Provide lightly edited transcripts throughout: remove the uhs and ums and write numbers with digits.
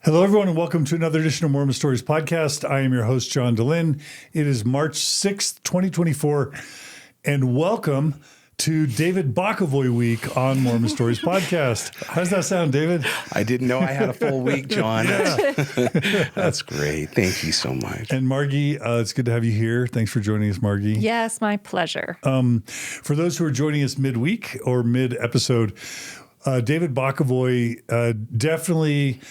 Hello, everyone, and welcome to another edition of Mormon Stories Podcast. I am your host, John DeLynn. It is March 6th, 2024, and welcome to David Bokovoy Week on Mormon Stories Podcast. How does that sound, David? I didn't know I had a full week, John. That's great. Thank you so much. And Margie, it's good to have you here. Thanks for joining us, Margie. Yes, my pleasure. For those who are joining us midweek or mid-episode, David Bokovoy definitely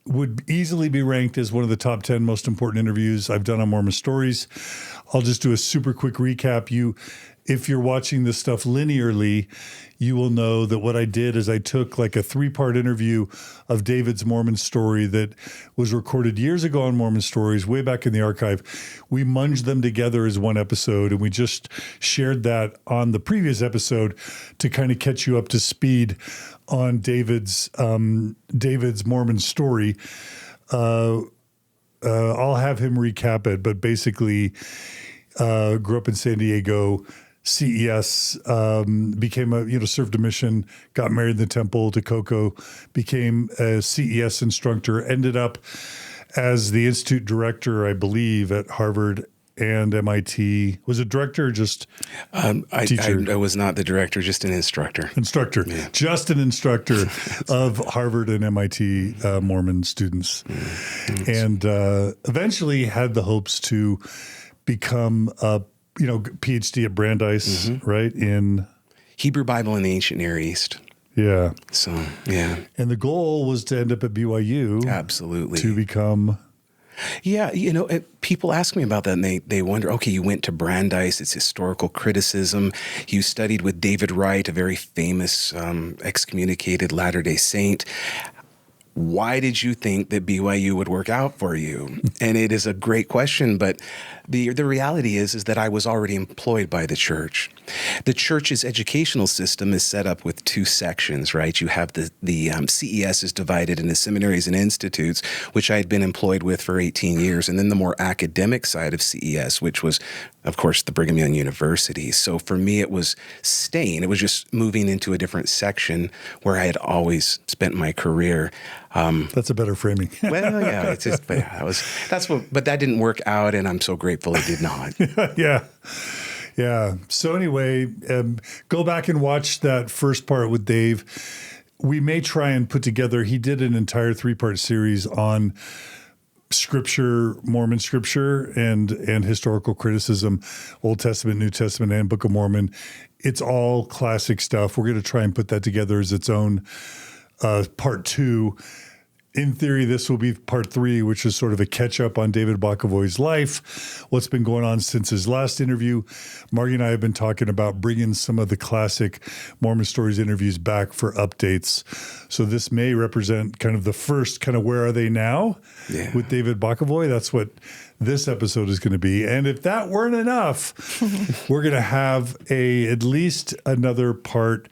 would easily be ranked as one of the top 10 most important interviews I've done on Mormon Stories. I'll just do a super quick recap. If you're watching this stuff linearly, you will know that what I did is I took like a 3-part interview of David's Mormon story that was recorded years ago on Mormon Stories, way back in the archive. We munged them together as one episode, and we just shared that on the previous episode to kind of catch you up to speed on David's Mormon story. I'll have him recap it, but basically grew up in San Diego, CES, became served a mission, got married in the temple to Coco, became a CES instructor, ended up as the institute director, I believe, at Harvard and MIT. Was it director or just teacher? I was not the director, just an instructor. Yeah. Just an instructor of Harvard and MIT Mormon students. And eventually had the hopes to become a PhD at Brandeis, right? In Hebrew Bible in the ancient Near East. Yeah. So, yeah. And the goal was to end up at BYU. Absolutely. To become... Yeah, people ask me about that, and they wonder, okay, you went to Brandeis, it's historical criticism. You studied with David Wright, a very famous excommunicated Latter-day Saint. Why did you think that BYU would work out for you? And it is a great question, but the reality is that I was already employed by the church. The church's educational system is set up with 2 sections, right? You have the CES is divided into seminaries and institutes, which I had been employed with for 18 years, and then the more academic side of CES, which was, of course, the Brigham Young University. So for me, it was staying. It was just moving into a different section where I had always spent my career. That's a better framing. Well, yeah, it's just, but that didn't work out, and I'm so grateful it did not. Yeah. So anyway, go back and watch that first part with Dave. We may try and put together, he did an entire 3-part series on scripture, Mormon scripture, and historical criticism, Old Testament, New Testament, and Book of Mormon. It's all classic stuff. We're going to try and put that together as its own part 2. In theory, this will be part 3, which is sort of a catch-up on David Bokovoy's life, what's been going on since his last interview. Margie and I have been talking about bringing some of the classic Mormon Stories interviews back for updates. So this may represent kind of the first kind of where are they now with David Bokovoy. That's what this episode is going to be. And if that weren't enough, we're going to have at least another part.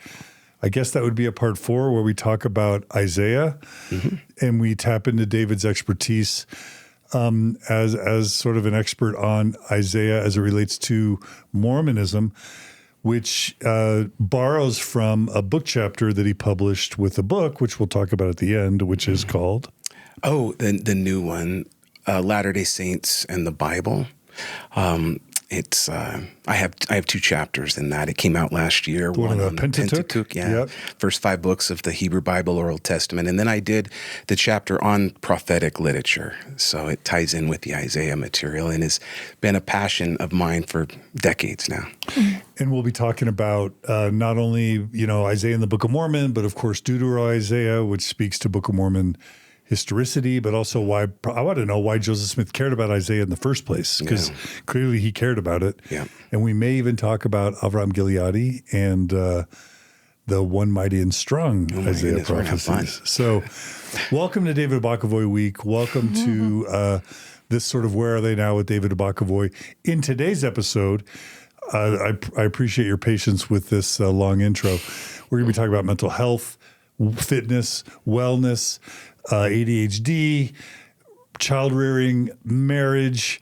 I guess that would be a part 4 where we talk about Isaiah and we tap into David's expertise as sort of an expert on Isaiah as it relates to Mormonism, which borrows from a book chapter that he published with a book, which we'll talk about at the end, which is called? Oh, the new one, Latter-day Saints and the Bible. It's I have 2 chapters in that. It came out last year. One on the Pentateuch, yeah. Yep. First 5 books of the Hebrew Bible or Old Testament. And then I did the chapter on prophetic literature. So it ties in with the Isaiah material and has been a passion of mine for decades now. And we'll be talking about not only, Isaiah in the Book of Mormon, but of course Deutero-Isaiah, which speaks to Book of Mormon historicity, but also why I want to know why Joseph Smith cared about Isaiah in the first place, because clearly he cared about it. Yeah. And we may even talk about Avram Gileadi and the one mighty and strong Isaiah prophecies. So welcome to David Bokovoy Week. Welcome to this sort of Where Are They Now with David Bokovoy. In today's episode, I appreciate your patience with this long intro. We're going to be talking about mental health, fitness, wellness, ADHD, child rearing, marriage,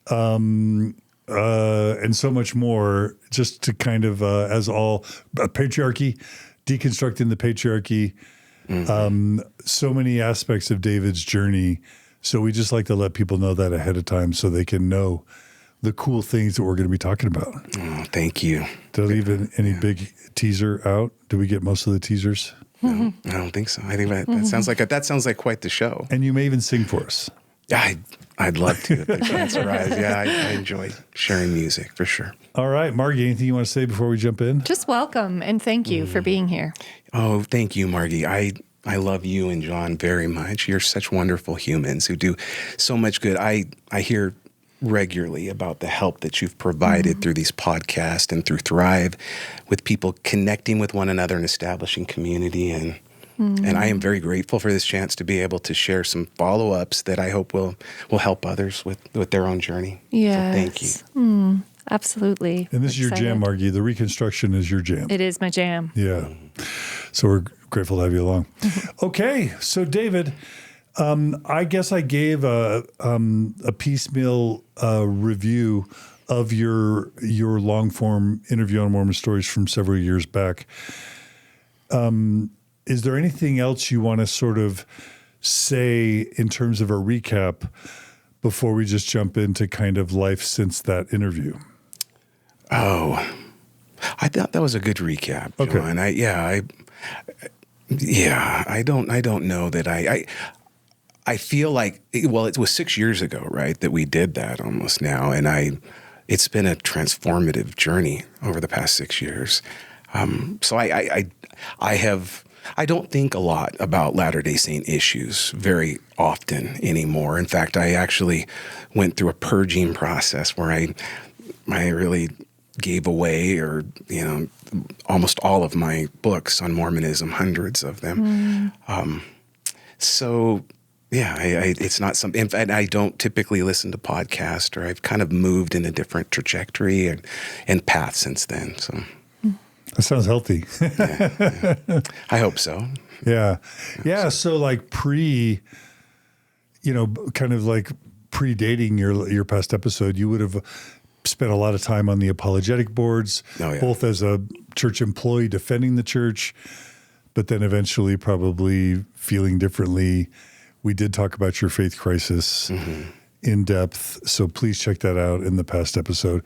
and so much more, just to kind of, patriarchy, deconstructing the patriarchy, So many aspects of David's journey. So we just like to let people know that ahead of time so they can know the cool things that we're going to be talking about. Oh, thank you. Did I leave any big teaser out? Did we get most of the teasers? No, I don't think so. I think that sounds like quite the show. And you may even sing for us. I'd love to if the chance arises. Yeah, I enjoy sharing music for sure. All right, Margie, anything you want to say before we jump in? Just welcome and thank you for being here. Oh, thank you, Margie. I love you and John very much. You're such wonderful humans who do so much good. I hear regularly about the help that you've provided through these podcasts and through Thrive with people connecting with one another and establishing community. And I am very grateful for this chance to be able to share some follow-ups that I hope will help others with their own journey. Yes. So thank you. Absolutely. And this is your jam, Margie. The Reconstruction is your jam. It is my jam. Yeah. So we're grateful to have you along. Okay. So David, I guess I gave a piecemeal review of your long form interview on Mormon Stories from several years back. Is there anything else you want to sort of say in terms of a recap before we just jump into kind of life since that interview? Oh, I thought that was a good recap, John. Okay. I don't know that I feel like, well, it was 6 years ago, right, that we did that almost now. And it's been a transformative journey over the past 6 years. So I don't think a lot about Latter-day Saint issues very often anymore. In fact, I actually went through a purging process where I really gave away almost all of my books on Mormonism, hundreds of them. It's not something, in fact, I don't typically listen to podcasts, or I've kind of moved in a different trajectory and path since then. So that sounds healthy. yeah. I hope so. Yeah. So like kind of like predating your past episode, you would have spent a lot of time on the apologetic boards, both as a church employee defending the church, but then eventually probably feeling differently. We did talk about your faith crisis in depth, so please check that out in the past episode.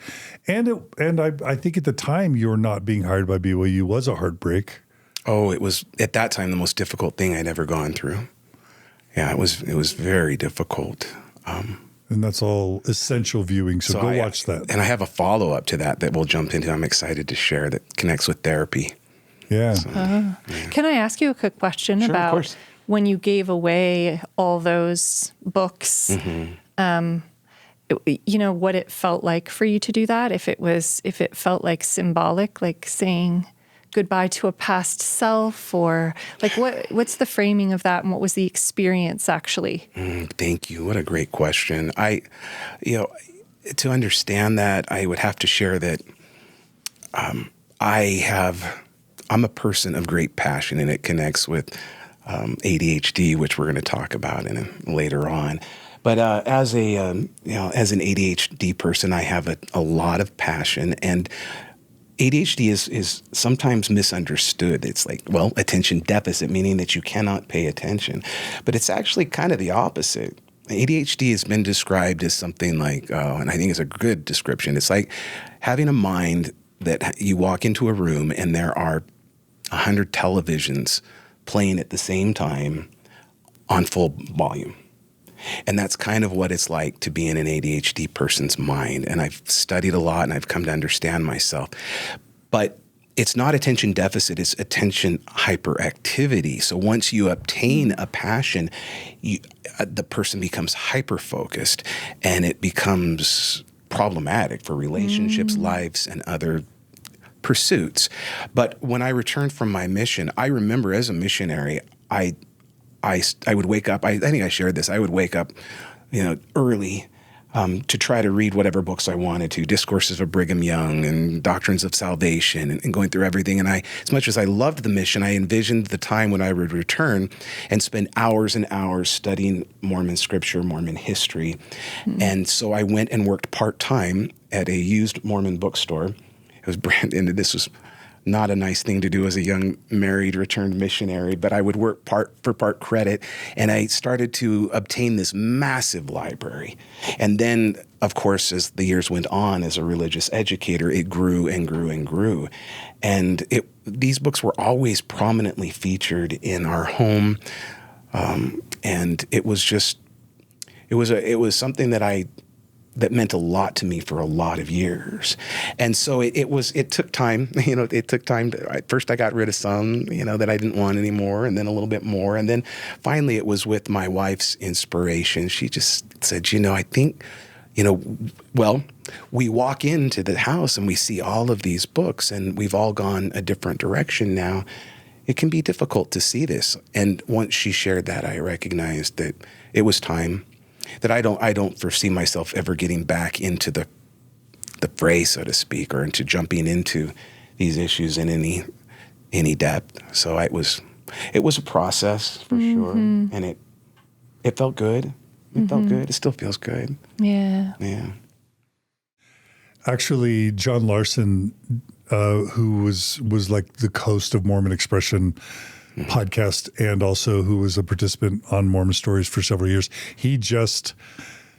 And I think at the time your not being hired by BYU was a heartbreak. Oh, it was at that time the most difficult thing I'd ever gone through. Yeah, it was very difficult. And that's all essential viewing, so go watch that. And I have a follow-up to that we'll jump into. I'm excited to share that connects with therapy. Yeah. So, Can I ask you a quick question Sure, of about course. when you gave away all those books, what it felt like for you to do that? If it felt like symbolic, like saying goodbye to a past self, or like what's the framing of that, and what was the experience actually? Thank you. What a great question. To understand that, I would have to share that I'm a person of great passion, and it connects with ADHD, which we're going to talk about later on. But as an ADHD person, I have a lot of passion, and ADHD is sometimes misunderstood. It's like, attention deficit, meaning that you cannot pay attention. But it's actually kind of the opposite. ADHD has been described as something like, and I think it's a good description, it's like having a mind that you walk into a room and there are 100 televisions playing at the same time on full volume. And that's kind of what it's like to be in an ADHD person's mind. And I've studied a lot and I've come to understand myself. But it's not attention deficit, it's attention hyperactivity. So once you obtain a passion, the person becomes hyper-focused, and it becomes problematic for relationships, lives, and other pursuits. But when I returned from my mission, I remember as a missionary, I would wake up, I think I shared this, I would wake up, early to try to read whatever books I wanted to, Discourses of Brigham Young and Doctrines of Salvation, and going through everything. And as much as I loved the mission, I envisioned the time when I would return and spend hours and hours studying Mormon scripture, Mormon history. And so I went and worked part-time at a used Mormon bookstore. It was brand, and this was not a nice thing to do as a young married returned missionary, but I would work part for part credit. And I started to obtain this massive library. And then, of course, as the years went on as a religious educator, it grew and grew and grew. And these books were always prominently featured in our home. And it was something that meant a lot to me for a lot of years. And so it took time, it took time. First I got rid of some, that I didn't want anymore, and then a little bit more. And then finally it was with my wife's inspiration. She just said, I think, we walk into the house and we see all of these books and we've all gone a different direction now. It can be difficult to see this. And once she shared that, I recognized that it was time. That I don't foresee myself ever getting back into the fray, so to speak, or into jumping into these issues in any depth. So it was a process for sure, and it felt good. It felt good. It still feels good. Yeah. Yeah. Actually, John Larson, who was like the host of Mormon Expression podcast, and also who was a participant on Mormon Stories for several years. He just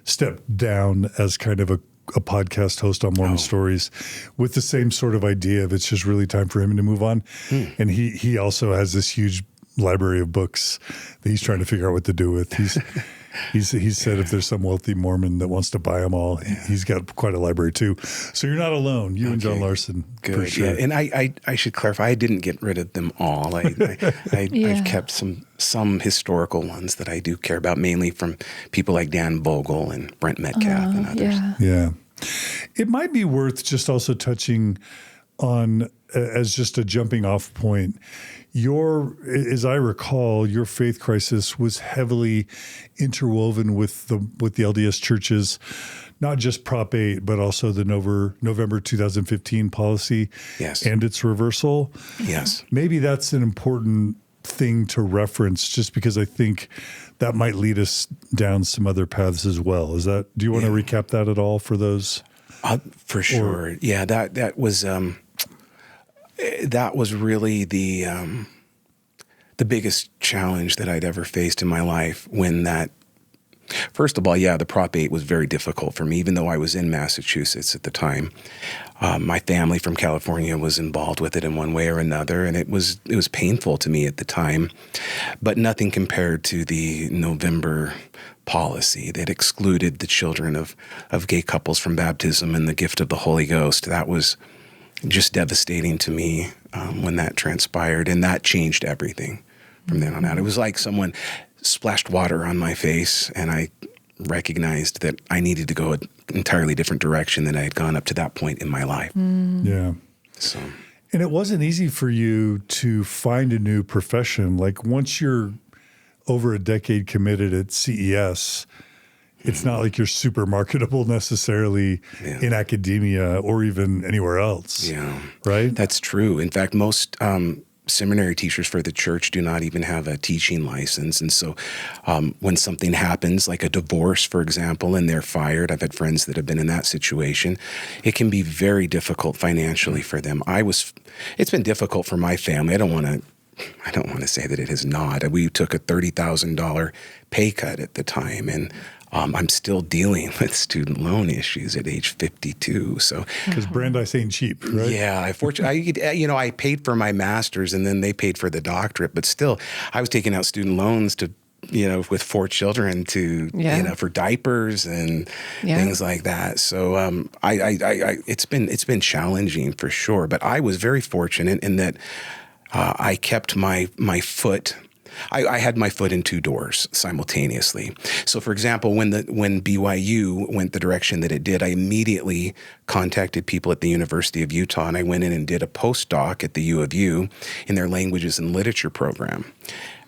stepped down as kind of a podcast host on Mormon Stories with the same sort of idea of it's just really time for him to move on. And he also has this huge library of books that he's trying to figure out what to do with. He said if there's some wealthy Mormon that wants to buy them all, he's got quite a library too. So you're not alone, you and John Larson, for sure. Yeah. And I should clarify, I didn't get rid of them all. I've kept some historical ones that I do care about, mainly from people like Dan Vogel and Brent Metcalf and others. Yeah. It might be worth just also touching on, as just a jumping off point, as I recall, your faith crisis was heavily interwoven with the LDS churches, not just Prop 8, but also the November 2015 policy and its reversal. Yes. Maybe that's an important thing to reference, just because I think that might lead us down some other paths as well. Do you want to recap that at all for those? For sure. That was really the biggest challenge that I'd ever faced in my life first of all, the Prop 8 was very difficult for me, even though I was in Massachusetts at the time. My family from California was involved with it in one way or another, and it was painful to me at the time, but nothing compared to the November policy that excluded the children of gay couples from baptism and the gift of the Holy Ghost. That was just devastating to me when that transpired, and that changed everything from then on out. It was like someone splashed water on my face, and I recognized that I needed to go an entirely different direction than I had gone up to that point in my life. Yeah. So, and it wasn't easy for you to find a new profession. Like, once you're over a decade committed at CES, it's not like you're super marketable necessarily in academia or even anywhere else. Yeah. Right? That's true. In fact, most seminary teachers for the church do not even have a teaching license. And so when something happens, like a divorce, for example, and they're fired, I've had friends that have been in that situation, it can be very difficult financially for them. It's been difficult for my family. I don't want to say that it has not. We took a $30,000 pay cut at the time, and I'm still dealing with student loan issues at age 52. So, because Brandeis ain't cheap, right? Yeah, I paid for my master's, and then they paid for the doctorate. But still, I was taking out student loans to, with 4 children for diapers and things like that. So, it's been challenging for sure. But I was very fortunate in that I kept my foot. I had my foot in 2 doors simultaneously. So, for example, when BYU went the direction that it did, I immediately contacted people at the University of Utah, and I went in and did a postdoc at the U of U in their Languages and Literature program.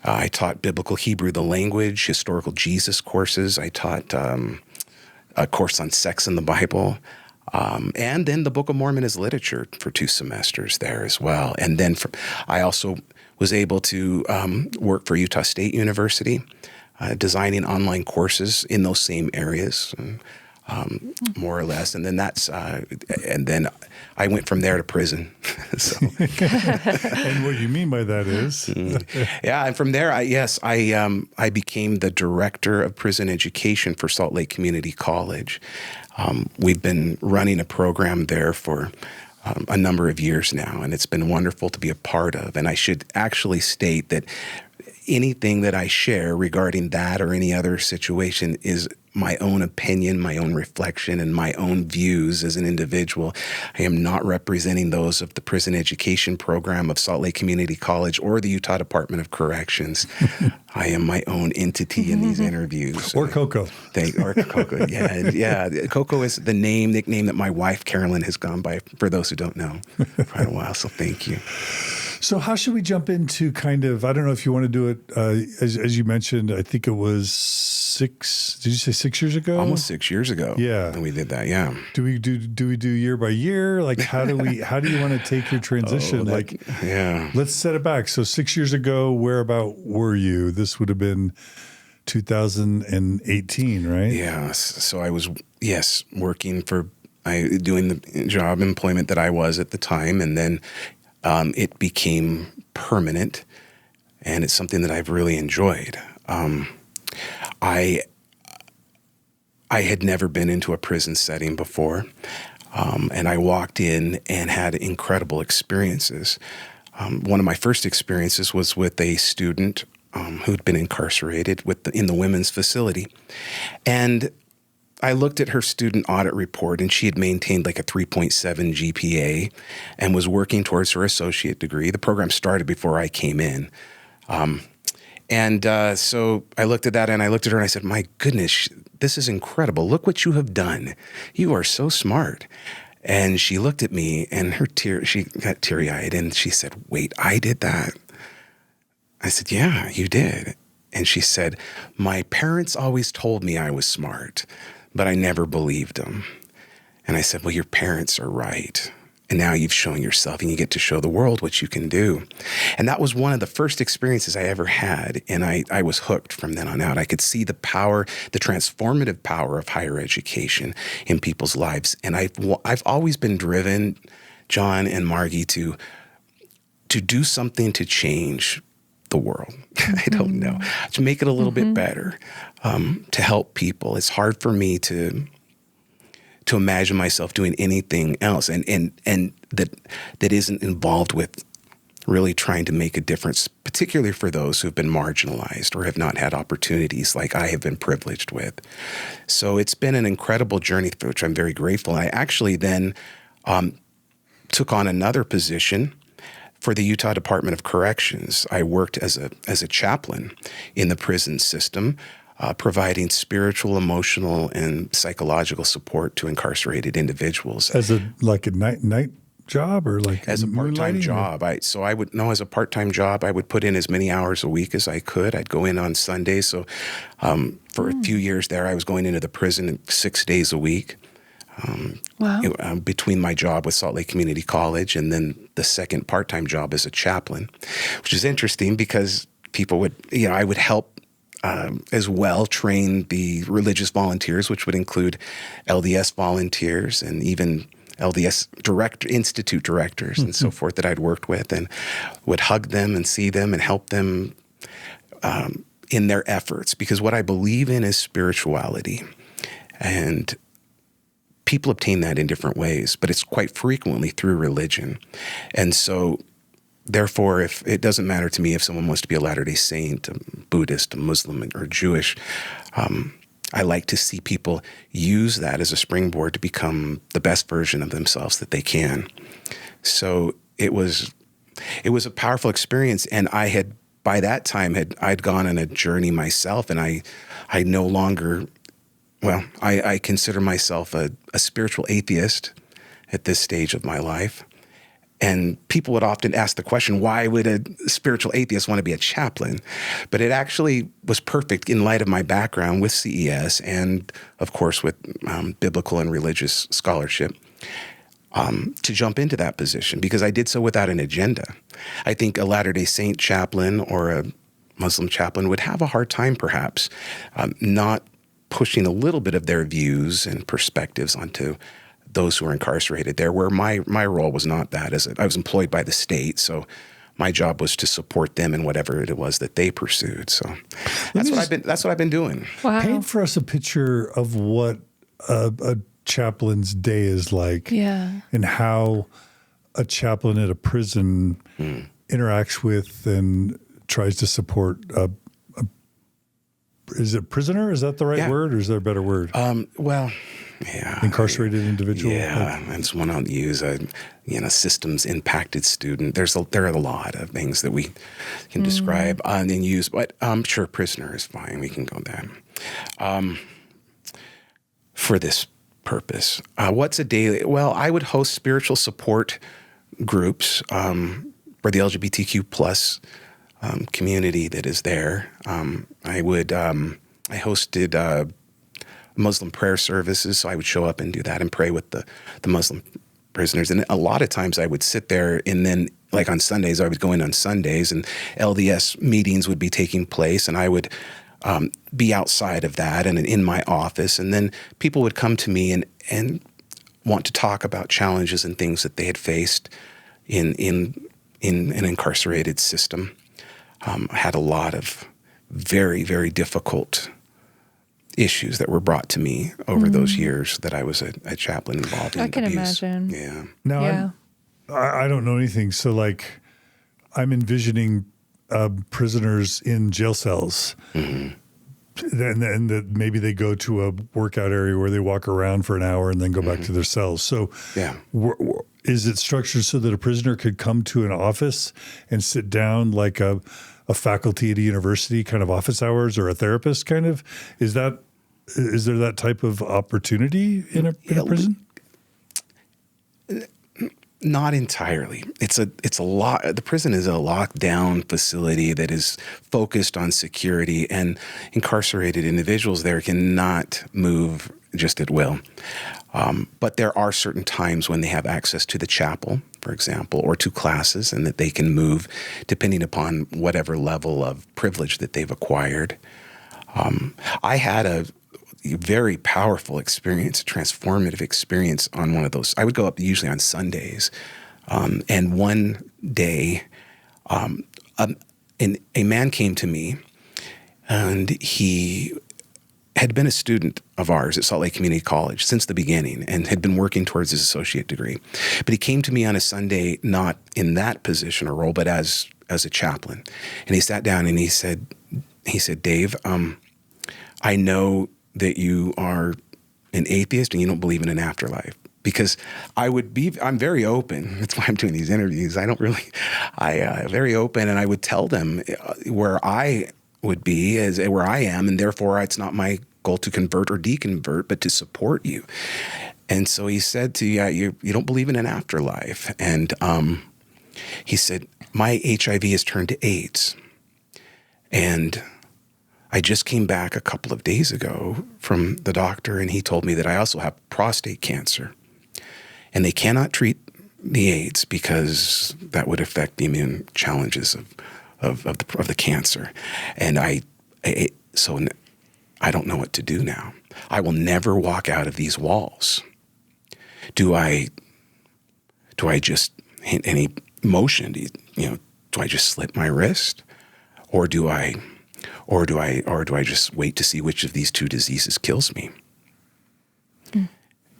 I taught Biblical Hebrew, the language, historical Jesus courses. I taught a course on sex in the Bible. And then the Book of Mormon as literature for 2 semesters there as well. And then I also was able to work for Utah State University, designing online courses in those same areas. And more or less. And then and then I went from there to prison. So, And what you mean by that is? yeah, and from there, I became the director of prison education for Salt Lake Community College. We've been running a program there for a number of years now, and it's been wonderful to be a part of. And I should actually state that anything that I share regarding that or any other situation is my own opinion, my own reflection, and my own views as an individual. I am not representing those of the prison education program of Salt Lake Community College or the Utah Department of Corrections. I am my own entity in these interviews. Or Coco. Or Coco, yeah. Coco is the nickname that my wife, Carolyn, has gone by, for those who don't know, for quite a while, so thank you. So how should we jump into kind of, I don't know if you want to do it, as you mentioned, I think it was 6 years ago? Almost 6 years ago. Yeah. And we did that, yeah. Do we do year by year? Like how do you want to take your transition? Let's set it back. So 6 years ago, whereabout were you? This would have been 2018, right? Yes. So I was, working doing the job employment that I was at the time, and then it became permanent, and it's something that I've really enjoyed. I had never been into a prison setting before, and I walked in and had incredible experiences. One of my first experiences was with a student who'd been incarcerated in the women's facility, and I looked at her student audit report, and she had maintained like a 3.7 GPA and was working towards her associate degree. The program started before I came in. So I looked at that, and I looked at her and I said, my goodness, this is incredible. Look what you have done. You are so smart. And she looked at me, and she got teary-eyed, and she said, wait, I did that? I said, yeah, you did. And she said, my parents always told me I was smart, but I never believed them. And I said, well, your parents are right. And now you've shown yourself, and you get to show the world what you can do. And that was one of the first experiences I ever had. And I was hooked from then on out. I could see the power, the transformative power of higher education in people's lives. And I've always been driven, John and Margie, to do something to change the world. I don't know, to make it a little bit better, to help people. It's hard for me to imagine myself doing anything else, and that isn't involved with really trying to make a difference, particularly for those who have been marginalized or have not had opportunities like I have been privileged with. So it's been an incredible journey, for which I'm very grateful. I actually then took on another position for the Utah Department of Corrections. I worked as a chaplain in the prison system, providing spiritual, emotional, and psychological support to incarcerated individuals. As a night job, or like as a part-time job? As a part-time job, I would put in as many hours a week as I could. I'd go in on Sundays. So for a few years there, I was going into the prison 6 days a week. Wow. Between my job with Salt Lake Community College and then the second part-time job as a chaplain, which is interesting because I would help as well train the religious volunteers, which would include LDS volunteers and even LDS institute directors and so forth that I'd worked with, and would hug them and see them and help them in their efforts, because what I believe in is spirituality, and people obtain that in different ways, but it's quite frequently through religion. And so therefore, if it doesn't matter to me if someone wants to be a Latter-day Saint, a Buddhist, a Muslim, or Jewish, I like to see people use that as a springboard to become the best version of themselves that they can. So it was a powerful experience, and by that time I'd gone on a journey myself, and I no longer, I consider myself a spiritual atheist at this stage of my life. And people would often ask the question, why would a spiritual atheist want to be a chaplain? But it actually was perfect in light of my background with CES and, of course, with biblical and religious scholarship to jump into that position, because I did so without an agenda. I think a Latter-day Saint chaplain or a Muslim chaplain would have a hard time, perhaps, not pushing a little bit of their views and perspectives onto those who are incarcerated there, where my role was not that. I was employed by the state, so my job was to support them in whatever it was that they pursued. So that's what I've been doing. Wow. Paint for us a picture of what a chaplain's day is like, and how a chaplain at a prison interacts with and tries to support is it prisoner? Is that the right word, or is there a better word? Incarcerated individual. Yeah, that's one I'll use. Systems impacted student. There are a lot of things that we can describe and use, but sure, prisoner is fine. We can go there. For this purpose, what's a daily? Well, I would host spiritual support groups for the LGBTQ plus community that is there. I hosted Muslim prayer services, so I would show up and do that and pray with the Muslim prisoners. And a lot of times I would sit there, and then like on Sundays, I would go in on Sundays, and LDS meetings would be taking place, and I would be outside of that and in my office. And then people would come to me and want to talk about challenges and things that they had faced in an incarcerated system. I had a lot of very, very difficult issues that were brought to me over those years that I was a chaplain involved in I can abuse. imagine. Yeah. Now, I don't know anything, so like I'm envisioning prisoners in jail cells. And that maybe they go to a workout area where they walk around for an hour and then go back to their cells. So is it structured so that a prisoner could come to an office and sit down like a faculty at a university kind of office hours, or a therapist kind of? Is there that type of opportunity in a prison? Not entirely. It's a lot. The prison is a lockdown facility that is focused on security, and incarcerated individuals there cannot move just at will. But there are certain times when they have access to the chapel, for example, or to classes, and that they can move depending upon whatever level of privilege that they've acquired. I had a very powerful experience, a transformative experience on one of those. I would go up usually on Sundays. And one day, a man came to me, and he had been a student of ours at Salt Lake Community College since the beginning and had been working towards his associate degree. But he came to me on a Sunday, not in that position or role, but as a chaplain. And he sat down and he said, Dave, I know that you are an atheist and you don't believe in an afterlife. Because I'm very open. That's why I'm doing these interviews. Very open, and I would tell them where I would be, where I am, and therefore it's not my goal to convert or deconvert, but to support you. And so he said you don't believe in an afterlife. And he said, my HIV has turned to AIDS. And I just came back a couple of days ago from the doctor, and he told me that I also have prostate cancer. And they cannot treat the AIDS because that would affect the immune challenges of the cancer. And so I don't know what to do now. I will never walk out of these walls. Do I just hit any motion? Do I just slip my wrist, or do I just wait to see which of these two diseases kills me?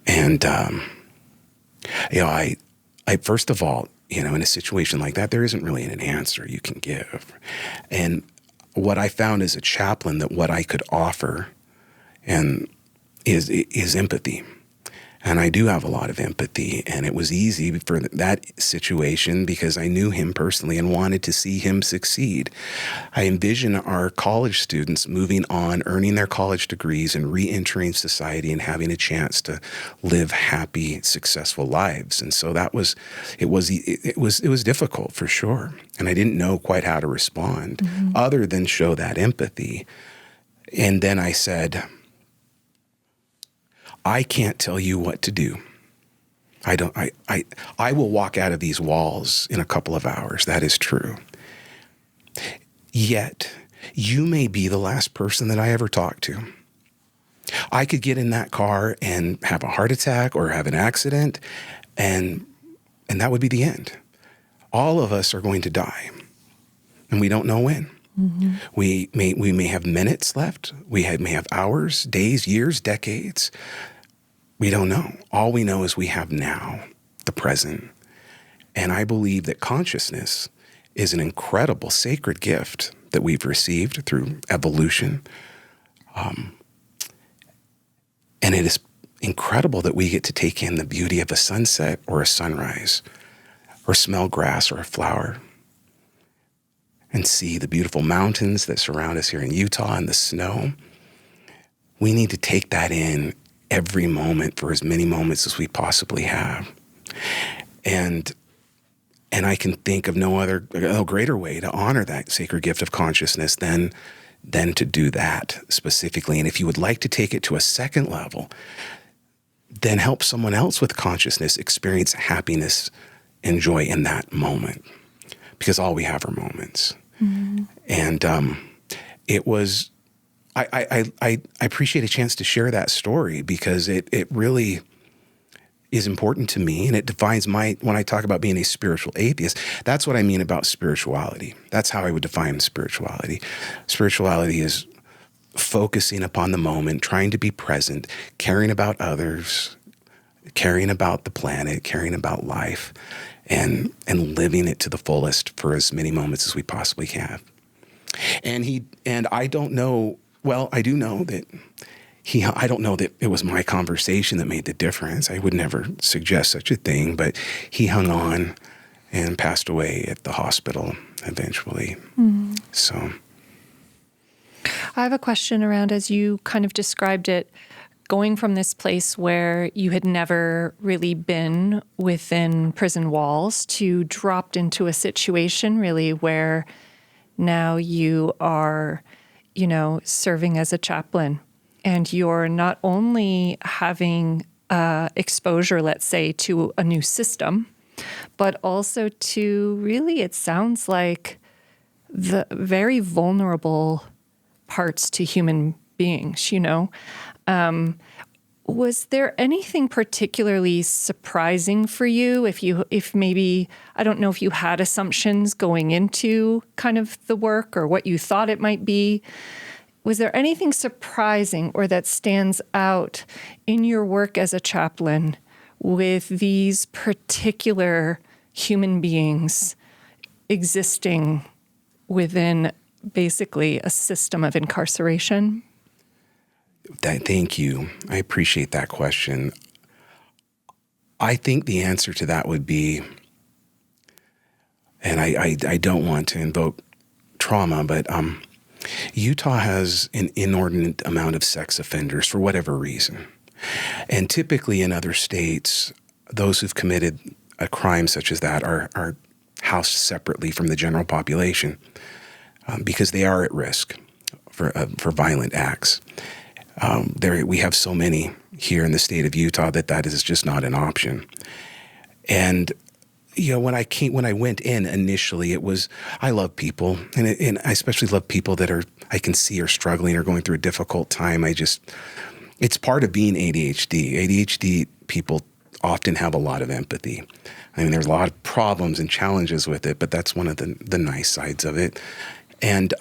And I first of all, in a situation like that, there isn't really an answer you can give. And what I found as a chaplain, that what I could offer is empathy. And I do have a lot of empathy, and it was easy for that situation because I knew him personally and wanted to see him succeed. I envision our college students moving on, earning their college degrees, and re-entering society and having a chance to live happy, successful lives. And so it was difficult for sure, and I didn't know quite how to respond other than show that empathy. And then I said, I can't tell you what to do. I will walk out of these walls in a couple of hours. That is true. Yet, you may be the last person that I ever talk to. I could get in that car and have a heart attack or have an accident, and that would be the end. All of us are going to die, and we don't know when. Mm-hmm. We may have minutes left. We may have hours, days, years, decades. We don't know. All we know is we have now, the present. And I believe that consciousness is an incredible sacred gift that we've received through evolution. And it is incredible that we get to take in the beauty of a sunset or a sunrise, or smell grass or a flower, and see the beautiful mountains that surround us here in Utah and the snow. We need to take that in every moment for as many moments as we possibly have. And I can think of no greater way to honor that sacred gift of consciousness than to do that specifically. And if you would like to take it to a second level, then help someone else with consciousness experience happiness and joy in that moment, because all we have are moments. Mm-hmm. And it was, I appreciate a chance to share that story, because it really is important to me, and it defines when I talk about being a spiritual atheist, that's what I mean about spirituality. That's how I would define spirituality. Spirituality is focusing upon the moment, trying to be present, caring about others, caring about the planet, caring about life, and living it to the fullest for as many moments as we possibly can. And I don't know, well, I do know that I don't know that it was my conversation that made the difference. I would never suggest such a thing, but he hung on and passed away at the hospital eventually. Mm. So I have a question around, as you kind of described it, going from this place where you had never really been within prison walls to dropped into a situation really where now you are, serving as a chaplain. And you're not only having exposure, let's say, to a new system, but also to really, it sounds like, the very vulnerable parts to human beings, Was there anything particularly surprising for you? If maybe, I don't know if you had assumptions going into kind of the work or what you thought it might be. Was there anything surprising or that stands out in your work as a chaplain with these particular human beings existing within basically a system of incarceration? Thank you. I appreciate that question. I think the answer to that would be, and I don't want to invoke trauma, but Utah has an inordinate amount of sex offenders for whatever reason. And typically in other states, those who've committed a crime such as that are housed separately from the general population because they are at risk for violent acts. We have so many here in the state of Utah that is just not an option. And when I went in initially, I love people, and I especially love people that I can see are struggling or going through a difficult time. It's part of being ADHD. ADHD people often have a lot of empathy. I mean, there's a lot of problems and challenges with it, but that's one of the nice sides of it. And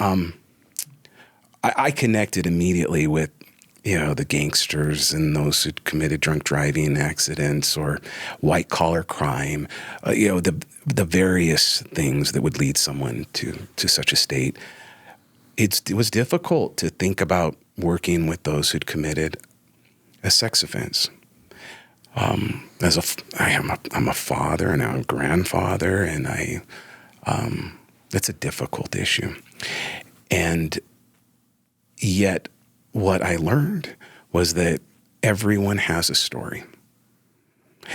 I connected immediately with the gangsters and those who committed drunk driving accidents or white collar crime, the various things that would lead someone to such a state. It was difficult to think about working with those who'd committed a sex offense. I'm a father and I'm a grandfather, and it's a difficult issue. And yet, what I learned was that everyone has a story.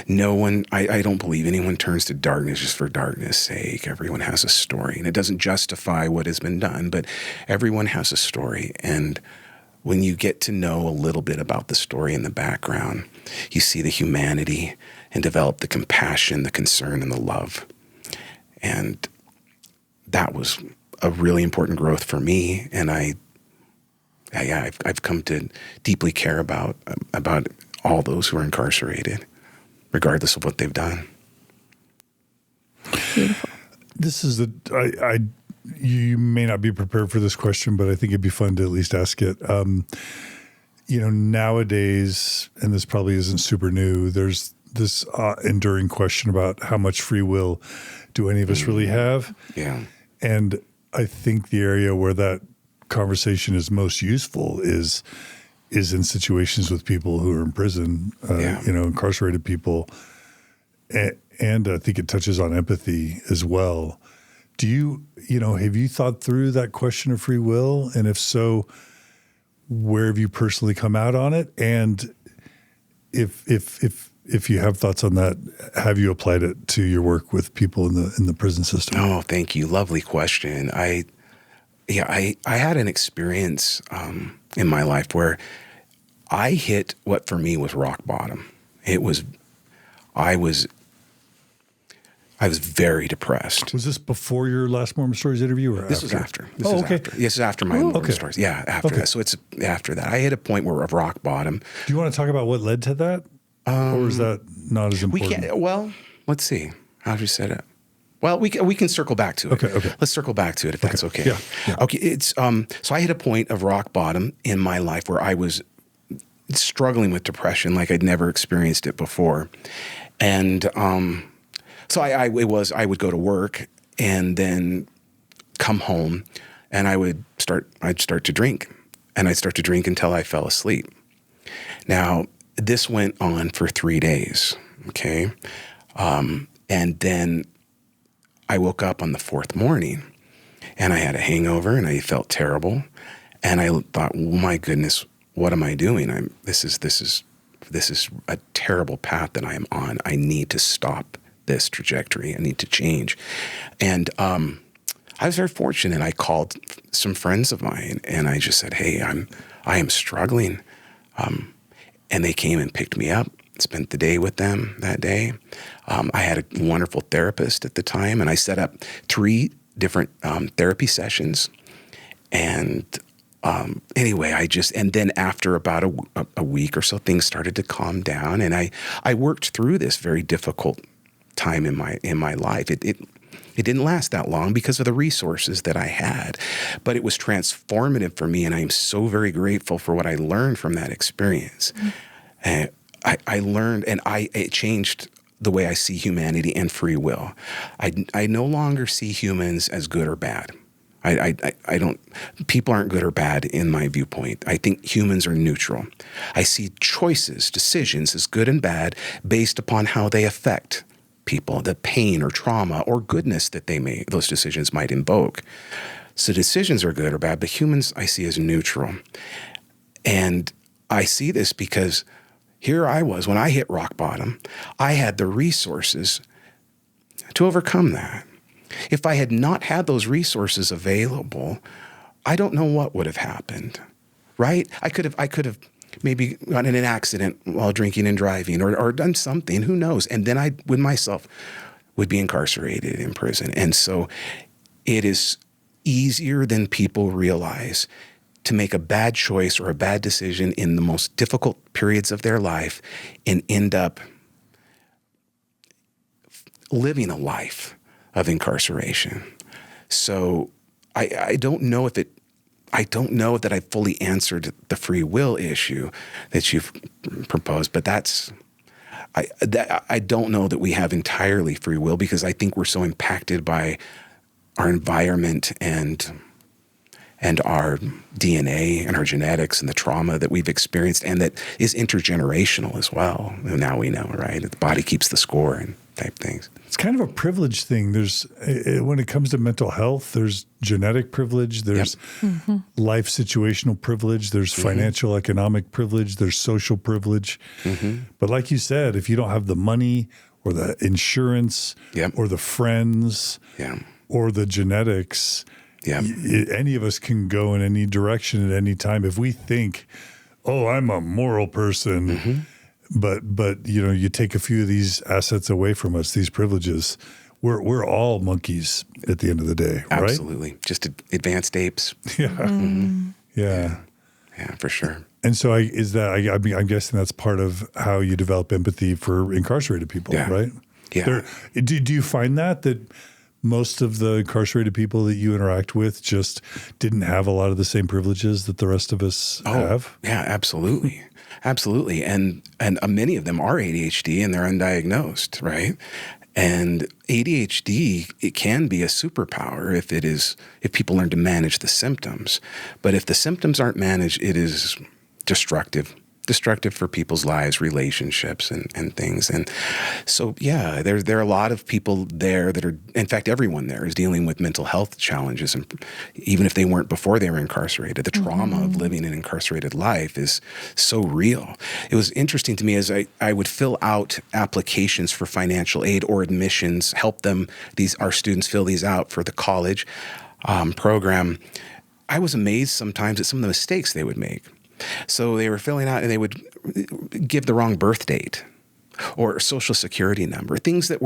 No one, I don't believe anyone turns to darkness just for darkness' sake. Everyone has a story, and it doesn't justify what has been done, but everyone has a story. And when you get to know a little bit about the story in the background, you see the humanity and develop the compassion, the concern, and the love. And that was a really important growth for me, and I I've come to deeply care about all those who are incarcerated, regardless of what they've done. Beautiful. This is you may not be prepared for this question, but I think it'd be fun to at least ask it. Nowadays, and this probably isn't super new, there's this enduring question about how much free will do any of us really have? Yeah. And I think the area where that conversation is most useful is in situations with people who are in prison, incarcerated people. And I think it touches on empathy as well. Do you, have you thought through that question of free will? And if so, where have you personally come out on it? And if you have thoughts on that, have you applied it to your work with people in the prison system? Oh, thank you. Lovely question. I had an experience in my life where I hit what for me was rock bottom. I was very depressed. Was this before your last Mormon Stories interview or This after? was after. Okay. This is after my Mormon Stories. Yeah, after that. So it's after that. I hit a point where of rock bottom. Do you want to talk about what led to that? Or is that not as important? Let's see. How did you set it? Well, we can circle back to it. Okay. Let's circle back to it if that's okay. Yeah. Okay. It's so I hit a point of rock bottom in my life where I was struggling with depression like I'd never experienced it before, and so I would go to work and then come home, and I'd start to drink, and I'd start to drink until I fell asleep. Now this went on for 3 days. Okay, and then I woke up on the fourth morning, and I had a hangover, and I felt terrible, and I thought, oh my goodness, what am I doing? This is a terrible path that I am on. I need to stop this trajectory. I need to change. And I was very fortunate. I called some friends of mine, and I just said, hey, I am struggling. And they came and picked me up, spent the day with them that day. I had a wonderful therapist at the time, and I set up 3 different therapy sessions. And anyway, and then after about a week or so, things started to calm down, and I worked through this very difficult time in my life. It didn't last that long because of the resources that I had, but it was transformative for me, and I am so very grateful for what I learned from that experience. And I learned, and it changed the way I see humanity and free will. I no longer see humans as good or bad. I don't. People aren't good or bad in my viewpoint. I think humans are neutral. I see choices, decisions as good and bad based upon how they affect people, the pain or trauma or goodness that those decisions might invoke. So decisions are good or bad, but humans I see as neutral. And I see this because here I was, when I hit rock bottom, I had the resources to overcome that. If I had not had those resources available, I don't know what would have happened, right? I could have maybe gotten in an accident while drinking and driving or done something, who knows? And then I would be incarcerated in prison. And so it is easier than people realize to make a bad choice or a bad decision in the most difficult periods of their life and end up living a life of incarceration. So I don't know that I fully answered the free will issue that you've proposed, but I don't know that we have entirely free will, because I think we're so impacted by our environment and our DNA and our genetics and the trauma that we've experienced, and that is intergenerational as well. And now we know, right? The body keeps the score and type things. It's kind of a privilege thing. There's, when it comes to mental health, there's genetic privilege, there's life situational privilege, there's financial, economic privilege, there's social privilege. But like you said, if you don't have the money or the insurance or the friends or the genetics, any of us can go in any direction at any time. If we think, oh, I'm a moral person, but you take a few of these assets away from us, these privileges, we're all monkeys at the end of the day, right? Absolutely. Just advanced apes. Yeah. Yeah, for sure. And so I'm guessing that's part of how you develop empathy for incarcerated people, right? Yeah. Do you find that most of the incarcerated people that you interact with just didn't have a lot of the same privileges that the rest of us have? Yeah, absolutely. Absolutely. And many of them are ADHD and they're undiagnosed, right? And ADHD, it can be a superpower if people learn to manage the symptoms. But if the symptoms aren't managed, it is destructive for people's lives, relationships, and things. And so, yeah, there are a lot of people there that are, in fact, everyone there is dealing with mental health challenges. And even if they weren't before they were incarcerated, the trauma of living an incarcerated life is so real. It was interesting to me as I would fill out applications for financial aid or admissions, help them, our students fill these out for the college program. I was amazed sometimes at some of the mistakes they would make. So they were filling out and they would give the wrong birth date or social security number, things that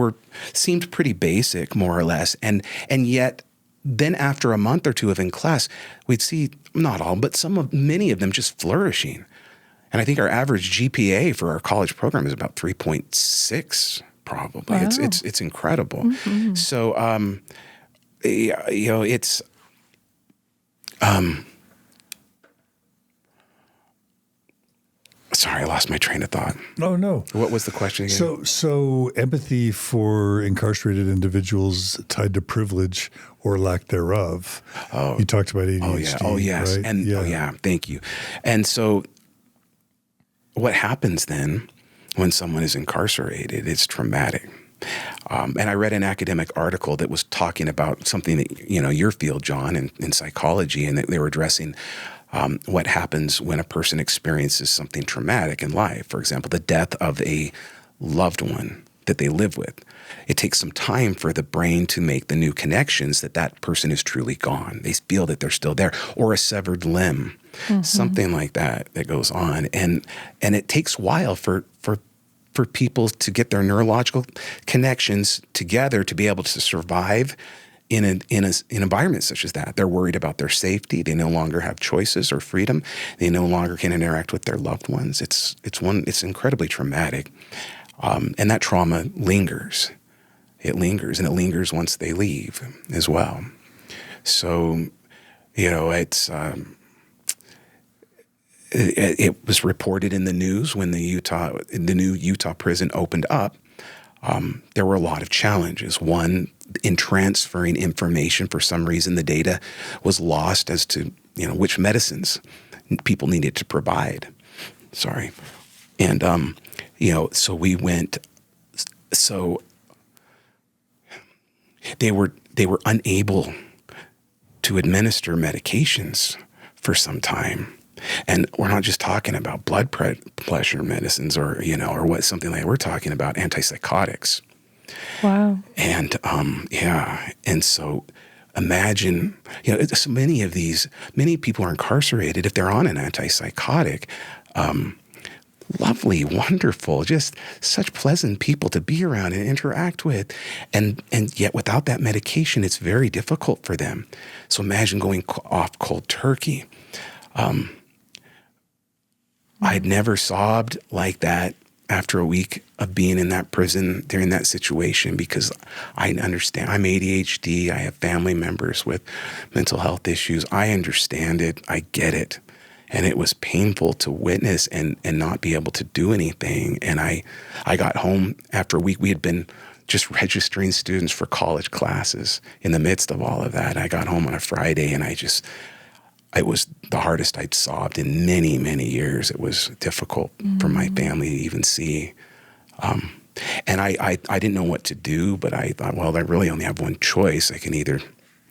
seemed pretty basic, more or less. And yet then after a month or two of in class, we'd see not all, but many of them just flourishing. And I think our average GPA for our college program is about 3.6 probably. Wow. It's incredible. Mm-hmm. So, it's, sorry, I lost my train of thought. Oh, no. What was the question again? So empathy for incarcerated individuals tied to privilege or lack thereof. Oh, you talked about ADHD. Oh, yes. Right? And thank you. And so what happens then when someone is incarcerated, it's traumatic. And I read an academic article that was talking about something that, your field, John, in psychology, and that they were addressing what happens when a person experiences something traumatic in life. For example, the death of a loved one that they live with. It takes some time for the brain to make the new connections that person is truly gone. They feel that they're still there, or a severed limb, something like that goes on. And it takes a while for people to get their neurological connections together to be able to survive in an environment such as that. They're worried about their safety. They no longer have choices or freedom. They no longer can interact with their loved ones. It's incredibly traumatic. And that trauma lingers. It lingers, and it lingers once they leave as well. So, it's it was reported in the news when the new Utah prison opened up. There were a lot of challenges. One, in transferring information, for some reason, the data was lost as to, which medicines people needed to provide. Sorry. And, so we went, they were unable to administer medications for some time. And we're not just talking about blood pressure medicines or something like that. We're talking about antipsychotics. Wow. And, and so imagine, so many people are incarcerated if they're on an antipsychotic. Lovely, wonderful, just such pleasant people to be around and interact with. And yet without that medication, it's very difficult for them. So imagine going off cold turkey. I'd never sobbed like that after a week of being in that prison during that situation, because I understand. I'm ADHD. I have family members with mental health issues. I understand it. I get it. And it was painful to witness and not be able to do anything. And I got home after a week. We had been just registering students for college classes in the midst of all of that. I got home on a Friday, and it was the hardest I'd sobbed in many, many years. It was difficult for my family to even see. And I didn't know what to do, but I thought, well, I really only have one choice. I can either,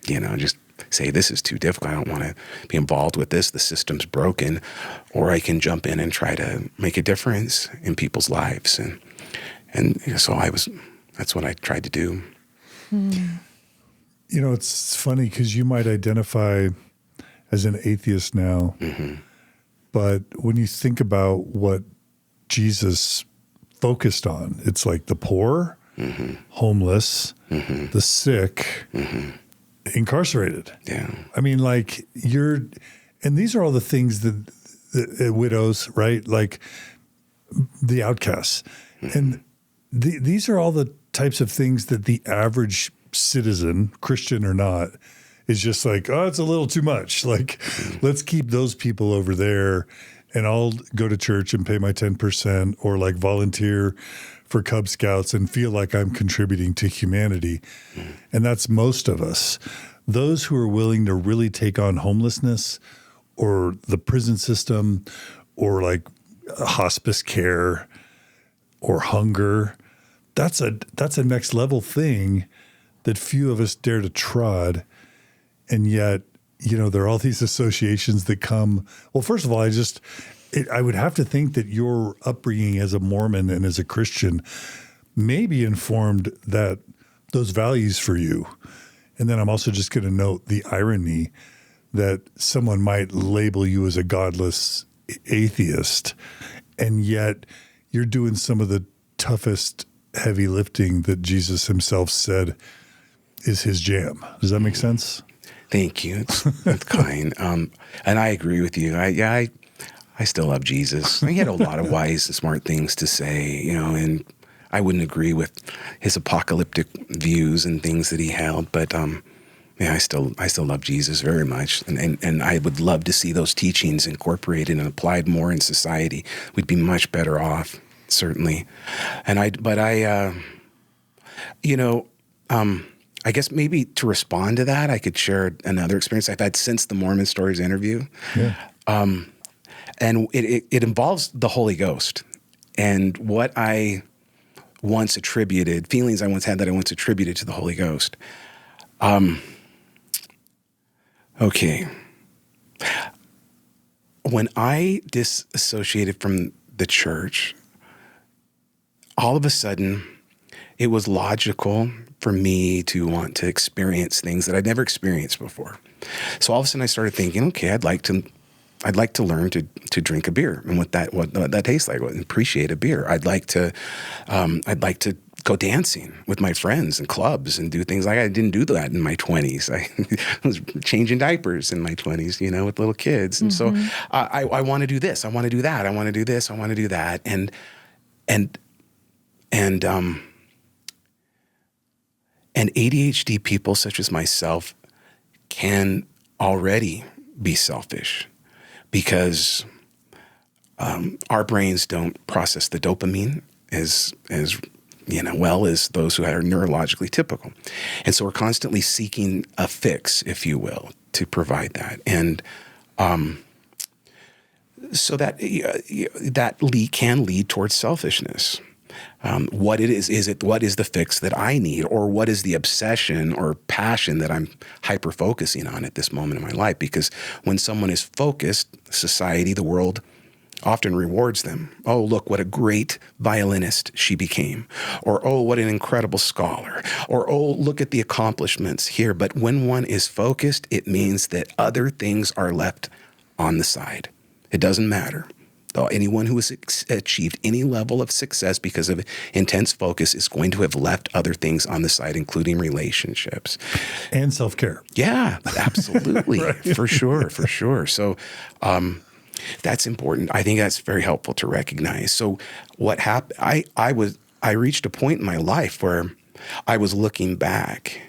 just say, this is too difficult. I don't want to be involved with this. The system's broken. Or I can jump in and try to make a difference in people's lives. And so that's what I tried to do. It's funny because you might identify as an atheist now, but when you think about what Jesus focused on, it's like the poor, homeless, the sick, incarcerated. Yeah. I mean, and these are all the things that widows, right? Like the outcasts. And these are all the types of things that the average citizen, Christian or not, is just like, oh, it's a little too much. Like, let's keep those people over there, and I'll go to church and pay my 10% or like volunteer for Cub Scouts and feel like I'm contributing to humanity. And that's most of us. Those who are willing to really take on homelessness or the prison system or like hospice care or hunger, that's a next level thing that few of us dare to trod. And yet, there are all these associations that come. Well, first of all, I would have to think that your upbringing as a Mormon and as a Christian maybe informed those values for you. And then I'm also just going to note the irony that someone might label you as a godless atheist, and yet you're doing some of the toughest heavy lifting that Jesus himself said is his jam. Does that make sense? Thank you. It's kind. And I agree with you. I still love Jesus. He had a lot of wise and smart things to say, and I wouldn't agree with his apocalyptic views and things that he held, but I still love Jesus very much, and I would love to see those teachings incorporated and applied more in society. We'd be much better off, certainly. I guess maybe to respond to that, I could share another experience I've had since the Mormon Stories interview. Yeah. And it involves the Holy Ghost and what I once attributed, feelings I once had that I once attributed to the Holy Ghost. Okay. When I disassociated from the church, all of a sudden, it was logical for me to want to experience things that I'd never experienced before. So all of a sudden I started thinking, okay, I'd like to learn to drink a beer and what that tastes like, and appreciate a beer. I'd like to go dancing with my friends in clubs and do things like I didn't do that in my 20s. I was changing diapers in my 20s, with little kids. And so I want to do this. I want to do that. I want to do this. I want to do that. And ADHD people such as myself can already be selfish because our brains don't process the dopamine as well as those who are neurologically typical. And so we're constantly seeking a fix, if you will, to provide that. And so that can lead towards selfishness. What is the fix that I need, or what is the obsession or passion that I'm hyper-focusing on at this moment in my life? Because when someone is focused, society, the world, often rewards them. Oh, look, what a great violinist she became. Or, oh, what an incredible scholar. Or, oh, look at the accomplishments here. But when one is focused, it means that other things are left on the side. It doesn't matter. Anyone who has achieved any level of success because of intense focus is going to have left other things on the side, including relationships. And self-care. Yeah, absolutely. Right. For sure. So that's important. I think that's very helpful to recognize. So what happened, I reached a point in my life where I was looking back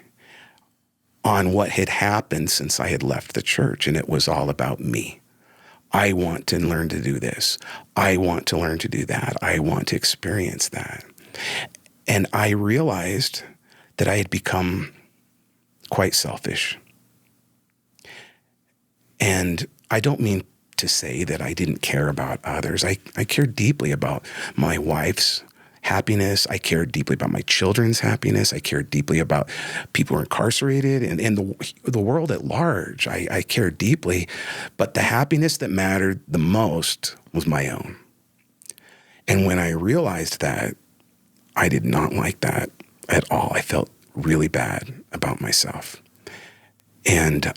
on what had happened since I had left the church, and it was all about me. I want to learn to do this. I want to learn to do that. I want to experience that. And I realized that I had become quite selfish. And I don't mean to say that I didn't care about others. I cared deeply about my wife's happiness. I cared deeply about my children's happiness. I cared deeply about people who are incarcerated and the world at large. I cared deeply, but the happiness that mattered the most was my own. And when I realized that, I did not like that at all. I felt really bad about myself. And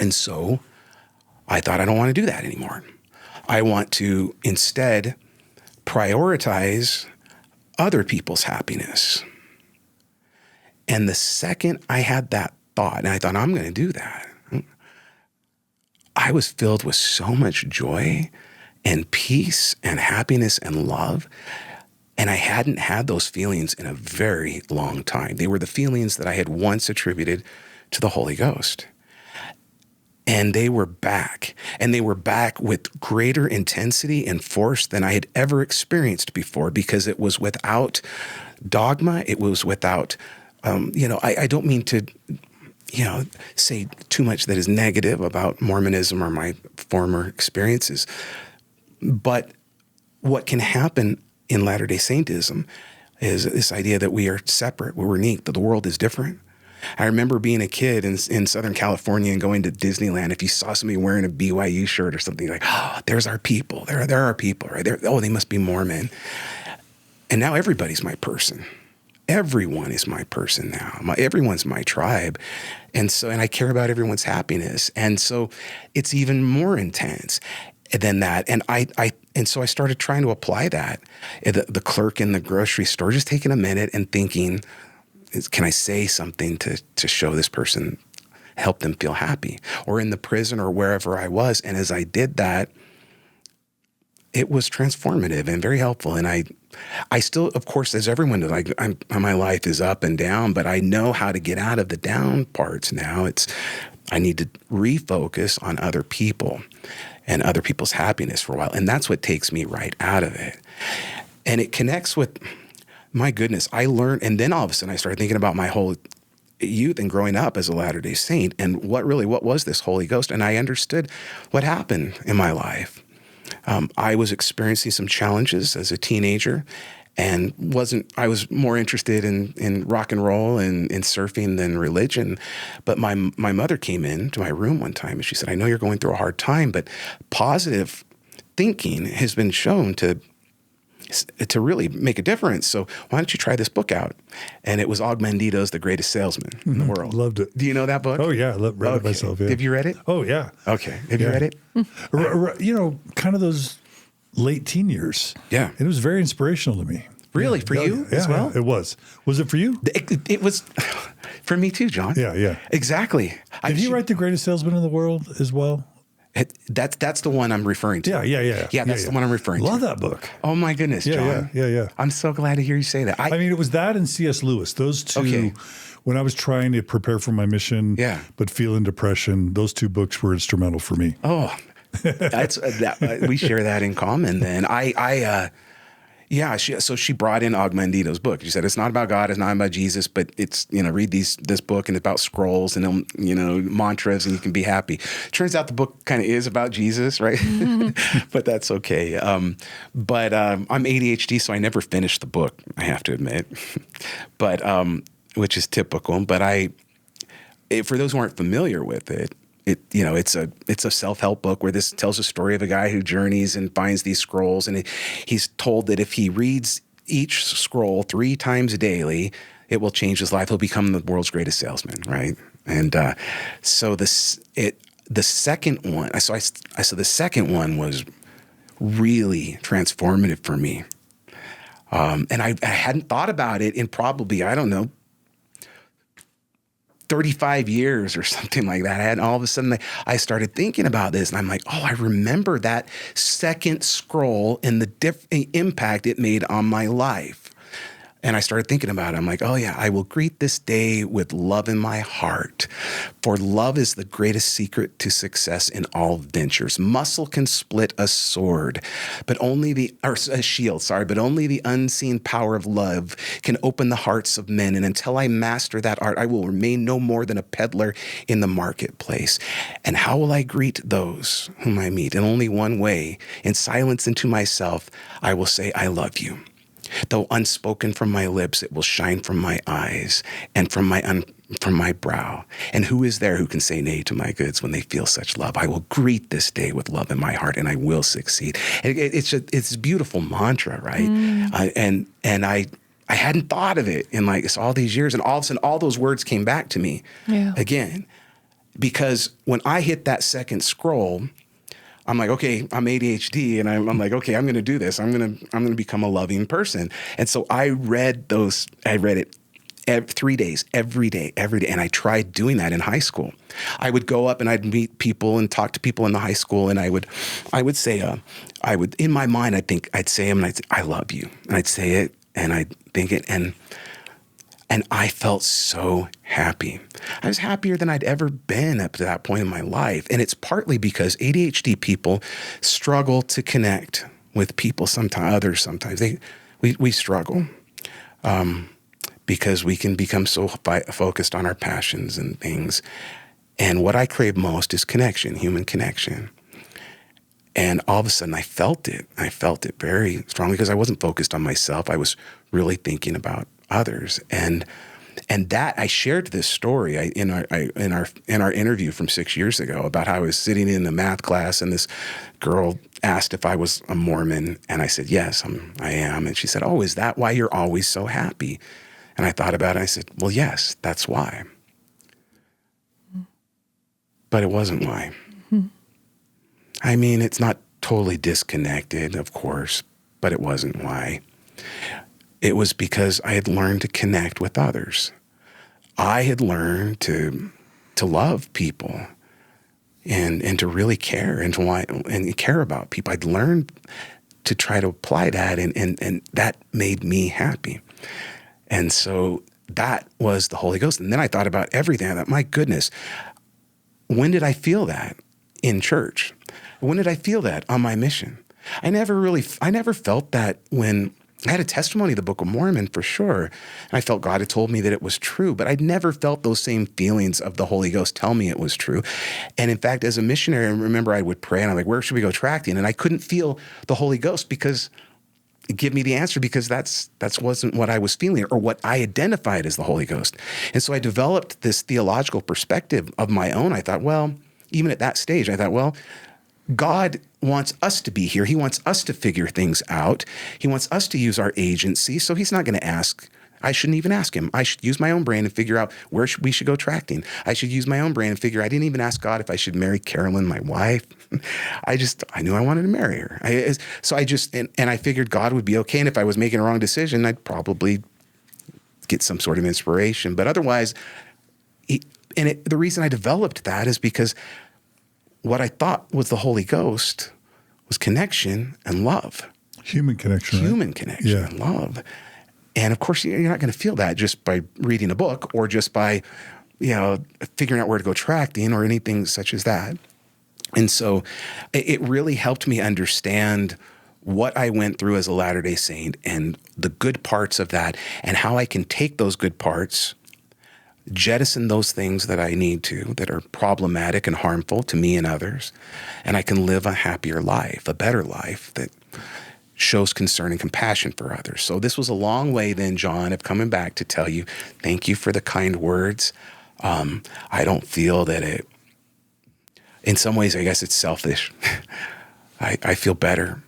so I thought, I don't want to do that anymore. I want to instead prioritize other people's happiness. And the second I had that thought, and I thought, I'm going to do that, I was filled with so much joy and peace and happiness and love. And I hadn't had those feelings in a very long time. They were the feelings that I had once attributed to the Holy Ghost. And they were back. And they were back with greater intensity and force than I had ever experienced before, because it was without dogma. It was without, I don't mean to, say too much that is negative about Mormonism or my former experiences. But what can happen in Latter-day Saintism is this idea that we are separate, we're unique, that the world is different. I remember being a kid in Southern California and going to Disneyland. If you saw somebody wearing a BYU shirt or something, like, oh, there's our people. They're our people, right? They must be Mormon. And now everybody's my person. Everyone is my person now. Everyone's my tribe. And I care about everyone's happiness. And so it's even more intense than that. And so I started trying to apply that. The clerk in the grocery store, just taking a minute and thinking, can I say something to show this person, help them feel happy? Or in the prison or wherever I was. And as I did that, it was transformative and very helpful. And I still, of course, as everyone does, my life is up and down, but I know how to get out of the down parts now. I need to refocus on other people and other people's happiness for a while. And that's what takes me right out of it. And it connects with, my goodness, I learned, and then all of a sudden I started thinking about my whole youth and growing up as a Latter-day Saint and what was this Holy Ghost? And I understood what happened in my life. I was experiencing some challenges as a teenager and I was more interested in rock and roll and in surfing than religion. But my mother came into my room one time and she said, I know you're going through a hard time, but positive thinking has been shown to really make a difference. So why don't you try this book out? And it was Ogmandito's The Greatest Salesman in the World. Loved it. Do you know that book? Oh, yeah. I read it myself. Yeah. Have you read it? Oh, yeah. Okay. Have you read it? Kind of those late teen years. Yeah. It was very inspirational to me. Really? For you as well? Yeah, it was. Was it for you? It was for me too, John. Yeah. Exactly. Did he write The Greatest Salesman in the World as well? That's the one I'm referring to. Yeah, That's the one I'm referring to. Love that book. Oh my goodness, John. Yeah. I'm so glad to hear you say that. I mean, it was that and C.S. Lewis. Those two, Okay. When I was trying to prepare for my mission, but feeling depression, those two books were instrumental for me. Oh, that's we share that in common. Then so she brought in Ogmandito's book. She said, it's not about God, it's not about Jesus, but it's, read this book and it's about scrolls and, mantras and you can be happy. Turns out the book kind of is about Jesus, right? But that's okay. But I'm ADHD, so I never finished the book, I have to admit, but which is typical. But for those who aren't familiar with it, it's a self-help book where this tells a story of a guy who journeys and finds these scrolls, and he's told that if he reads each scroll 3 times daily, it will change his life. He'll become the world's greatest salesman, right? And so the second one, the second one was really transformative for me, and I hadn't thought about it in probably, I don't know, 35 years or something like that. And all of a sudden I started thinking about this and I'm like, oh, I remember that second scroll and the impact it made on my life. And I started thinking about it. I'm like, oh yeah, I will greet this day with love in my heart. For love is the greatest secret to success in all ventures. Muscle can split a sword, but only a shield, but only the unseen power of love can open the hearts of men. And until I master that art, I will remain no more than a peddler in the marketplace. And how will I greet those whom I meet? In only one way, in silence and to myself, I will say, I love you. Though unspoken from my lips, it will shine from my eyes and from my brow. And who is there who can say nay to my goods when they feel such love? I will greet this day with love in my heart, and I will succeed. It's a beautiful mantra, right? And I hadn't thought of it in all these years, and all of a sudden, all those words came back to me again, because when I hit that second scroll, I'm like, okay, I'm ADHD, and I'm like, okay, I'm going to do this. I'm going to become a loving person. And so I read it, 3 days, every day. And I tried doing that in high school. I would go up and I'd meet people and talk to people in the high school, and I would say, in my mind, I'd say them, and I'd say, I love you. And I'd say it, and I'd think it, and I felt so happy. I was happier than I'd ever been up to that point in my life. And it's partly because ADHD people struggle to connect with people others sometimes. We struggle because we can become so focused on our passions and things. And what I crave most is connection, human connection. And all of a sudden I felt it. I felt it very strongly because I wasn't focused on myself. I was really thinking about others. And that I shared this story in our interview from 6 years ago about how I was sitting in the math class and this girl asked if I was a Mormon, and I said, yes, I am. And she said, oh, is that why you're always so happy? And I thought about it, and I said, well, yes, that's why. But it wasn't why. Mm-hmm. I mean, it's not totally disconnected, of course, but it wasn't why. It was because I had learned to connect with others. I had learned to love people and to really care and care about people. I'd learned to try to apply that, and that made me happy. And so that was the Holy Ghost. And then I thought about everything. I thought, my goodness, when did I feel that in church? When did I feel that on my mission? I never felt that when I had a testimony of the Book of Mormon for sure. And I felt God had told me that it was true, but I'd never felt those same feelings of the Holy Ghost tell me it was true. And in fact, as a missionary, I remember I would pray and I'm like, where should we go tracting? And I couldn't feel the Holy Ghost give me the answer because that wasn't what I was feeling or what I identified as the Holy Ghost. And so I developed this theological perspective of my own. I thought, well, even at that stage, God wants us to be here. He wants us to figure things out. He wants us to use our agency. So he's not going to ask. I shouldn't even ask him. I should use my own brain and figure out where we should go tracting. I should use my own brain and figure. I didn't even ask God if I should marry Carolyn, my wife. I knew I wanted to marry her. I figured God would be okay. And if I was making a wrong decision, I'd probably get some sort of inspiration. But otherwise, the reason I developed that is because what I thought was the Holy Ghost was connection and love. Human connection. Human connection and love. And of course, you're not going to feel that just by reading a book or just by, figuring out where to go tracting or anything such as that. And so it really helped me understand what I went through as a Latter-day Saint and the good parts of that and how I can take those good parts, jettison those things that I need to, that are problematic and harmful to me and others, and I can live a happier life, a better life that shows concern and compassion for others. So this was a long way then, John, of coming back to tell you, thank you for the kind words. I don't feel that it, in some ways, I guess it's selfish. I feel better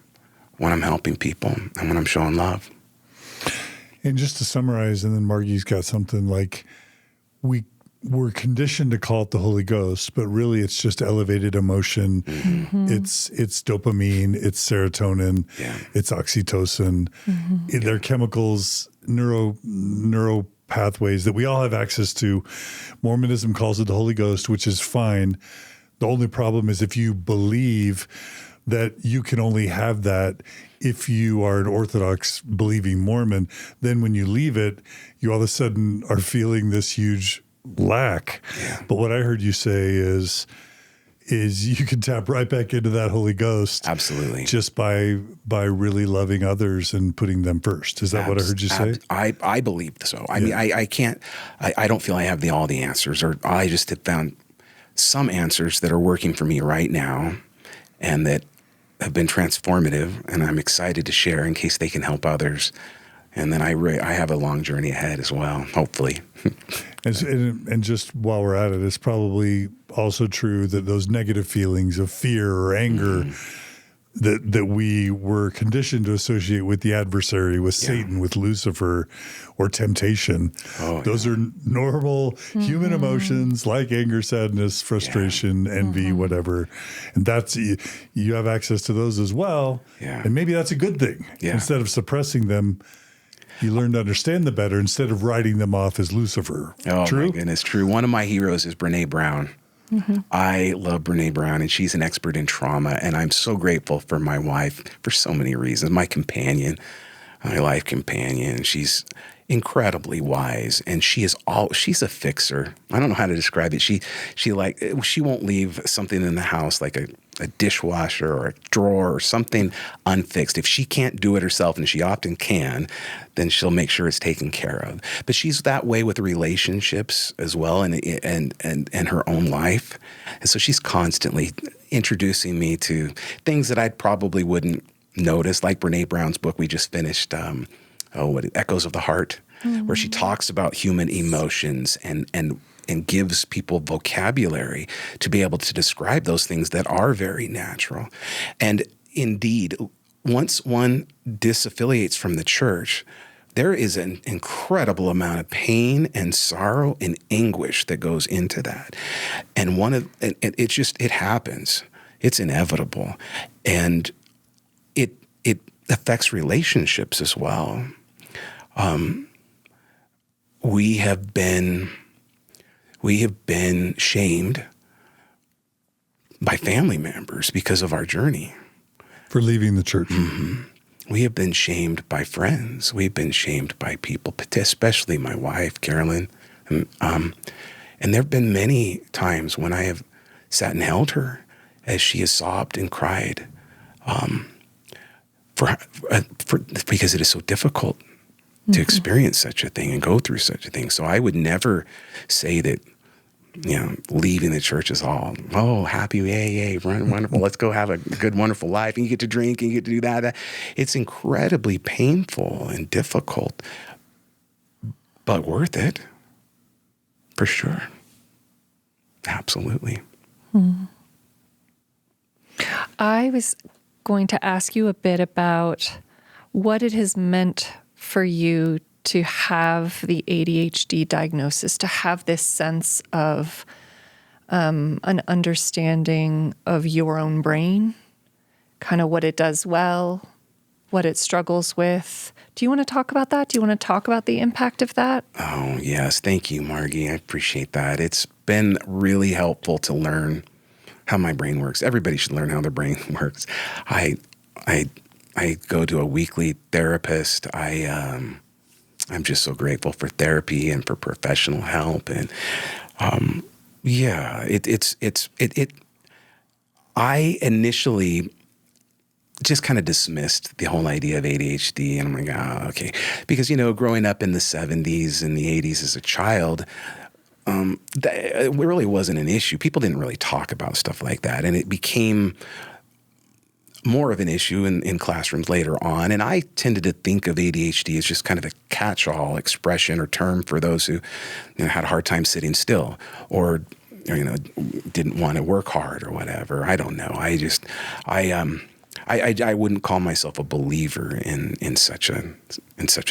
when I'm helping people and when I'm showing love. And just to summarize, and then Margie's got something like, we're conditioned to call it the Holy Ghost, but really it's just elevated emotion. Mm-hmm. It's dopamine, it's serotonin, it's oxytocin. Mm-hmm. They're chemicals, neuro pathways that we all have access to. Mormonism calls it the Holy Ghost, which is fine. The only problem is if you believe that you can only have that if you are an Orthodox believing Mormon, then when you leave it, you all of a sudden are feeling this huge lack. Yeah. But what I heard you say is you can tap right back into that Holy Ghost. Absolutely. Just by really loving others and putting them first. Is that what I heard you say? I believe so. I mean, I can't, I don't feel I have all the answers, or I just have found some answers that are working for me right now and that have been transformative, and I'm excited to share in case they can help others. And then I have a long journey ahead as well, hopefully. And just while we're at it, it's probably also true that those negative feelings of fear or anger that we were conditioned to associate with the adversary, with Satan, with Lucifer, or temptation, those are normal human emotions like anger, sadness, frustration, envy, whatever. And that's, you have access to those as well. Yeah. And maybe that's a good thing. Yeah. Instead of suppressing them, You learn to understand them better instead of writing them off as Lucifer. Oh, True? my goodness, true. One of my heroes is Brene Brown. I love Brene Brown, and she's an expert in trauma, and I'm so grateful for my wife for so many reasons. My companion, my life companion, she's incredibly wise, and she's a fixer. I don't know how to describe it. She won't leave something in the house like a dishwasher or a drawer or something unfixed. If she can't do it herself, and she often can, then she'll make sure it's taken care of. But she's that way with relationships as well, and her own life. And so she's constantly introducing me to things that I probably wouldn't notice, like Brene Brown's book we just finished, Echoes of the Heart, where she talks about human emotions and gives people vocabulary to be able to describe those things that are very natural. And indeed, once one disaffiliates from the church, there is an incredible amount of pain and sorrow and anguish that goes into that. And it happens. It's inevitable. And it affects relationships as well. We have been shamed by family members because of our journey. For leaving the church. Mm-hmm. We have been shamed by friends. We've been shamed by people, especially my wife, Carolyn. And there have been many times when I have sat and held her as she has sobbed and cried because it is so difficult to experience such a thing and go through such a thing. So I would never say that, leaving the church is all, happy, yay, wonderful, let's go have a good, wonderful life, and you get to drink, and you get to do that. It's incredibly painful and difficult, but worth it, for sure. Absolutely. I was going to ask you a bit about what it has meant for you to have the ADHD diagnosis, to have this sense of an understanding of your own brain, kind of what it does well, what it struggles with. Do you want to talk about that? Do you want to talk about the impact of that? Oh, yes. Thank you, Margie. I appreciate that. It's been really helpful to learn how my brain works. Everybody should learn how their brain works. I go to a weekly therapist. I'm just so grateful for therapy and for professional help. And I initially just kind of dismissed the whole idea of ADHD, and I'm like, okay, because growing up in the 70s and the 80s as a child, it really wasn't an issue. People didn't really talk about stuff like that, and it became more of an issue in classrooms later on. And I tended to think of ADHD as just kind of a catch-all expression or term for those who had a hard time sitting still or didn't want to work hard or whatever. I don't know. I wouldn't call myself a believer in such a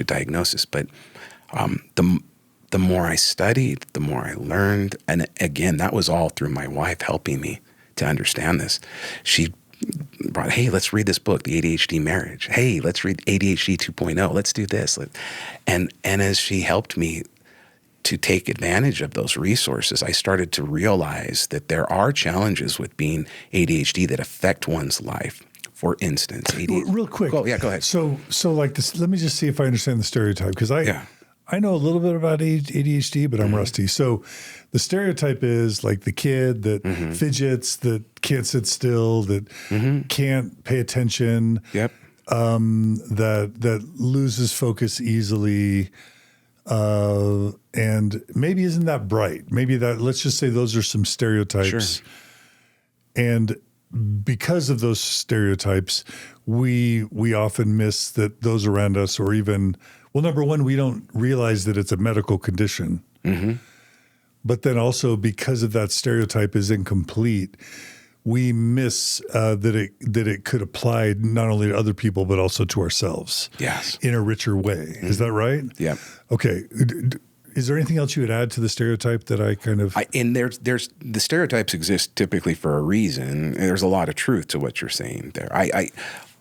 diagnosis. But the more I studied, the more I learned. And again, that was all through my wife helping me to understand this. She brought, hey, let's read this book, The ADHD Marriage. Hey, let's read ADHD 2.0. Let's do this. And as she helped me to take advantage of those resources, I started to realize that there are challenges with being ADHD that affect one's life. For instance, ADHD. Real quick. Oh, yeah, go ahead. So like this, let me just see if I understand the stereotype, because I know a little bit about ADHD, but I'm rusty. So the stereotype is like the kid that fidgets, that can't sit still, that can't pay attention, that loses focus easily, and maybe isn't that bright. Maybe let's just say those are some stereotypes. Sure. And because of those stereotypes, we often miss that those around us, or even, well, number one, we don't realize that it's a medical condition. But then also, because of that stereotype is incomplete, we miss that it could apply not only to other people but also to ourselves. Yes, in a richer way. Is that right? Yeah. Okay. Is there anything else you would add to the stereotype that I kind of? And there's the stereotypes exist typically for a reason. There's a lot of truth to what you're saying there.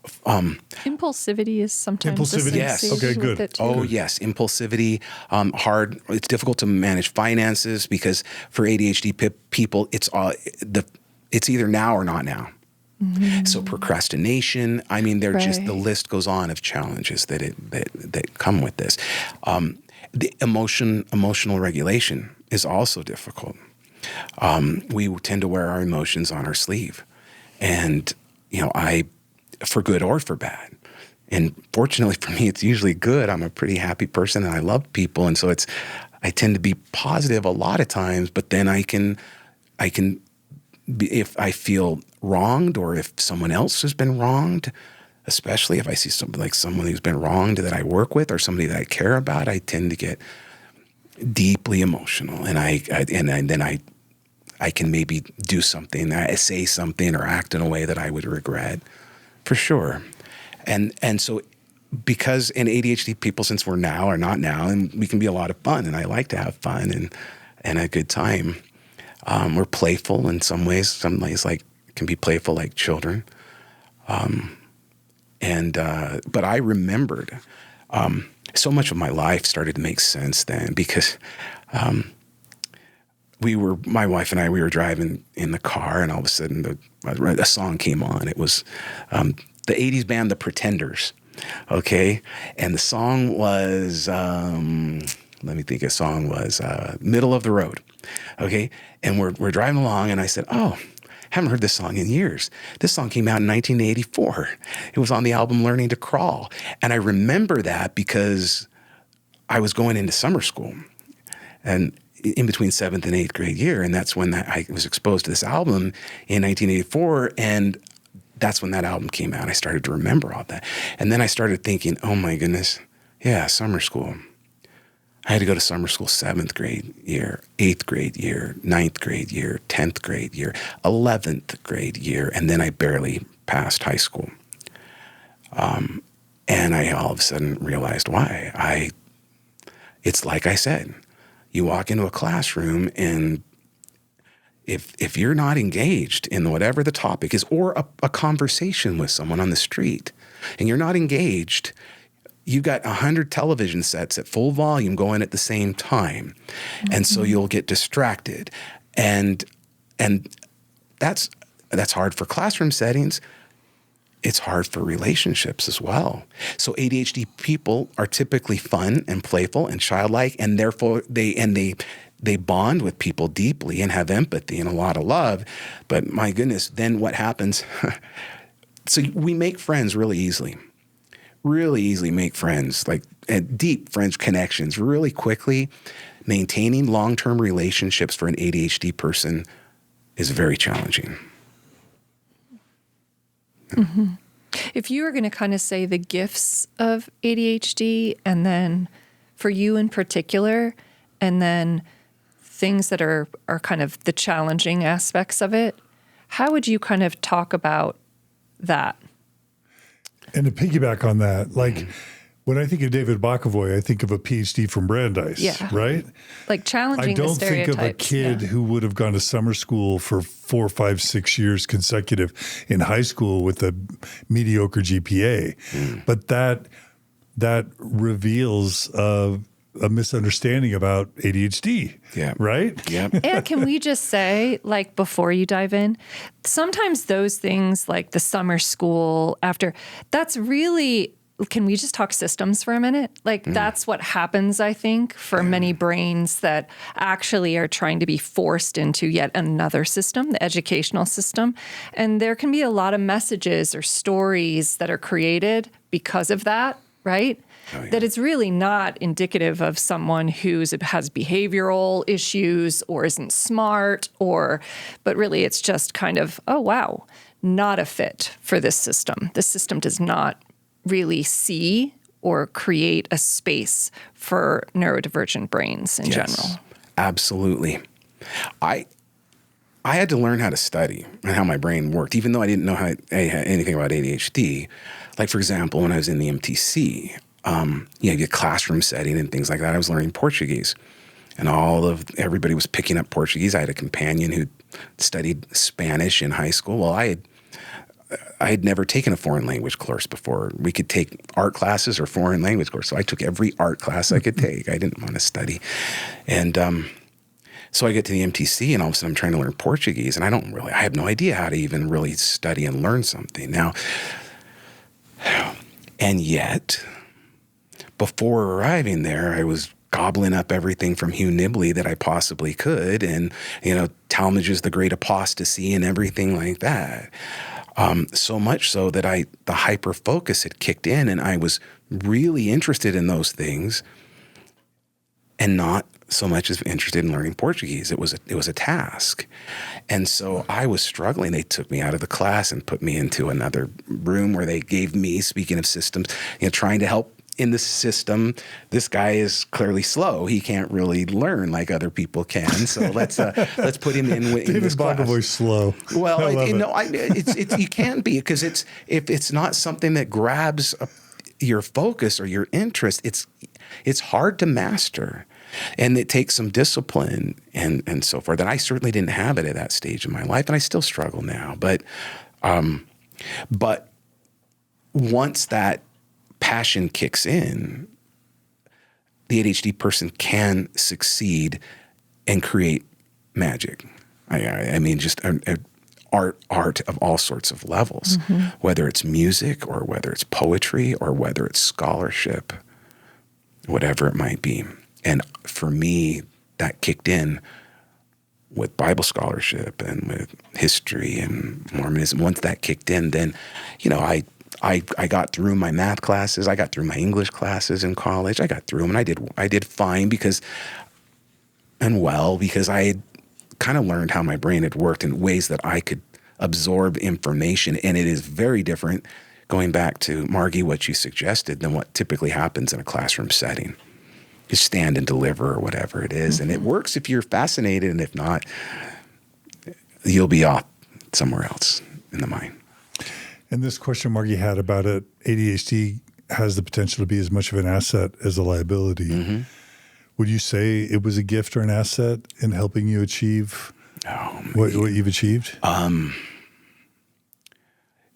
Impulsivity is sometimes Impulsivity, yes. associated Okay, with good. it too. Oh, yes. Impulsivity, hard. It's difficult to manage finances because for ADHD people, it's either now or not now. So procrastination. I mean, the list goes on of challenges that come with this. The emotional regulation is also difficult. We tend to wear our emotions on our sleeve, and for good or for bad. And fortunately for me, it's usually good. I'm a pretty happy person and I love people. And so I tend to be positive a lot of times, but then I can be, if I feel wronged or if someone else has been wronged, especially if I see someone who's been wronged that I work with or somebody that I care about, I tend to get deeply emotional. And then I can maybe do something, say something or act in a way that I would regret, for sure. And so because in ADHD people, since we're now or not now, and we can be a lot of fun, and I like to have fun and a good time. We're playful in some ways like can be playful like children. But I remembered so much of my life started to make sense then because my wife and I, we were driving in the car, and all of a sudden a song came on. It was the 80s band The Pretenders, okay? And the song was, Middle of the Road, okay? And we're driving along, and I said, oh, haven't heard this song in years. This song came out in 1984. It was on the album Learning to Crawl. And I remember that because I was going into summer school, and in between 7th and 8th grade year. And that's when I was exposed to this album in 1984. And that's when that album came out. I started to remember all that. And then I started thinking, oh my goodness, yeah, summer school. I had to go to summer school 7th grade year, 8th grade year, 9th grade year, 10th grade year, 11th grade year. And then I barely passed high school. And I all of a sudden realized why. It's like I said, you walk into a classroom, and if you're not engaged in whatever the topic is, or a conversation with someone on the street, and you're not engaged, you got 100 television sets at full volume going at the same time. Mm-hmm. And so you'll get distracted. And that's hard for classroom settings. It's hard for relationships as well. So ADHD people are typically fun and playful and childlike, and therefore they bond with people deeply and have empathy and a lot of love. But my goodness, then what happens? So we make friends really easily make friends, like deep friends connections really quickly. Maintaining long-term relationships for an ADHD person is very challenging. Mm-hmm. If you were going to kind of say the gifts of ADHD, and then for you in particular, and then things that are kind of the challenging aspects of it, how would you kind of talk about that? And to piggyback on that, like when I think of David Bokovoy, I think of a PhD from Brandeis, right? Like challenging the stereotypes. I don't think of a kid who would have gone to summer school for 4, 5, 6 years consecutive in high school with a mediocre GPA. But that reveals a misunderstanding about ADHD, right? Yeah. And can we just say, like, before you dive in, sometimes those things like the summer school that's really, can we just talk systems for a minute? Like, that's what happens, I think, for many brains that actually are trying to be forced into yet another system, the educational system. And there can be a lot of messages or stories that are created because of that, right? Oh, yeah. That it's really not indicative of someone who has behavioral issues or isn't smart, but really it's just kind of, oh, wow, not a fit for this system. This system does not really see or create a space for neurodivergent brains in general. Absolutely. I had to learn how to study and how my brain worked, even though I didn't know anything about ADHD. Like, for example, when I was in the MTC, you get classroom setting and things like that. I was learning Portuguese, and everybody was picking up Portuguese. I had a companion who studied Spanish in high school. Well, I had never taken a foreign language course before. We could take art classes or foreign language course. So I took every art class I could take. I didn't want to study. And so I get to the MTC, and all of a sudden I'm trying to learn Portuguese, and I have no idea how to even really study and learn something. Now, and yet, before arriving there, I was gobbling up everything from Hugh Nibley that I possibly could, and, Talmage's The Great Apostasy and everything like that. So much so that the hyper-focus had kicked in, and I was really interested in those things and not so much as interested in learning Portuguese. It was a task. And so I was struggling. They took me out of the class and put me into another room where they gave me, speaking of systems, trying to help in the system. This guy is clearly slow. He can't really learn like other people can. So let's put him in this class. David Bokovoy slow. Well, you can be, because if it's not something that grabs your focus or your interest, it's hard to master. And it takes some discipline and so forth. And I certainly didn't have it at that stage in my life, and I still struggle now. But once that passion kicks in, the ADHD person can succeed and create magic. I mean, just art of all sorts of levels, whether it's music or whether it's poetry or whether it's scholarship, whatever it might be. And for me, that kicked in with Bible scholarship and with history and Mormonism. Once that kicked in, then, I got through my math classes. I got through my English classes in college. I got through them, and I did fine because I had kind of learned how my brain had worked in ways that I could absorb information. And it is very different, going back to, Margie, what you suggested, than what typically happens in a classroom setting. You stand and deliver or whatever it is. And it works if you're fascinated, and if not, you'll be off somewhere else in the mind. And this question Margie had about it, ADHD has the potential to be as much of an asset as a liability. Would you say it was a gift or an asset in helping you achieve what you've achieved?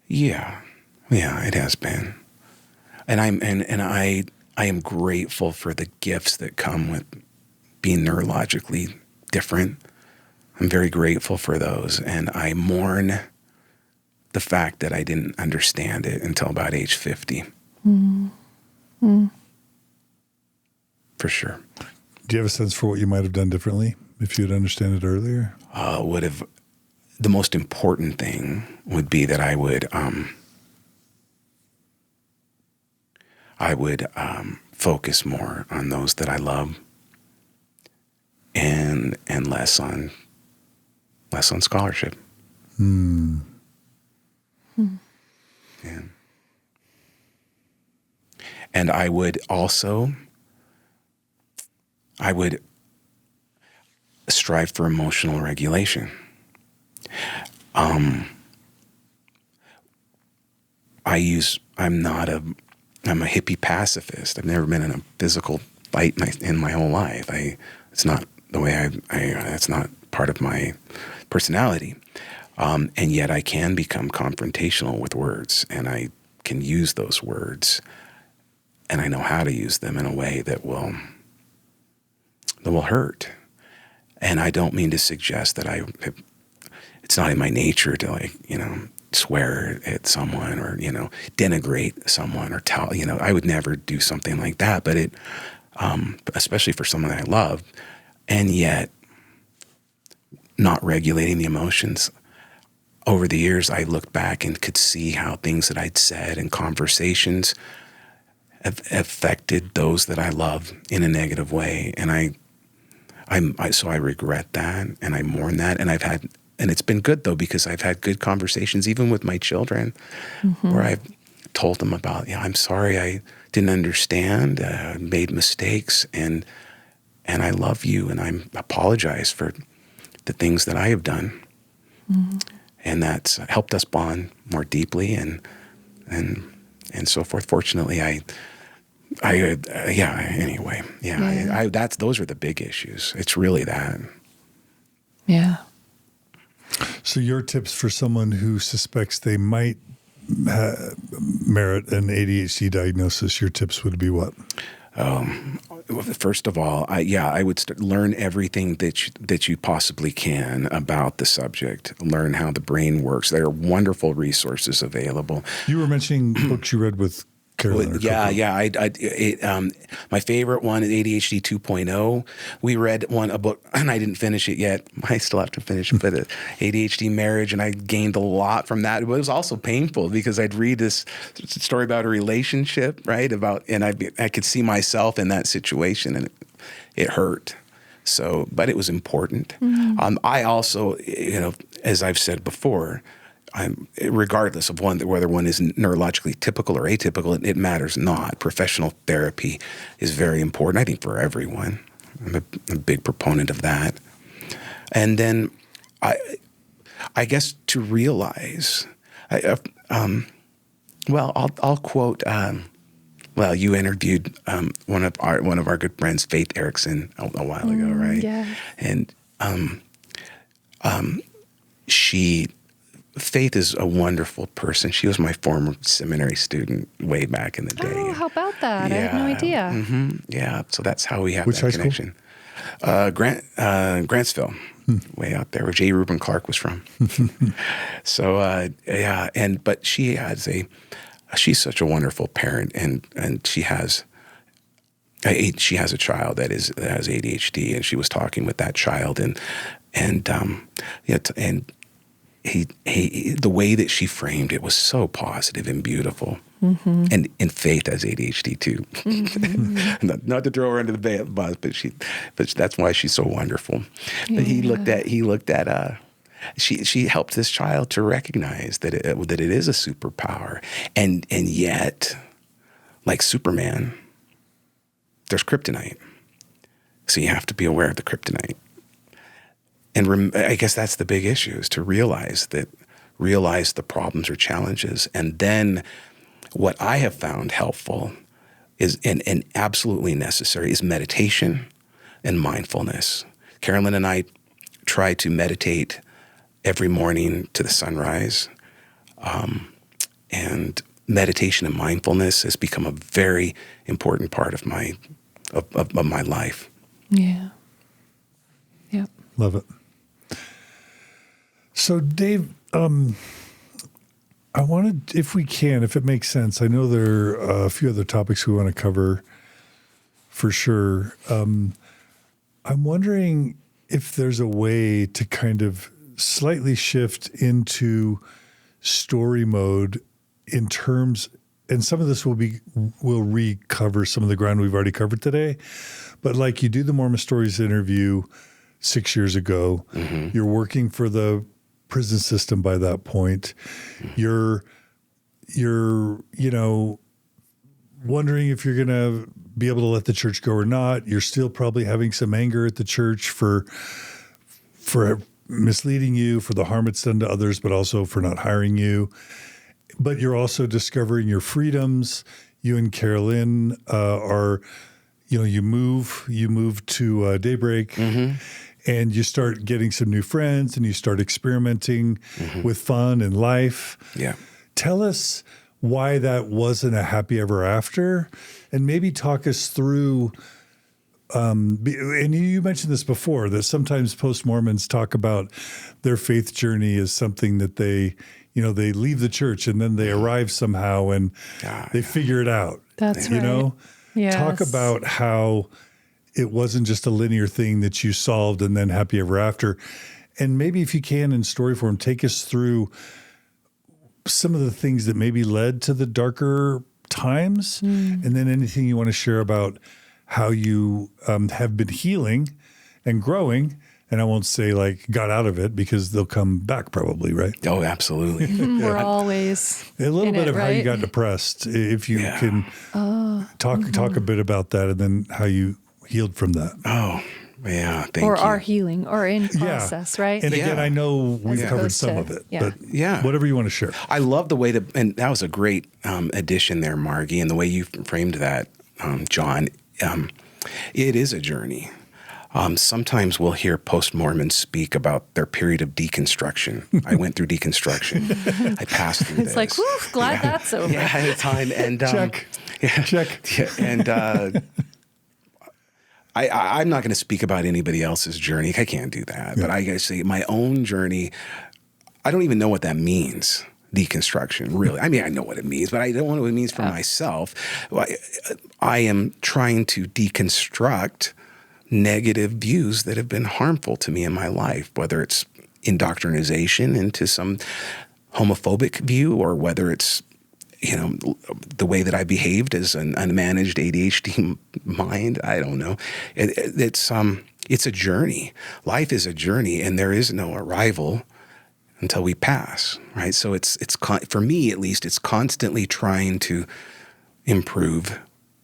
Yeah, it has been. And I am grateful for the gifts that come with being neurologically different. I'm very grateful for those. And I mourn the fact that I didn't understand it until about age 50. For sure. Do you have a sense for what you might have done differently if you had understood it earlier? The most important thing would be that I would focus more on those that I love, and less on scholarship. Yeah. And I would strive for emotional regulation. I'm a hippie pacifist. I've never been in a physical fight in my whole life. It's not the way it's not part of my personality. And yet I can become confrontational with words, and I can use those words, and I know how to use them in a way that will hurt. And I don't mean to suggest that it's not in my nature to swear at someone or, denigrate someone or tell, I would never do something like that, but especially for someone that I love, and yet not regulating the emotions. Over the years, I looked back and could see how things that I'd said in conversations have affected those that I love in a negative way. And so I regret that, and I mourn that. And it's been good though, because I've had good conversations, even with my children, where I've told them about, I'm sorry, I didn't understand, made mistakes, and I love you, and I apologize for the things that I have done. And that's helped us bond more deeply and so forth. Fortunately, those are the big issues. It's really that. Yeah. So your tips for someone who suspects they might merit an ADHD diagnosis, your tips would be what? First of all, I would learn everything that you possibly can about the subject. Learn how the brain works. There are wonderful resources available. You were mentioning books you read with Carolyn. My favorite one is ADHD 2.0. We read a book, and I didn't finish it yet. I still have to finish it, but ADHD marriage, and I gained a lot from that. It was also painful because I'd read this story about a relationship, right? And I could see myself in that situation, and it hurt. So, but it was important. Mm-hmm. I also, as I've said before, regardless of whether one is neurologically typical or atypical, it matters not. Professional therapy is very important, I think, for everyone. I'm a big proponent of that. And then I guess to realize, I'll quote. You interviewed one of our good friends, Faith Erickson, a while ago, right? Yeah. And Faith is a wonderful person. She was my former seminary student way back in the day. Oh, how about that? Yeah. I had no idea. Mm-hmm. Yeah, so that's how we have Which that high connection. Grantsville, way out there where J. Reuben Clark was from. So, but she's such a wonderful parent, and she has a child that has ADHD, and she was talking with that child, and the way that she framed it was so positive and beautiful. Mm-hmm. And Faith has ADHD too. Mm-hmm. not to throw her under the bus, but that's why she's so wonderful. Yeah. But she helped this child to recognize that it is a superpower, and yet, like Superman, there's kryptonite. So you have to be aware of the kryptonite. And I guess that's the big issue, is to realize the problems or challenges. And then what I have found helpful is, and absolutely necessary, is meditation and mindfulness. Carolyn and I try to meditate every morning to the sunrise. And meditation and mindfulness has become a very important part of my life. Yeah. Yep. Love it. So, Dave, I wanted, if we can, if it makes sense, I know there are a few other topics we want to cover for sure. I'm wondering if there's a way to kind of slightly shift into story mode in terms, and some of this will recover some of the ground we've already covered today, but like you do the Mormon Stories interview 6 years ago, mm-hmm. You're working for the prison system by that point. You're wondering if you're going to be able to let the church go or not. You're still probably having some anger at the church for misleading you, for the harm it's done to others, but also for not hiring you. But you're also discovering your freedoms. You and Carolyn you move to Daybreak. Mm-hmm. And you start getting some new friends, and you start experimenting mm-hmm. with fun and life. Yeah. Tell us why that wasn't a happy ever after, and maybe talk us through. And you mentioned this before, that sometimes post-Mormons talk about their faith journey as something that they leave the church and then they arrive somehow and they figure it out. That's right. Yes. Talk about how it wasn't just a linear thing that you solved and then happy ever after. And maybe if you can, in story form, take us through some of the things that maybe led to the darker times, and then anything you want to share about how you have been healing and growing. And I won't say like got out of it, because they'll come back probably, right? Oh, absolutely. We're always a little bit of right? how you got depressed, if you can talk a bit about that, and then how you healed from that. Oh, yeah. Thank you. Or are healing or in process, right? And again, I know we've covered some of it, but whatever you want to share. I love the way and that was a great addition there, Margie, and the way you framed that, John. It is a journey. Sometimes we'll hear post-Mormons speak about their period of deconstruction. I went through deconstruction. I passed through this. It's like, whew, glad that's over. Yeah, at a time. And Check. Yeah, Check. Yeah, and I'm not going to speak about anybody else's journey. I can't do that. Yeah. But I got to say, my own journey, I don't even know what that means. Deconstruction, really. I mean, I know what it means, but I don't know what it means for myself. I am trying to deconstruct negative views that have been harmful to me in my life, whether it's indoctrination into some homophobic view, or whether it's, the way that I behaved as an unmanaged ADHD mind. I don't know. It's a journey. Life is a journey, and there is no arrival until we pass, right? So it's for me, at least, it's constantly trying to improve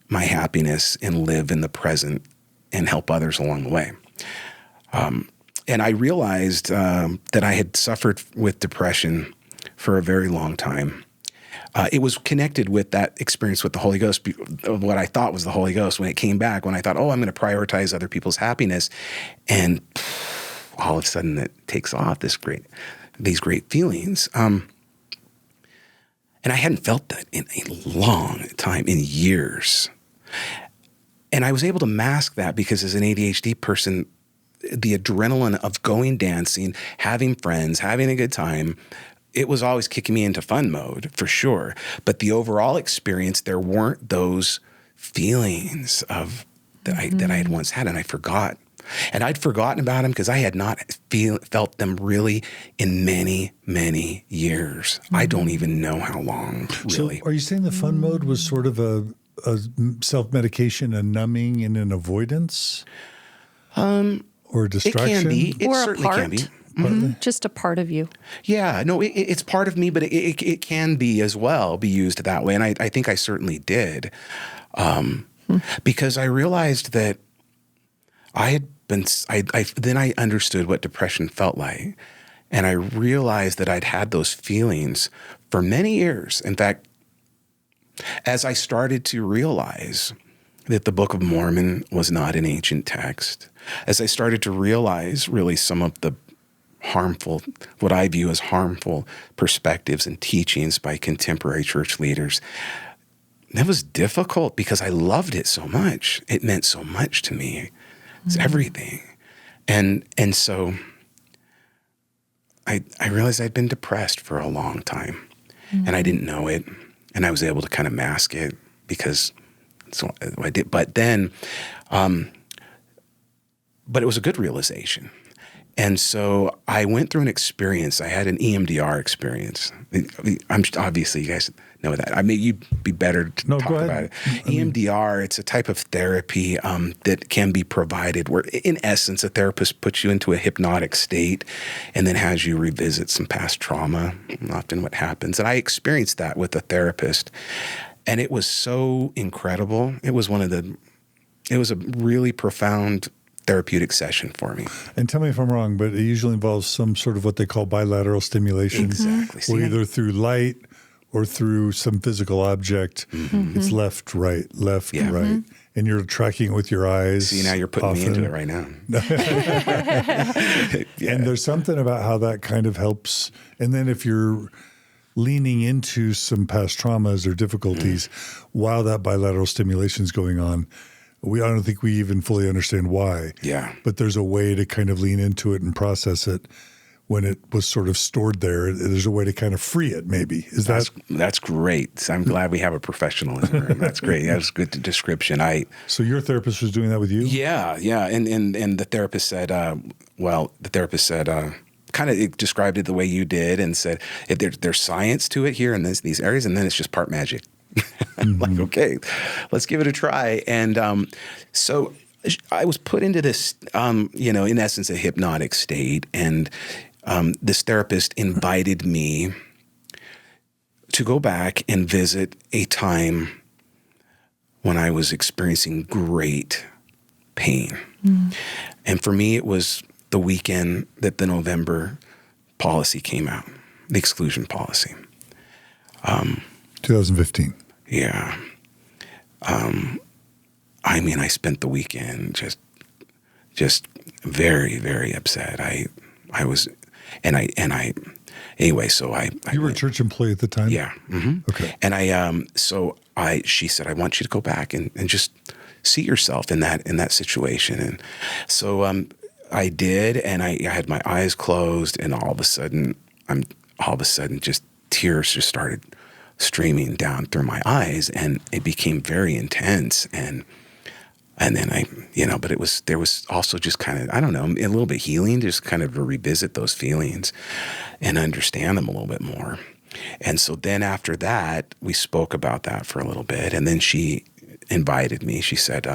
my happiness and live in the present and help others along the way. And I realized that I had suffered with depression for a very long time. It was connected with that experience with the Holy Ghost, of what I thought was the Holy Ghost, when it came back, when I thought, I'm going to prioritize other people's happiness. And all of a sudden it takes off these great feelings. And I hadn't felt that in a long time, in years. And I was able to mask that because as an ADHD person, the adrenaline of going dancing, having friends, having a good time, it was always kicking me into fun mode, for sure. But the overall experience, there weren't those feelings that I had once had, and I forgot. And I'd forgotten about them because I had not felt them really in many, many years. I don't even know how long, really. So are you saying the fun mode was sort of a self-medication, a numbing, and an avoidance? Or a distraction? It can be. It or certainly can be. Mm-hmm. Just a part of you. Yeah, no, it's part of me, but it can be as well, be used that way. And I think I certainly did. Because I realized that then I understood what depression felt like. And I realized that I'd had those feelings for many years. In fact, as I started to realize that the Book of Mormon was not an ancient text, as I started to realize really some of the what I view as harmful perspectives and teachings by contemporary church leaders, that was difficult because I loved it so much. It meant so much to me. It's everything. And so I realized I'd been depressed for a long time, and I didn't know it, and I was able to kind of mask it because I did. But then, but it was a good realization. And so I went through an experience. I had an EMDR experience. Obviously, you guys know that. I mean, you'd be better to talk about it. EMDR, it's a type of therapy that can be provided where, in essence, a therapist puts you into a hypnotic state and then has you revisit some past trauma, often what happens. And I experienced that with a therapist. And it was so incredible. It was a really profound therapeutic session for me. And tell me if I'm wrong, but it usually involves some sort of what they call bilateral stimulation. Exactly. Or either through light or through some physical object. It's left, right, right. And you're tracking it with your eyes. See, now you're putting me into it right now. And there's something about how that kind of helps. And then if you're leaning into some past traumas or difficulties while that bilateral stimulation is going on, I don't think we even fully understand why. Yeah. But there's a way to kind of lean into it and process it when it was sort of stored there. There's a way to kind of free it, maybe. That's great. So I'm glad we have a professional in the room. That's great. That was a good description. So your therapist was doing that with you? Yeah. And the therapist said, kind of described it the way you did and said, there's science to it here in these areas, and then it's just part magic. I'm like, okay, let's give it a try. And so I was put into this, in essence, a hypnotic state. And this therapist invited me to go back and visit a time when I was experiencing great pain. And for me, it was the weekend that the November policy came out, the exclusion policy. 2015. Yeah. I spent the weekend just just very, very upset. I was, and I, anyway, so I You were a went. church employee at the time? Yeah. Hmm. Okay. And she said, I want you to go back and just see yourself in that situation. And so I did, and I had my eyes closed, and all of a sudden just tears just started streaming down through my eyes, and it became very intense. And then but there was also just kind of, I don't know, a little bit healing, just kind of to revisit those feelings and understand them a little bit more. And so then after that, we spoke about that for a little bit. And then she invited me. She said,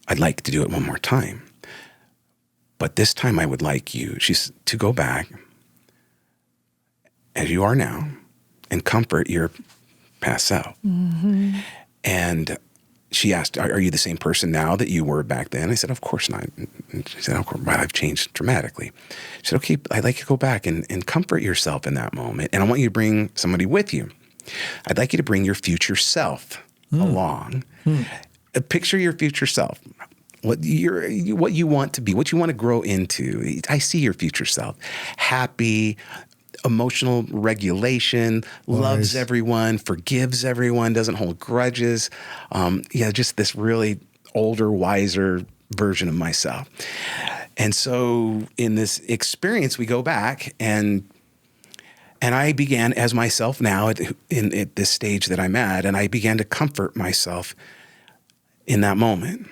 I'd like to do it one more time. But this time I would like you, to go back as you are now and comfort your past self. Mm-hmm. And she asked, are you the same person now that you were back then? I said, of course not. And she said, of course, I've changed dramatically. She said, okay, I'd like you to go back and comfort yourself in that moment. And I want you to bring somebody with you. I'd like you to bring your future self along. Picture your future self. What you want to be, what you want to grow into. I see your future self. Happy, emotional regulation, loves everyone, forgives everyone, doesn't hold grudges. Just this really older, wiser version of myself. And so in this experience, we go back and I began as myself now at this stage that I'm at, and I began to comfort myself in that moment.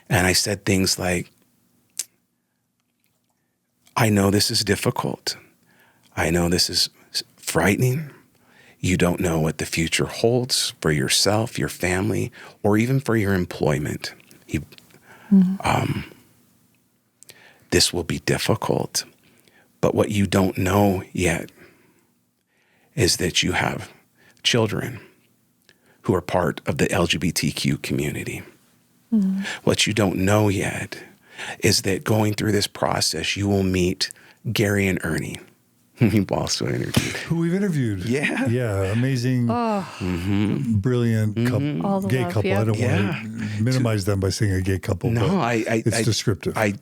And I said things like, I know this is difficult. I know this is frightening. You don't know what the future holds for yourself, your family, or even for your employment. This will be difficult. But what you don't know yet is that you have children who are part of the LGBTQ community. What you don't know yet is that going through this process, you will meet Gary and Ernie, who we've also interviewed. Who we've interviewed. Yeah. Yeah. Amazing, brilliant couple, All the gay love, couple. yeah. I don't want to minimize them by saying a gay couple. No, but it's descriptive. I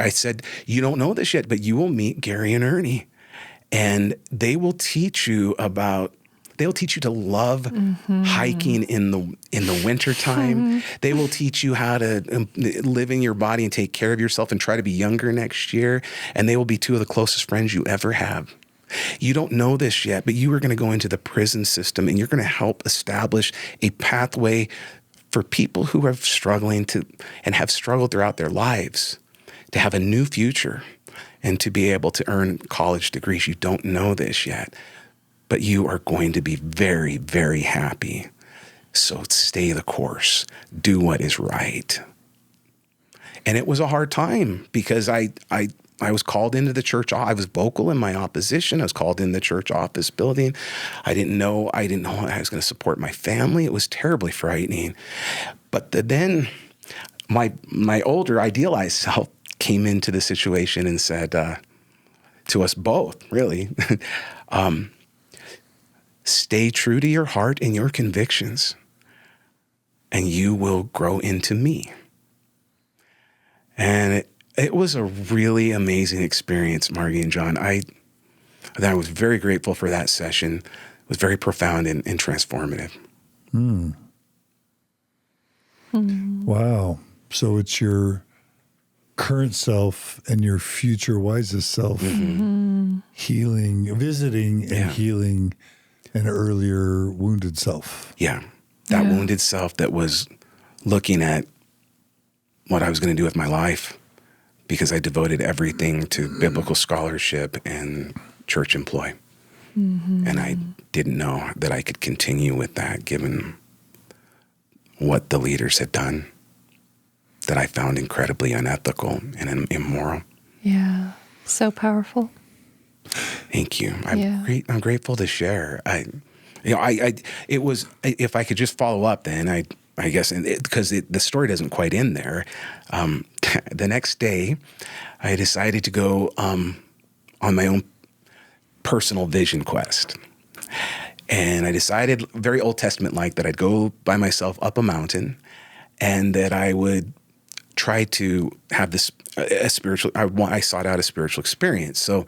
said, you don't know this yet, but you will meet Gary and Ernie, and they will teach you to love hiking in the wintertime. They will teach you how to live in your body and take care of yourself and try to be younger next year. And they will be two of the closest friends you ever have. You don't know this yet, but you are going to go into the prison system and you're going to help establish a pathway for people who have struggled throughout their lives to have a new future and to be able to earn college degrees. You don't know this yet, but you are going to be very, very happy. So stay the course. Do what is right. And it was a hard time because I was called into the church. I was vocal in my opposition. I was called in the church office building. I didn't know I was going to support my family. It was terribly frightening. But then my older idealized self came into the situation and said to us both, really, stay true to your heart and your convictions, and you will grow into me. And it was a really amazing experience, Margie and John. I was very grateful for that session. It was very profound and transformative. Wow. So it's your current self and your future wisest self healing, visiting and healing an earlier wounded self. Yeah. That wounded self that was looking at what I was going to do with my life because I devoted everything to biblical scholarship and church employ. And I didn't know that I could continue with that given what the leaders had done that I found incredibly unethical and immoral. Yeah. So powerful. Thank you. I'm grateful to share. It was, if I could just follow up then, I guess, because the story doesn't quite end there. The next day, I decided to go on my own personal vision quest. And I decided, very Old Testament-like, that I'd go by myself up a mountain and that I would tried to have this I sought out a spiritual experience. So,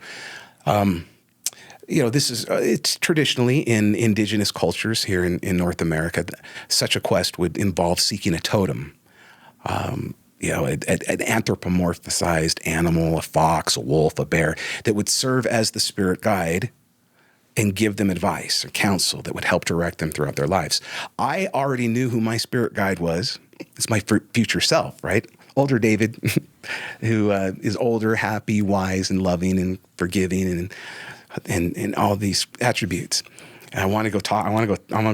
this is it's traditionally in indigenous cultures here in North America. Such a quest would involve seeking a totem. An anthropomorphized animal, a fox, a wolf, a bear, that would serve as the spirit guide and give them advice or counsel that would help direct them throughout their lives. I already knew who my spirit guide was. It's my future self, right? Older David, who is older, happy, wise, and loving, and forgiving, and all these attributes. And I want to go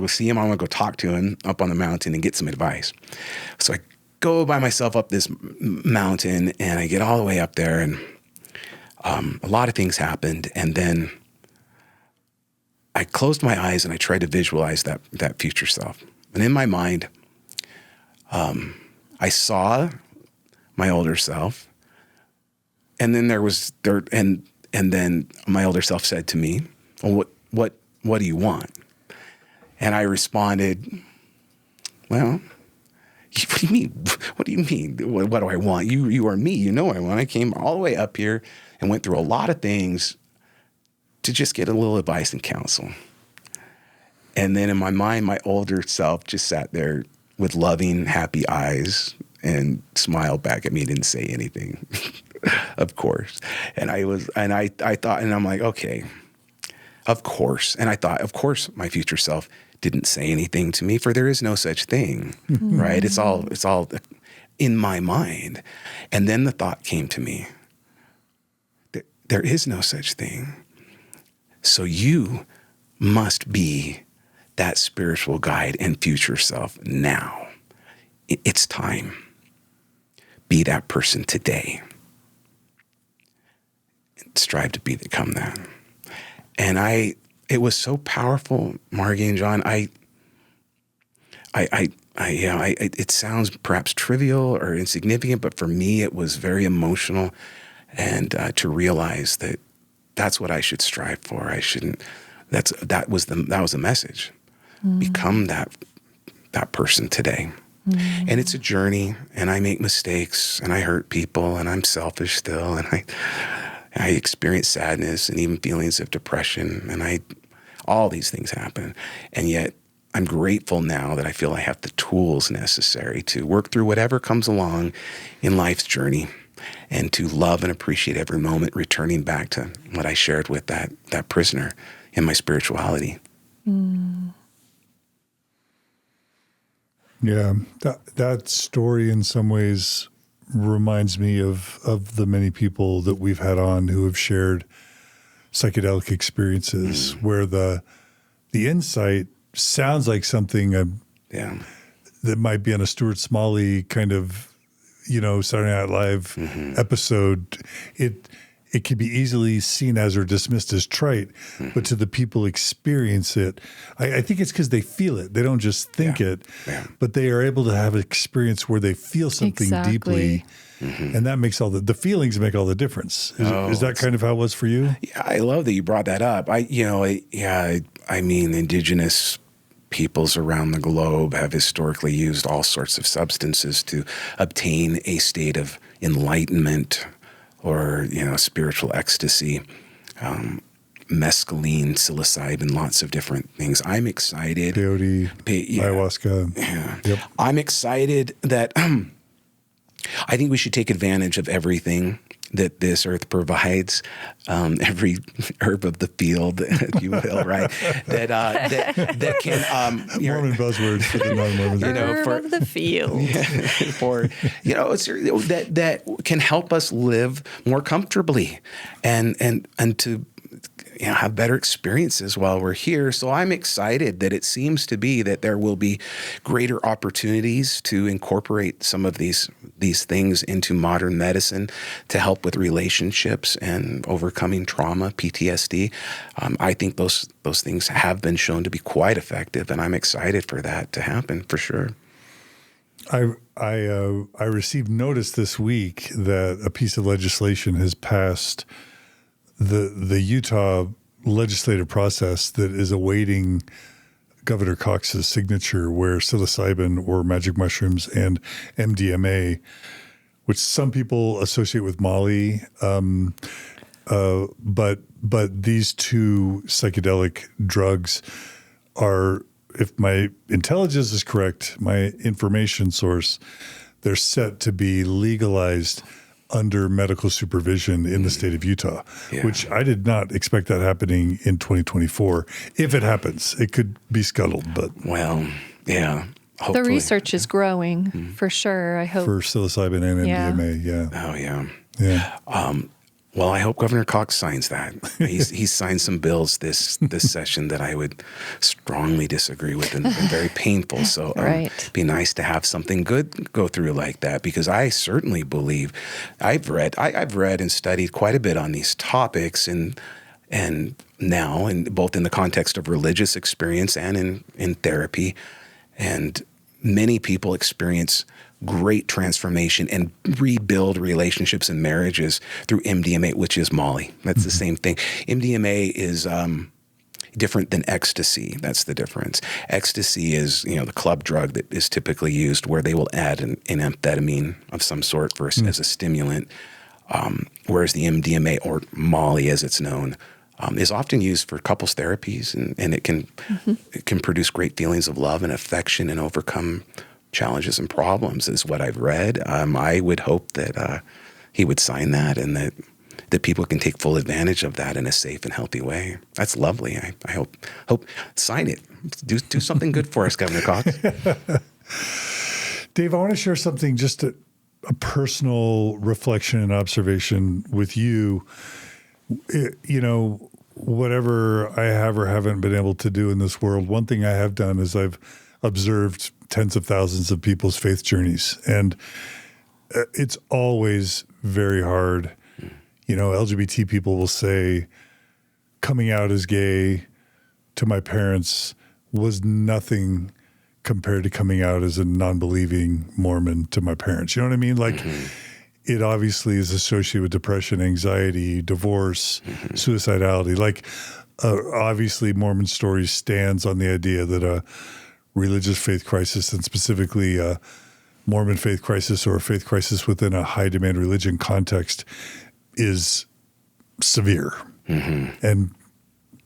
see him. I want to go talk to him up on the mountain and get some advice. So I go by myself up this mountain, and I get all the way up there, and a lot of things happened. And then I closed my eyes and I tried to visualize that future self. And in my mind, I saw my older self, and then and then my older self said to me, "Well, what do you want?" And I responded, "Well, what do you mean? What do you mean? What do I want? You are me. You know what I want. I came all the way up here and went through a lot of things to just get a little advice and counsel." And then in my mind, my older self just sat there with loving, happy eyes and smiled back at me, didn't say anything, of course. And I thought, and I'm like, okay, of course. And I thought, of course, my future self didn't say anything to me, for there is no such thing, right? It's all in my mind. And then the thought came to me, there is no such thing. So you must be that spiritual guide and future self now. It's time. Be that person today. Strive to become that. And it was so powerful, Margie and John. It sounds perhaps trivial or insignificant, but for me, it was very emotional. And to realize that that's what I should strive for. That was the message. Become that person today. And it's a journey, and I make mistakes, and I hurt people, and I'm selfish still, and I experience sadness and even feelings of depression, and all these things happen. And yet I'm grateful now that I feel I have the tools necessary to work through whatever comes along in life's journey, and to love and appreciate every moment, returning back to what I shared with that prisoner in my spirituality. Yeah, that story in some ways reminds me of the many people that we've had on who have shared psychedelic experiences where the insight sounds like something that might be on a Stuart Smalley kind of, Saturday Night Live episode. It could be easily seen as or dismissed as trite, but to the people experience it, I think it's because they feel it. They don't just think it, but they are able to have an experience where they feel something deeply, and that makes the feelings make all the difference. Is that kind of how it was for you? Yeah, I love that you brought that up. I mean, indigenous peoples around the globe have historically used all sorts of substances to obtain a state of enlightenment or, spiritual ecstasy, mescaline, psilocybin, lots of different things. I'm excited. Peyote, ayahuasca. Yeah. Yep. I'm excited that I think we should take advantage of everything that this earth provides, every herb of the field, if you will, right? That can Mormon buzzwords for the non-Mormons. Herb of the field. That can help us live more comfortably and to have better experiences while we're here. So I'm excited that it seems to be that there will be greater opportunities to incorporate some of these things into modern medicine to help with relationships and overcoming trauma, PTSD. I think those things have been shown to be quite effective, and I'm excited for that to happen for sure. I received notice this week that a piece of legislation has passed the Utah legislative process that is awaiting Governor Cox's signature, where psilocybin or magic mushrooms and MDMA which some people associate with Molly. But these two psychedelic drugs are, if my intelligence is correct, my information source, they're set to be legalized under medical supervision in the state of Utah, which I did not expect that happening in 2024. If it happens, it could be scuttled, but well, yeah. Hopefully. The research is growing for sure. I hope for psilocybin and MDMA, Oh yeah. yeah. Well, I hope Governor Cox signs that. He's signed some bills this session that I would strongly disagree with and been very painful. So Right. Be nice to have something good go through like that, because I certainly believe I've read and studied quite a bit on these topics and now, and both in the context of religious experience and in therapy, and many people experience great transformation and rebuild relationships and marriages through MDMA, which is Molly. That's the same thing. MDMA is different than ecstasy. That's the difference. Ecstasy is, the club drug that is typically used where they will add an amphetamine of some sort as a stimulant, whereas the MDMA, or Molly as it's known, is often used for couples therapies, and it can produce great feelings of love and affection and overcome challenges and problems, is what I've read. I would hope that he would sign that, and that people can take full advantage of that in a safe and healthy way. That's lovely. I hope sign it. Do something good for us, Governor Cox. Dave, I want to share something, just a personal reflection and observation with you. Whatever I have or haven't been able to do in this world, one thing I have done is I've observed tens of thousands of people's faith journeys. And it's always very hard. LGBT people will say, coming out as gay to my parents was nothing compared to coming out as a non-believing Mormon to my parents. You know what I mean? Like, it obviously is associated with depression, anxiety, divorce, suicidality. Like, obviously, Mormon story stands on the idea that a religious faith crisis, and specifically a Mormon faith crisis or a faith crisis within a high-demand religion context, is severe and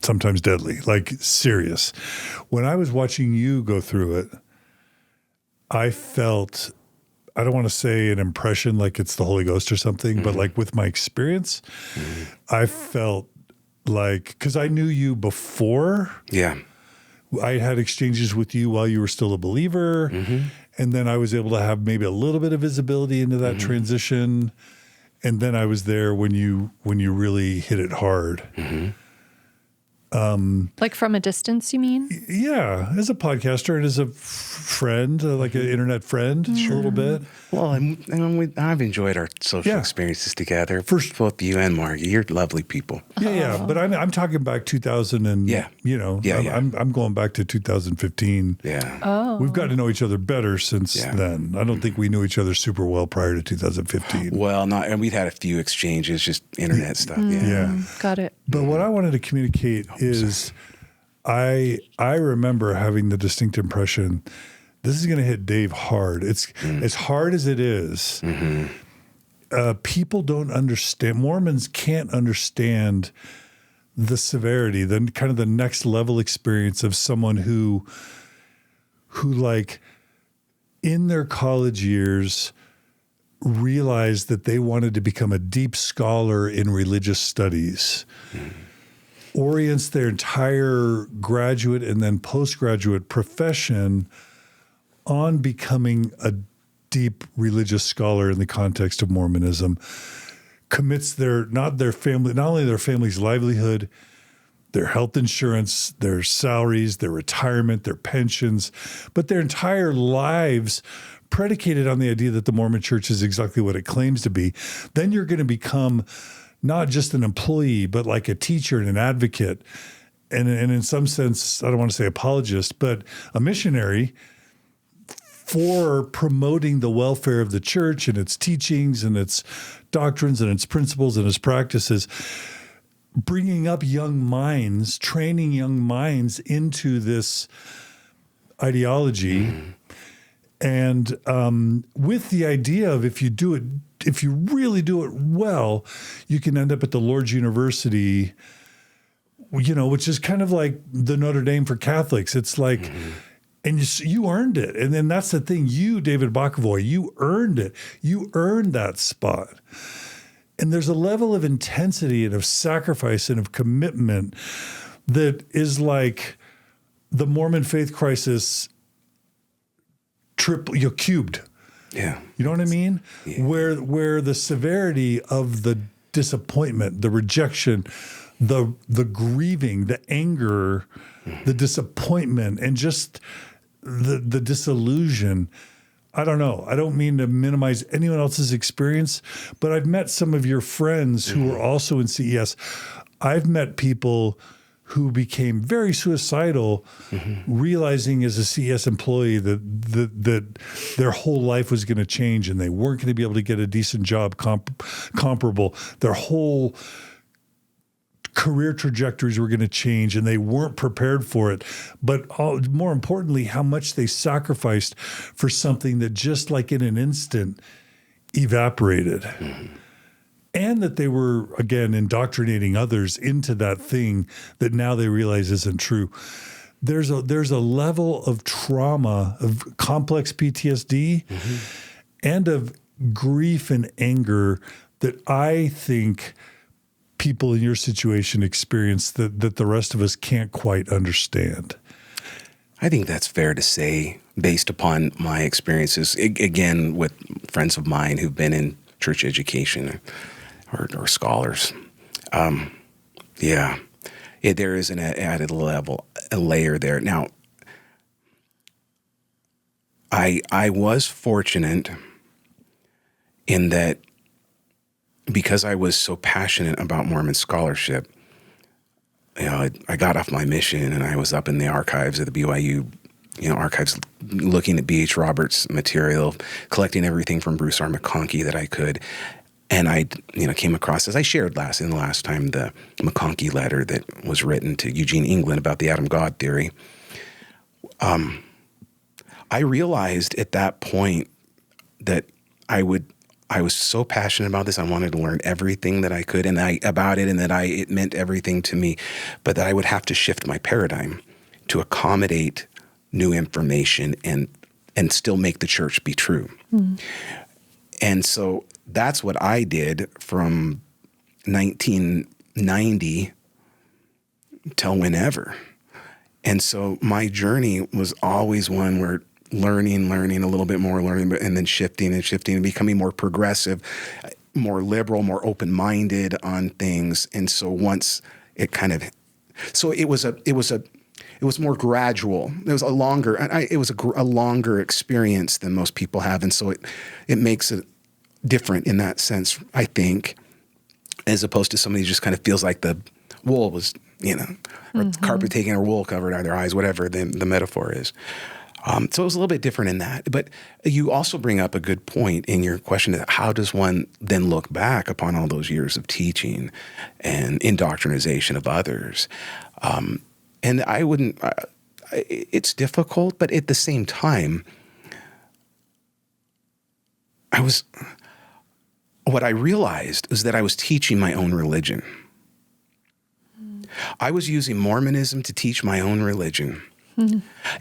sometimes deadly, like serious. When I was watching you go through it, I felt, I don't want to say an impression like it's the Holy Ghost or something, but like with my experience, I felt like, because I knew you before. Yeah. I had exchanges with you while you were still a believer. And then I was able to have maybe a little bit of visibility into that transition. And then I was there when you really hit it hard. Like from a distance, you mean? Yeah, as a podcaster and as a friend, like an internet friend, a little bit. Well, I've enjoyed our social experiences together. First, both you and Margie, you're lovely people. Yeah. But I'm talking back 2000 and, I'm going back to 2015. Yeah. Oh. We've got to know each other better since then. I don't think we knew each other super well prior to 2015. Well, and we'd had a few exchanges, just internet stuff. Yeah. Got it. But what I wanted to communicate is I remember having the distinct impression, this is going to hit Dave hard. It's as hard as it is. People don't understand. Mormons can't understand the severity, then kind of the next level experience of someone who like in their college years realized that they wanted to become a deep scholar in religious studies. Orients their entire graduate and then postgraduate profession on becoming a deep religious scholar in the context of Mormonism, commits not only their family's livelihood, their health insurance, their salaries, their retirement, their pensions, but their entire lives predicated on the idea that the Mormon Church is exactly what it claims to be. Then you're going to become not just an employee, but like a teacher and an advocate, and in some sense, I don't want to say apologist, but a missionary for promoting the welfare of the church and its teachings and its doctrines and its principles and its practices, bringing up young minds, training young minds into this ideology. And with the idea of if you really do it well, you can end up at the Lord's University, which is kind of like the Notre Dame for Catholics. It's like, and you earned it. And then that's the thing. You, David Bokovoy, you earned it. You earned that spot. And there's a level of intensity and of sacrifice and of commitment that is like the Mormon faith crisis cubed. Yeah. You know what I mean? Yeah. Where the severity of the disappointment, the rejection, the grieving, the anger, the disappointment, and just the disillusion. I don't know. I don't mean to minimize anyone else's experience, but I've met some of your friends who are also in CES. I've met people who became very suicidal, realizing as a CES employee that their whole life was going to change and they weren't going to be able to get a decent job comparable. Their whole career trajectories were going to change and they weren't prepared for it. But more importantly, how much they sacrificed for something that just like in an instant evaporated. And that they were, again, indoctrinating others into that thing that now they realize isn't true. There's a level of trauma, of complex PTSD, and of grief and anger that I think people in your situation experience that the rest of us can't quite understand. I think that's fair to say based upon my experiences, again, with friends of mine who've been in church education or scholars. There is an added level, a layer there. Now, I was fortunate in that because I was so passionate about Mormon scholarship, I got off my mission and I was up in the archives of the BYU archives looking at B.H. Roberts' material, collecting everything from Bruce R. McConkie that I could. And I, came across, as I shared in the last time, the McConkie letter that was written to Eugene England about the Adam God theory. I realized at that point that I was so passionate about this. I wanted to learn everything that I could about it, and that it meant everything to me, but that I would have to shift my paradigm to accommodate new information and still make the church be true. And so that's what I did from 1990 till whenever. And so my journey was always one where learning a little bit more, and then shifting and becoming more progressive, more liberal, more open-minded on things. And so once it was more gradual. It was a longer experience than most people have. And so it makes it different in that sense, I think, as opposed to somebody who just kind of feels like the wool was, or carpet taking or wool covered their eyes, whatever the metaphor is. So it was a little bit different in that. But you also bring up a good point in your question that how does one then look back upon all those years of teaching and indoctrination of others? And I wouldn't, it's difficult, but at the same time, what I realized is that I was teaching my own religion. I was using Mormonism to teach my own religion.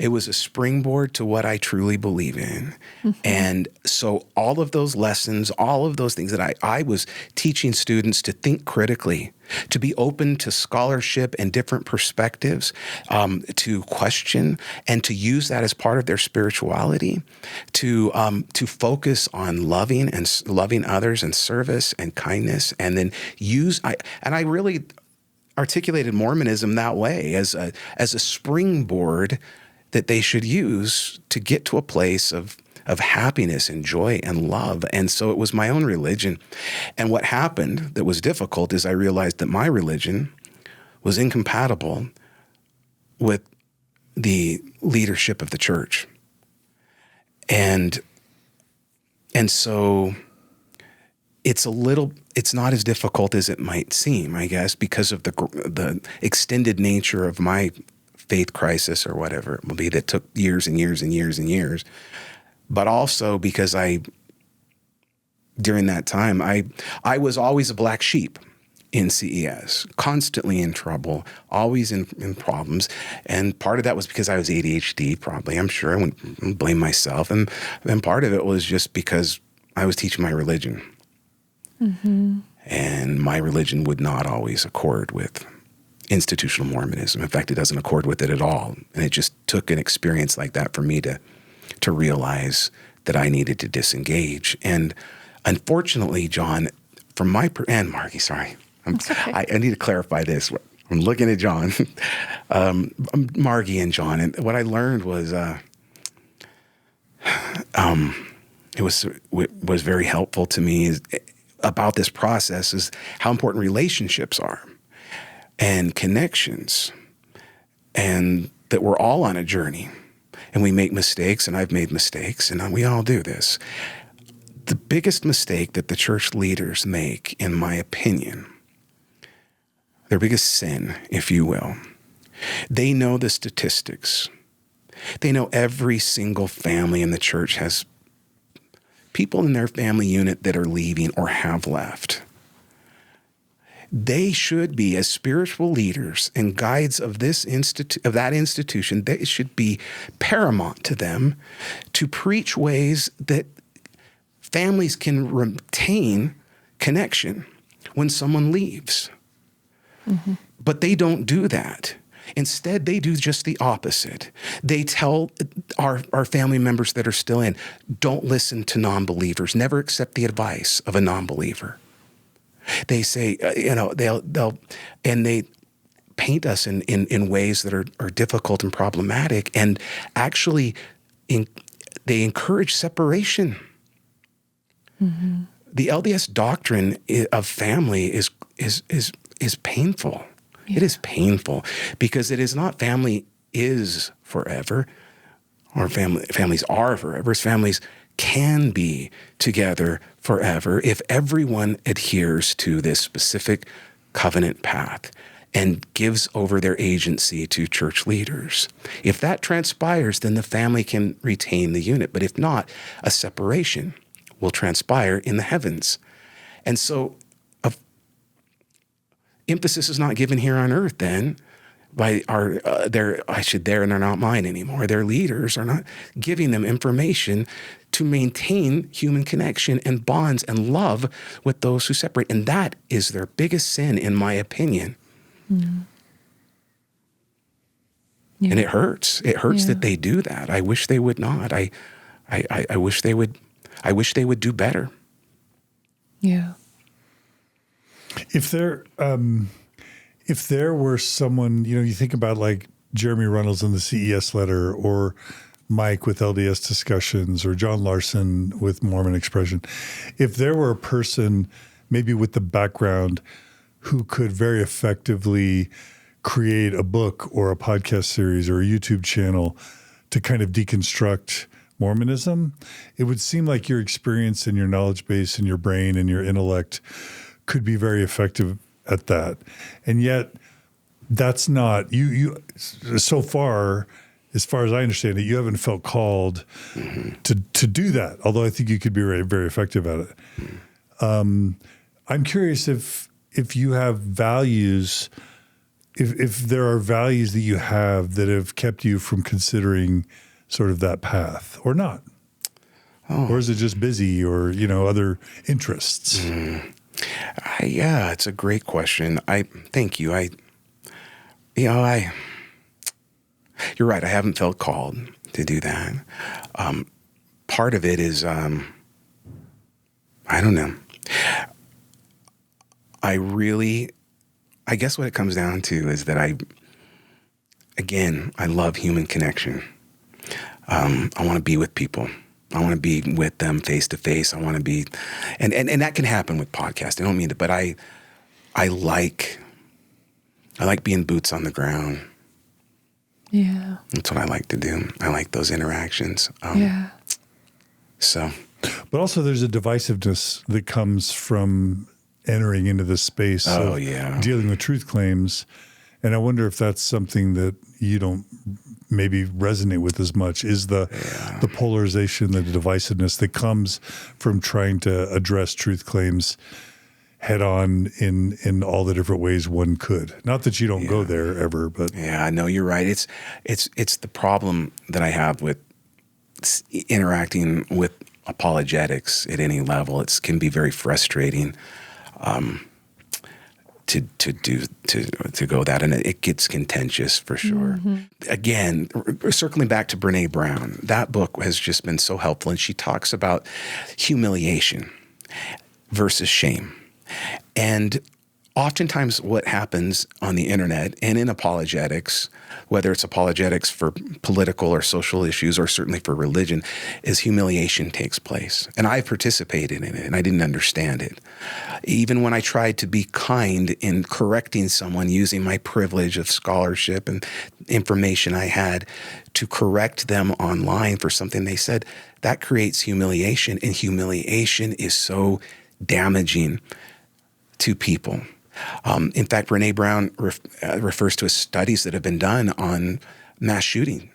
It was a springboard to what I truly believe in. And so all of those lessons, all of those things that I was teaching students to think critically, to be open to scholarship and different perspectives, to question and to use that as part of their spirituality, to focus on loving others and service and kindness, and then I really articulated Mormonism that way as a springboard that they should use to get to a place of happiness and joy and love. And so it was my own religion. And what happened that was difficult is I realized that my religion was incompatible with the leadership of the church. And so it's not as difficult as it might seem, I guess, because of the extended nature of my faith crisis or whatever it will be that took years and years and years and years. but also because during that time, I was always a black sheep in CES, constantly in trouble, always in problems. And part of that was because I was ADHD, probably. I'm sure I wouldn't blame myself. And part of it was just because I was teaching my religion. Mm-hmm. And my religion would not always accord with institutional Mormonism. In fact, it doesn't accord with it at all. And it just took an experience like that for me to realize that I needed to disengage. And unfortunately, John, from my and Margie, sorry, okay. I need to clarify this. I'm looking at John, Margie and John, and what I learned was it was very helpful to me about this process is how important relationships are and connections, and that we're all on a journey, and we make mistakes, and I've made mistakes, and we all do this. The biggest mistake that the church leaders make, in my opinion, their biggest sin, if you will, they know the statistics. They know every single family in the church has people in their family unit that are leaving or have left. They should be, as spiritual leaders and guides of that institution, they should be paramount to them to preach ways that families can retain connection when someone leaves. Mm-hmm. But they don't do that. Instead, they do just the opposite. They tell our family members that are still in, don't listen to non-believers. Never accept the advice of a non-believer. They say, they paint us in ways that are difficult and problematic, and actually they encourage separation. Mm-hmm. The LDS doctrine of family is painful. Yeah. It is painful because it is not family is forever, or families are forever. Families can be together forever if everyone adheres to this specific covenant path and gives over their agency to church leaders. If that transpires, then the family can retain the unit. But if not, a separation will transpire in the heavens. And so emphasis is not given here on earth then by they're not mine anymore. Their leaders are not giving them information to maintain human connection and bonds and love with those who separate. And that is their biggest sin, in my opinion. Mm. Yeah. And it hurts. It hurts that they do that. I wish they would not. I wish they would. I wish they would do better. Yeah. If there were someone, you think about like Jeremy Runnels in the CES letter, or Mike with LDS Discussions, or John Larson with Mormon Expression, if there were a person maybe with the background who could very effectively create a book or a podcast series or a YouTube channel to kind of deconstruct Mormonism, it would seem like your experience and your knowledge base and your brain and your intellect could be very effective at that. And yet that's not, you so far, as far as I understand it, you haven't felt called to do that, although I think you could be very, very effective at it. I'm curious if you have values, if there are values that you have that have kept you from considering sort of that path, or not. Oh. Or is it just busy, or, other interests? Yeah, it's a great question. Thank you. You're right. I haven't felt called to do that. Part of it is, I don't know. I guess what it comes down to is that I love human connection. I want to be with people. I want to be with them face to face. I want to be, and that can happen with podcasting. I don't mean to, but I like being boots on the ground. Yeah. That's what I like to do. I like those interactions. Yeah. So. But also there's a divisiveness that comes from entering into this space of dealing with truth claims And I wonder if that's something that you don't maybe resonate with as much, is the polarization, the divisiveness that comes from trying to address truth claims head on in all the different ways one could. Not that you don't go there ever, but yeah, no, you're right. It's the problem that I have with interacting with apologetics at any level. It can be very frustrating to go that, and it gets contentious for sure. Again, circling back to Brene Brown, that book has just been so helpful, and she talks about humiliation versus shame. And oftentimes what happens on the internet and in apologetics, whether it's apologetics for political or social issues or certainly for religion, is humiliation takes place. And I participated in it and I didn't understand it. Even when I tried to be kind in correcting someone using my privilege of scholarship and information I had to correct them online for something they said, that creates humiliation, and humiliation is so damaging to people. In fact, Brene Brown refers to studies that have been done on mass shooting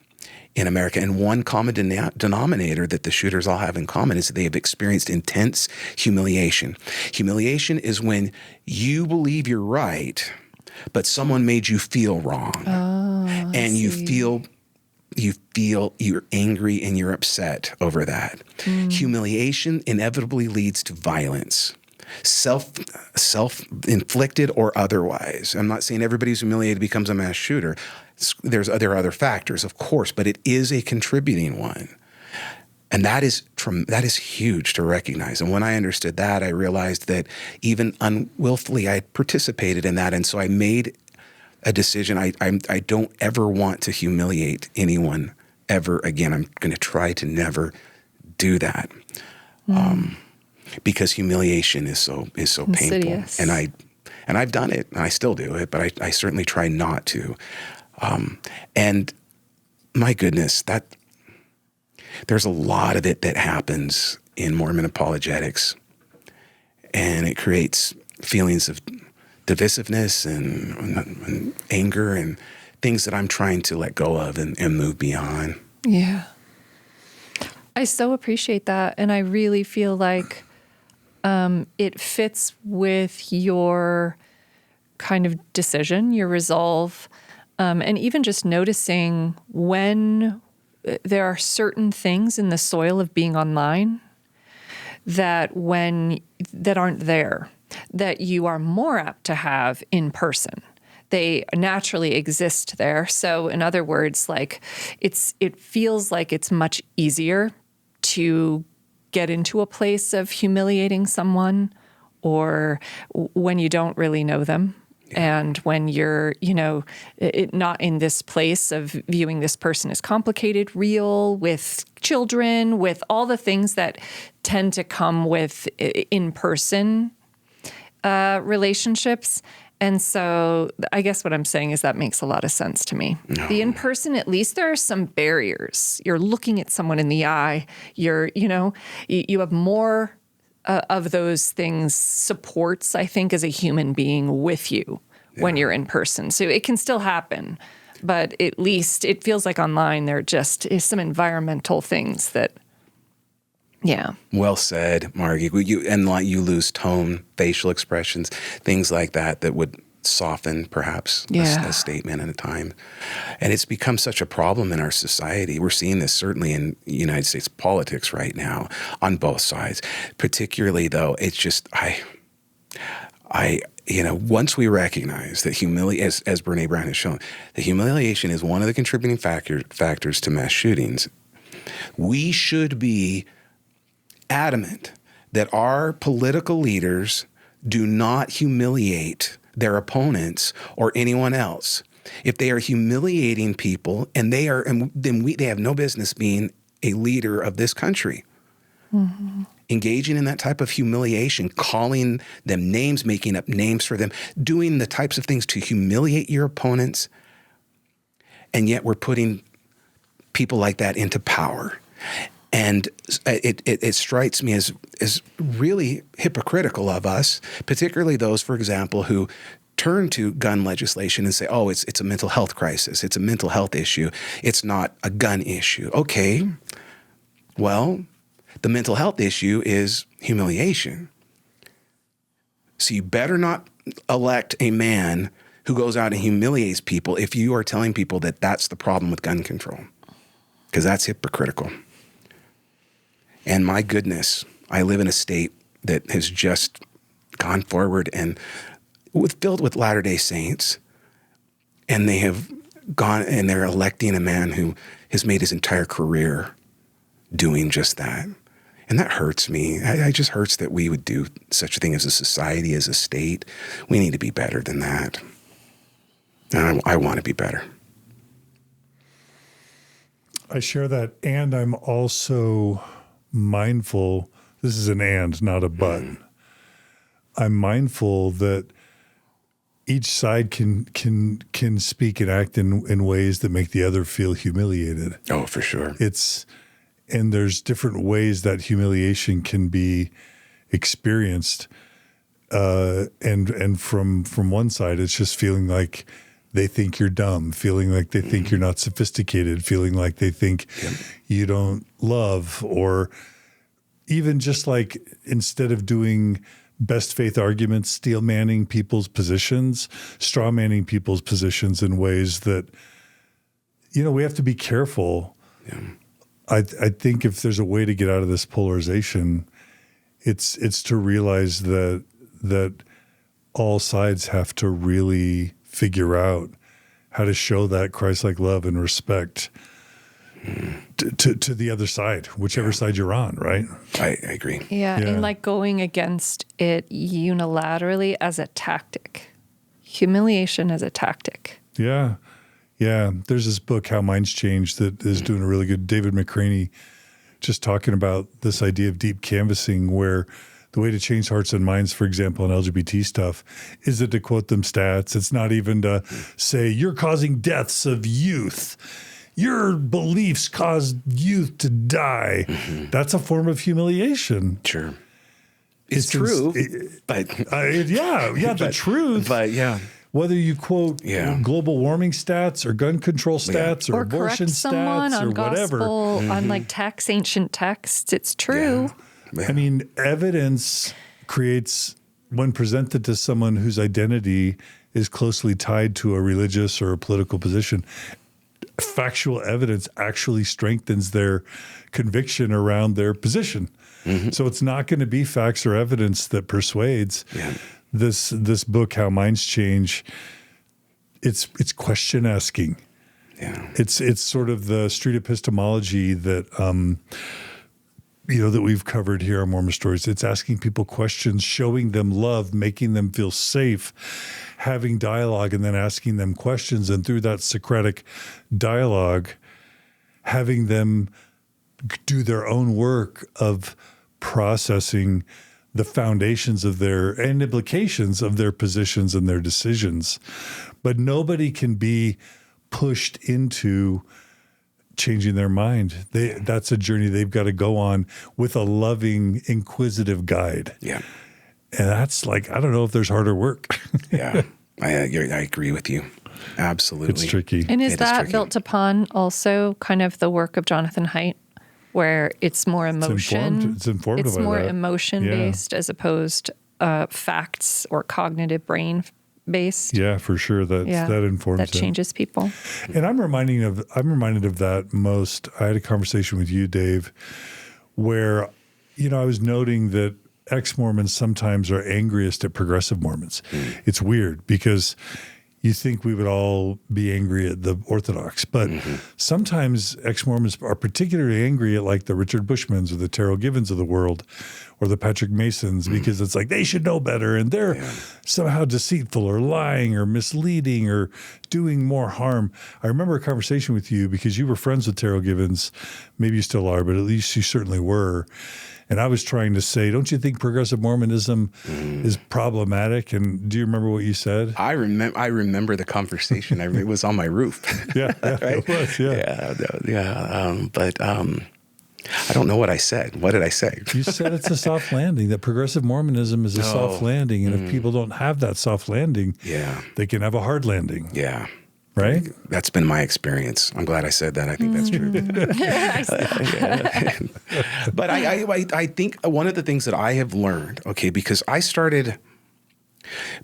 in America. And one common denominator that the shooters all have in common is that they have experienced intense humiliation. Humiliation is when you believe you're right, but someone made you feel wrong. And you feel you're angry and you're upset over that. Humiliation inevitably leads to violence. Self-inflicted or otherwise. I'm not saying everybody who's humiliated becomes a mass shooter. There are other factors, of course, but it is a contributing one. And that is huge to recognize. And when I understood that, I realized that even unwillfully, I participated in that. And so I made a decision. I don't ever want to humiliate anyone ever again. I'm going to try to never do that. Because humiliation is so painful, and I've done it, and I still do it, but I certainly try not to. And my goodness, that there's a lot of it that happens in Mormon apologetics, and it creates feelings of divisiveness and anger and things that I'm trying to let go of and move beyond. Yeah, I so appreciate that, and I really feel like it fits with your kind of decision, your resolve, and even just noticing when there are certain things in the soil of being online that aren't there, that you are more apt to have in person. They naturally exist there. So in other words, like it feels like it's much easier to get into a place of humiliating someone, or when you don't really know them. And when you're, not in this place of viewing this person as complicated, real, with children, with all the things that tend to come with in-person relationships. And so I guess what I'm saying is that makes a lot of sense to me. No. The in-person, at least there are some barriers. You're looking at someone in the eye. You have more of those things supports, I think, as a human being with you when you're in person. So it can still happen, but at least it feels like online there just is some environmental things that, Well said, Margie. You lose tone, facial expressions, things like that would soften perhaps a statement at a time. And it's become such a problem in our society. We're seeing this certainly in United States politics right now on both sides. Particularly though, it's just, once we recognize that as Brene Brown has shown, that humiliation is one of the contributing factors to mass shootings, we should be adamant that our political leaders do not humiliate their opponents or anyone else. If they are humiliating people, then they have no business being a leader of this country. Mm-hmm. Engaging in that type of humiliation, calling them names, making up names for them, doing the types of things to humiliate your opponents, and yet we're putting people like that into power. And it strikes me as really hypocritical of us, particularly those, for example, who turn to gun legislation and say, oh, it's a mental health crisis. It's a mental health issue. It's not a gun issue. Okay, well, the mental health issue is humiliation. So you better not elect a man who goes out and humiliates people if you are telling people that that's the problem with gun control, because that's hypocritical. And my goodness, I live in a state that has just gone forward and filled with Latter-day Saints, and they have gone and they're electing a man who has made his entire career doing just that. And that hurts me. It just hurts that we would do such a thing as a society, as a state. We need to be better than that. And I want to be better. I share that. And I'm also mindful, this is an and, not a but. I'm mindful that each side can speak and act in ways that make the other feel humiliated. Oh, for sure. And there's different ways that humiliation can be experienced. And from one side, it's just feeling like they think you're dumb, feeling like they think you're not sophisticated, feeling like they think you don't love, or even just like instead of doing best faith arguments, steel manning people's positions, straw manning people's positions in ways that, we have to be careful. Yeah. I think if there's a way to get out of this polarization, it's to realize that all sides have to really figure out how to show that Christ-like love and respect to the other side, whichever side you're on, right? I agree. Yeah, and like going against it unilaterally as a tactic. Humiliation as a tactic. Yeah. Yeah. There's this book, How Minds Change, that is doing a really good, David McCraney, just talking about this idea of deep canvassing, where the way to change hearts and minds, for example, in LGBT stuff, isn't to quote them stats. It's not even to say, you're causing deaths of youth. Your beliefs cause youth to die. That's a form of humiliation. Sure. It's true. But the truth. But yeah. Whether you quote global warming stats or gun control stats or abortion stats or whatever. On like ancient texts, it's true. Yeah. I mean, evidence creates, when presented to someone whose identity is closely tied to a religious or a political position, factual evidence actually strengthens their conviction around their position. So it's not going to be facts or evidence that persuades. Yeah. This book, How Minds Change, it's question asking. Yeah. It's sort of the street epistemology that that we've covered here on Mormon Stories. It's asking people questions, showing them love, making them feel safe, having dialogue, and then asking them questions. And through that Socratic dialogue, having them do their own work of processing the foundations of and implications of their positions and their decisions. But nobody can be pushed into changing their mind. That's a journey they've got to go on with a loving, inquisitive guide. Yeah. And that's like, I don't know if there's harder work. Yeah. I agree with you. Absolutely. It's tricky. And is that built upon also kind of the work of Jonathan Haidt, where it's more emotion? It's informative. It's more emotion-based as opposed facts or cognitive brain-based. Yeah, for sure. That informs that changes people. And I'm reminded of that most. I had a conversation with you, Dave, where I was noting that ex-Mormons sometimes are angriest at progressive Mormons. It's weird because you think we would all be angry at the Orthodox, but sometimes ex-Mormons are particularly angry at like the Richard Bushmans or the Terrell Givens of the world or the Patrick Masons, because it's like they should know better and they're somehow deceitful or lying or misleading or doing more harm. I remember a conversation with you because you were friends with Terrell Givens. Maybe you still are, but at least you certainly were. And I was trying to say, don't you think progressive Mormonism is problematic? And do you remember what you said? I remember the conversation. It was on my roof. Yeah, right? It was. I don't know what I said. What did I say? You said it's a soft landing, that progressive Mormonism is a soft landing. And if people don't have that soft landing, they can have a hard landing. Yeah. Right? That's been my experience. I'm glad I said that. I think that's true. But I think one of the things that I have learned,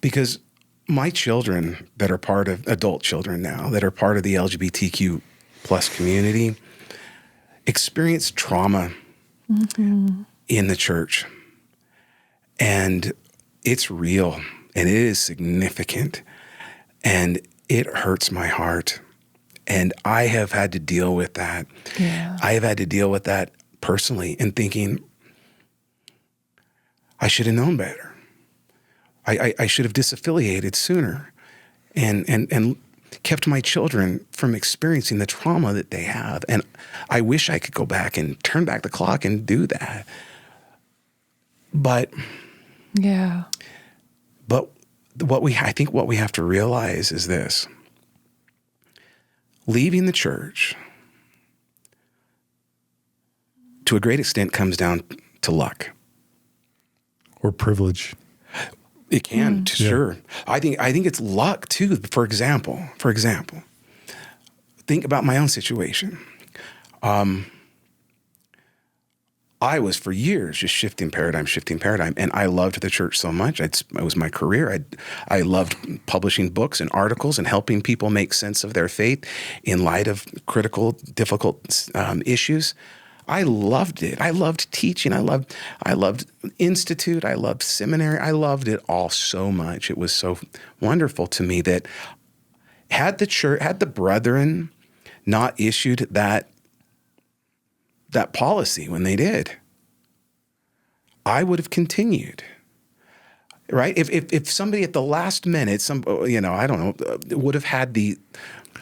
because my children that are part of adult children now, that are part of the LGBTQ plus community, experience trauma in the church. And it's real and it is significant. And it hurts my heart. And I have had to deal with that. Yeah. I have had to deal with that personally and thinking, I should have known better. I should have disaffiliated sooner and kept my children from experiencing the trauma that they have. And I wish I could go back and turn back the clock and do that. But I think what we have to realize is this. Leaving the church, to a great extent, comes down to luck. Or privilege. It can, sure. I think it's luck too. For example, think about my own situation. I was for years just shifting paradigm. And I loved the church so much. It was my career. I loved publishing books and articles and helping people make sense of their faith in light of critical, difficult issues. I loved it. I loved teaching. I loved institute. I loved seminary. I loved it all so much. It was so wonderful to me that had the brethren not issued that policy when they did, I would have continued. Right? If somebody at the last minute, I don't know, would have had the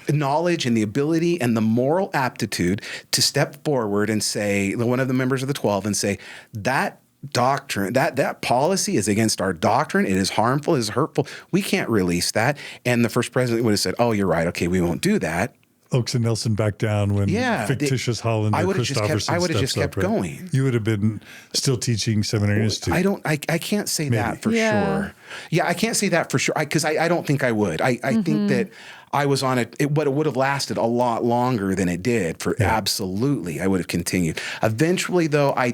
knowledge and the ability and the moral aptitude to step forward and say, one of the members of the 12, and say, that doctrine, that policy is against our doctrine. It is harmful, it is hurtful. We can't release that. And the first president would have said, oh, you're right. Okay, we won't do that. Oakes and Nelson backed down when fictitious Hollander Christopherson I would have just kept going. You would have been still teaching Seminary Institute. I can't say that for sure. Yeah, I can't say that for sure because I don't think I would. I think that I was on it, but it would have lasted a lot longer than it did. Absolutely, I would have continued. Eventually, though, I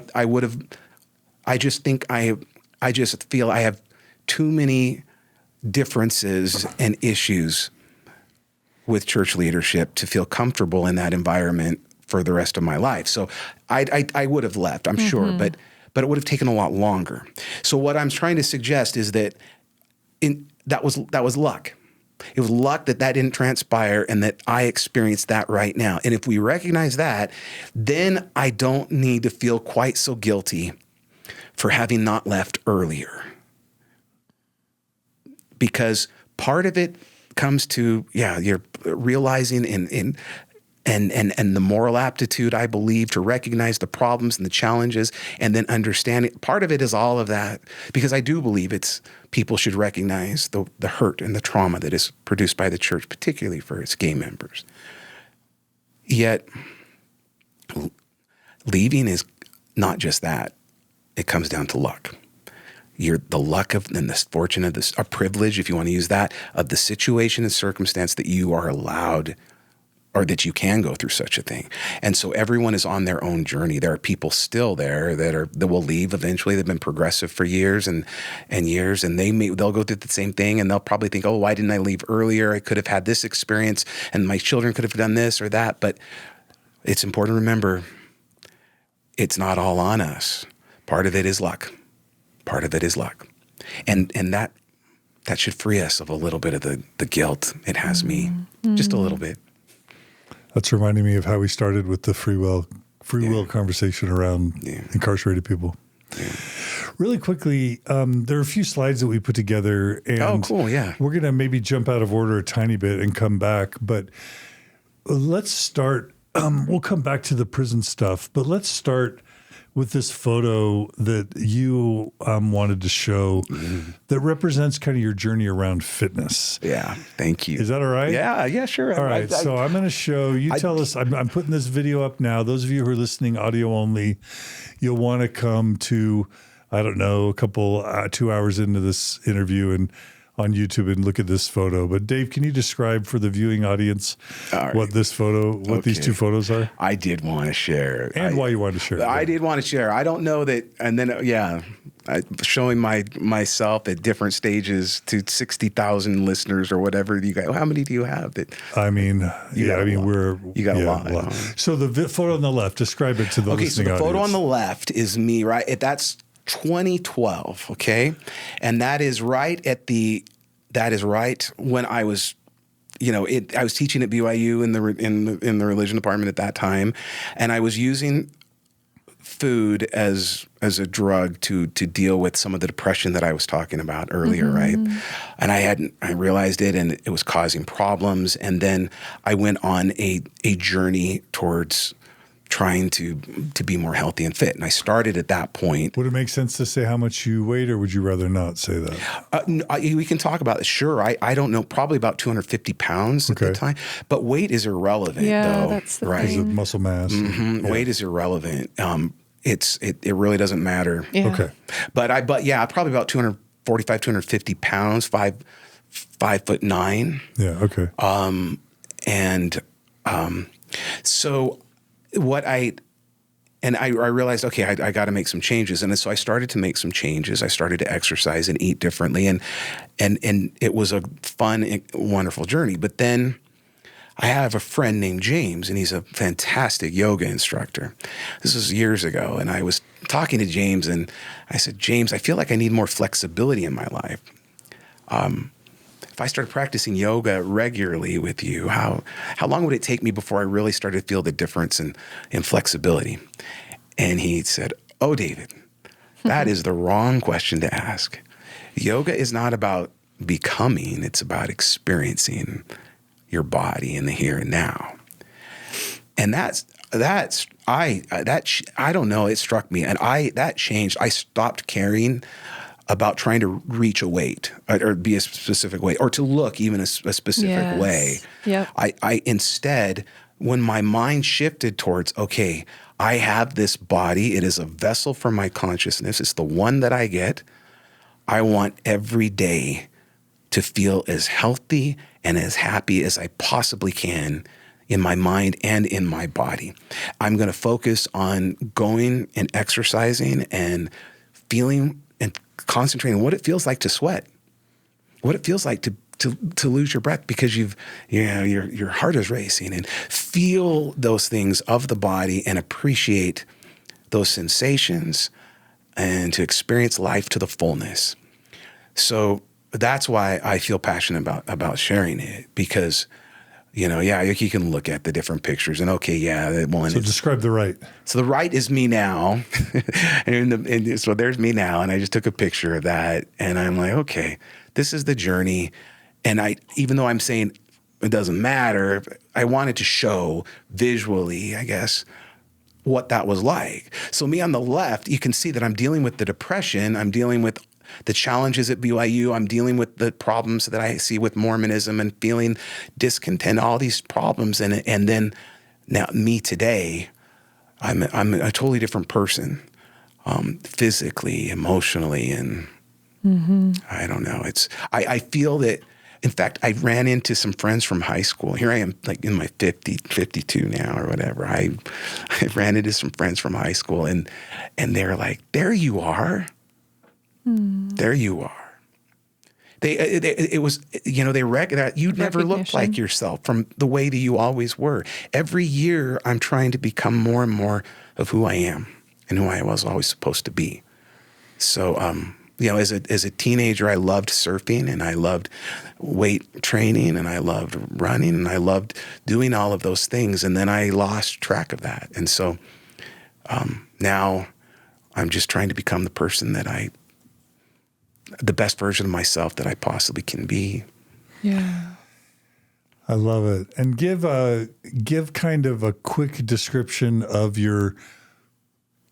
just feel I have too many differences and issues with church leadership to feel comfortable in that environment for the rest of my life. So I would have left, I'm sure, but it would have taken a lot longer. So what I'm trying to suggest is that that was luck. It was luck that didn't transpire and that I experienced that right now. And if we recognize that, then I don't need to feel quite so guilty for having not left earlier. Because part of it comes to, you're realizing and the moral aptitude, I believe, to recognize the problems and the challenges and then understanding. Part of it is all of that, because I do believe people should recognize the hurt and the trauma that is produced by the church, particularly for its gay members. Yet, leaving is not just that. It comes down to luck. The luck of and the fortune of this, a privilege, if you want to use that, of the situation and circumstance that you are allowed or that you can go through such a thing. And so everyone is on their own journey. There are people still there that will leave eventually. They've been progressive for years and years, and they'll go through the same thing, and they'll probably think, oh, why didn't I leave earlier? I could have had this experience, and my children could have done this or that. But it's important to remember, it's not all on us. Part of it is luck. Part of it is luck. And that should free us of a little bit of the guilt it has me, just a little bit. That's reminding me of how we started with the free will conversation around incarcerated people. Yeah. Really quickly, there are a few slides that we put together. And oh, cool, yeah. We're going to maybe jump out of order a tiny bit and come back. But let's start, we'll come back to the prison stuff, but let's start with this photo that you wanted to show that represents kind of your journey around fitness. Yeah, thank you. Is that all right? Yeah, sure. All right, so I'm going to show, tell us, I'm putting this video up now. Those of you who are listening audio only, you'll want to come to, I don't know, a couple, 2 hours into this interview and on YouTube and look at this photo. But Dave, can you describe for the viewing audience what this photo, these two photos are? I did want to share. And why you wanted to share it. I did want to share. I don't know that, and then, showing myself at different stages to 60,000 listeners or whatever you got. How many do you have? You got a lot. So the photo on the left, describe it to the listening audience. So the photo on the left is me, right? That's 2012, okay? And that is right when I was, I was teaching at BYU in the religion department at that time, and I was using food as a drug to deal with some of the depression that I was talking about earlier, right? And I realized it, and it was causing problems. And then I went on a journey towards trying to be more healthy and fit. And I started at that point. Would it make sense to say how much you weighed, or would you rather not say that? We can talk about it. Sure. I don't know, probably about 250 pounds at the time. But weight is irrelevant, though. That's the Right. thing. Because of muscle mass. Yeah. Weight is irrelevant. It really doesn't matter. Yeah. Okay. But probably about 245, 250 pounds, 5'9". Yeah. Okay. So what I realized, okay, I got to make some changes. And so I started to make some changes. I started to exercise and eat differently. And it was a fun, wonderful journey. But then I have a friend named James, and he's a fantastic yoga instructor. This was years ago. And I was talking to James, and I said, James, I feel like I need more flexibility in my life. If I started practicing yoga regularly with you, how long would it take me before I really started to feel the difference in flexibility? And he said, oh, David, that is the wrong question to ask. Yoga is not about becoming, it's about experiencing your body in the here and now. And I don't know, it struck me, and that changed. I stopped caring about trying to reach a weight or be a specific weight or to look even a specific way. Yep. I instead, when my mind shifted towards, okay, I have this body, it is a vessel for my consciousness, it's the one that I get, I want every day to feel as healthy and as happy as I possibly can in my mind and in my body. I'm going to focus on going and exercising and feeling and concentrating on what it feels like to sweat, what it feels like to lose your breath because your heart is racing, and feel those things of the body and appreciate those sensations and to experience life to the fullness. So that's why I feel passionate about sharing it, because you can look at the different pictures and So describe the right. So the right is me now. and so there's me now. And I just took a picture of that. And I'm like, okay, this is the journey. And even though I'm saying it doesn't matter, I wanted to show visually, I guess, what that was like. So me on the left, you can see that I'm dealing with the depression. I'm dealing with the challenges at BYU. I'm dealing with the problems that I see with Mormonism and feeling discontent, all these problems. And then now me today, I'm a totally different person, physically, emotionally, and I don't know. I feel that, in fact, I ran into some friends from high school. Here I am, like in my 52 now or whatever. I ran into some friends from high school, and they're like, there you are. There you are. It was, they recognize you never looked like yourself from the way that you always were. Every year, I'm trying to become more and more of who I am and who I was always supposed to be. So, as a teenager, I loved surfing and I loved weight training and I loved running and I loved doing all of those things. And then I lost track of that. And so now I'm just trying to become the best version of myself that I possibly can be. Yeah. I love it. And give kind of a quick description of your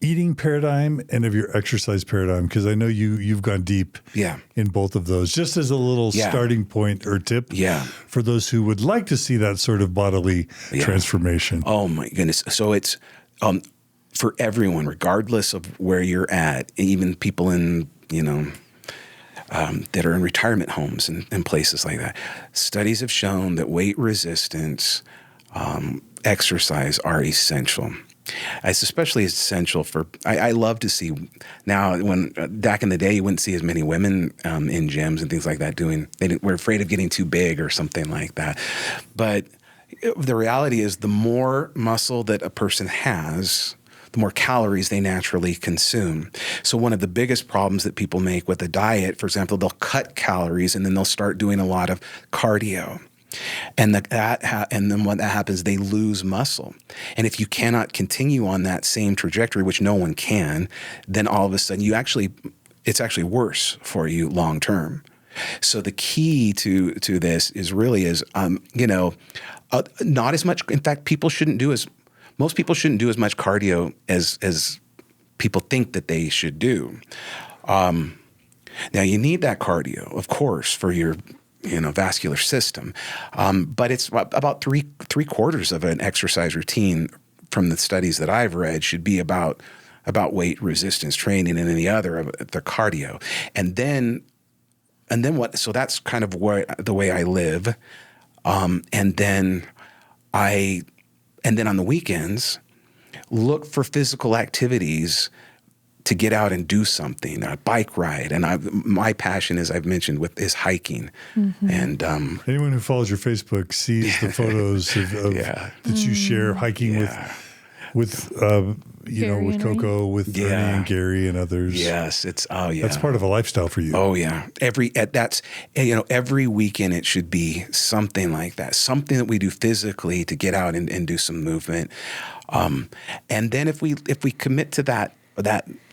eating paradigm and of your exercise paradigm, because I know you've gone deep in both of those, just as a little starting point or tip for those who would like to see that sort of bodily transformation. Oh my goodness. So it's for everyone, regardless of where you're at, even people in, that are in retirement homes and places like that. Studies have shown that weight resistance, exercise are essential. It's especially essential for, I love to see now, when back in the day, you wouldn't see as many women in gyms and things like that we're afraid of getting too big or something like that. But the reality is the more muscle that a person has, the more calories they naturally consume. So one of the biggest problems that people make with a diet, for example, they'll cut calories and then they'll start doing a lot of cardio. And then what that happens, they lose muscle. And if you cannot continue on that same trajectory, which no one can, then all of a sudden it's actually worse for you long term. So the key to this is really not as much. In fact, most people shouldn't do as much cardio as people think that they should do. Now you need that cardio, of course, for your vascular system. But it's about three quarters of an exercise routine from the studies that I've read should be about weight resistance training, and then the other of the cardio. And then what? So that's kind of the way I live. And then on the weekends, look for physical activities to get out and do something, a bike ride. And my passion, as I've mentioned, is hiking. Mm-hmm. And anyone who follows your Facebook sees the photos of that you share hiking with Coco, with Ernie and Gary and others. Yes, that's part of a lifestyle for you. Oh yeah, every weekend it should be something like that, something that we do physically to get out and do some movement. And then if we commit to that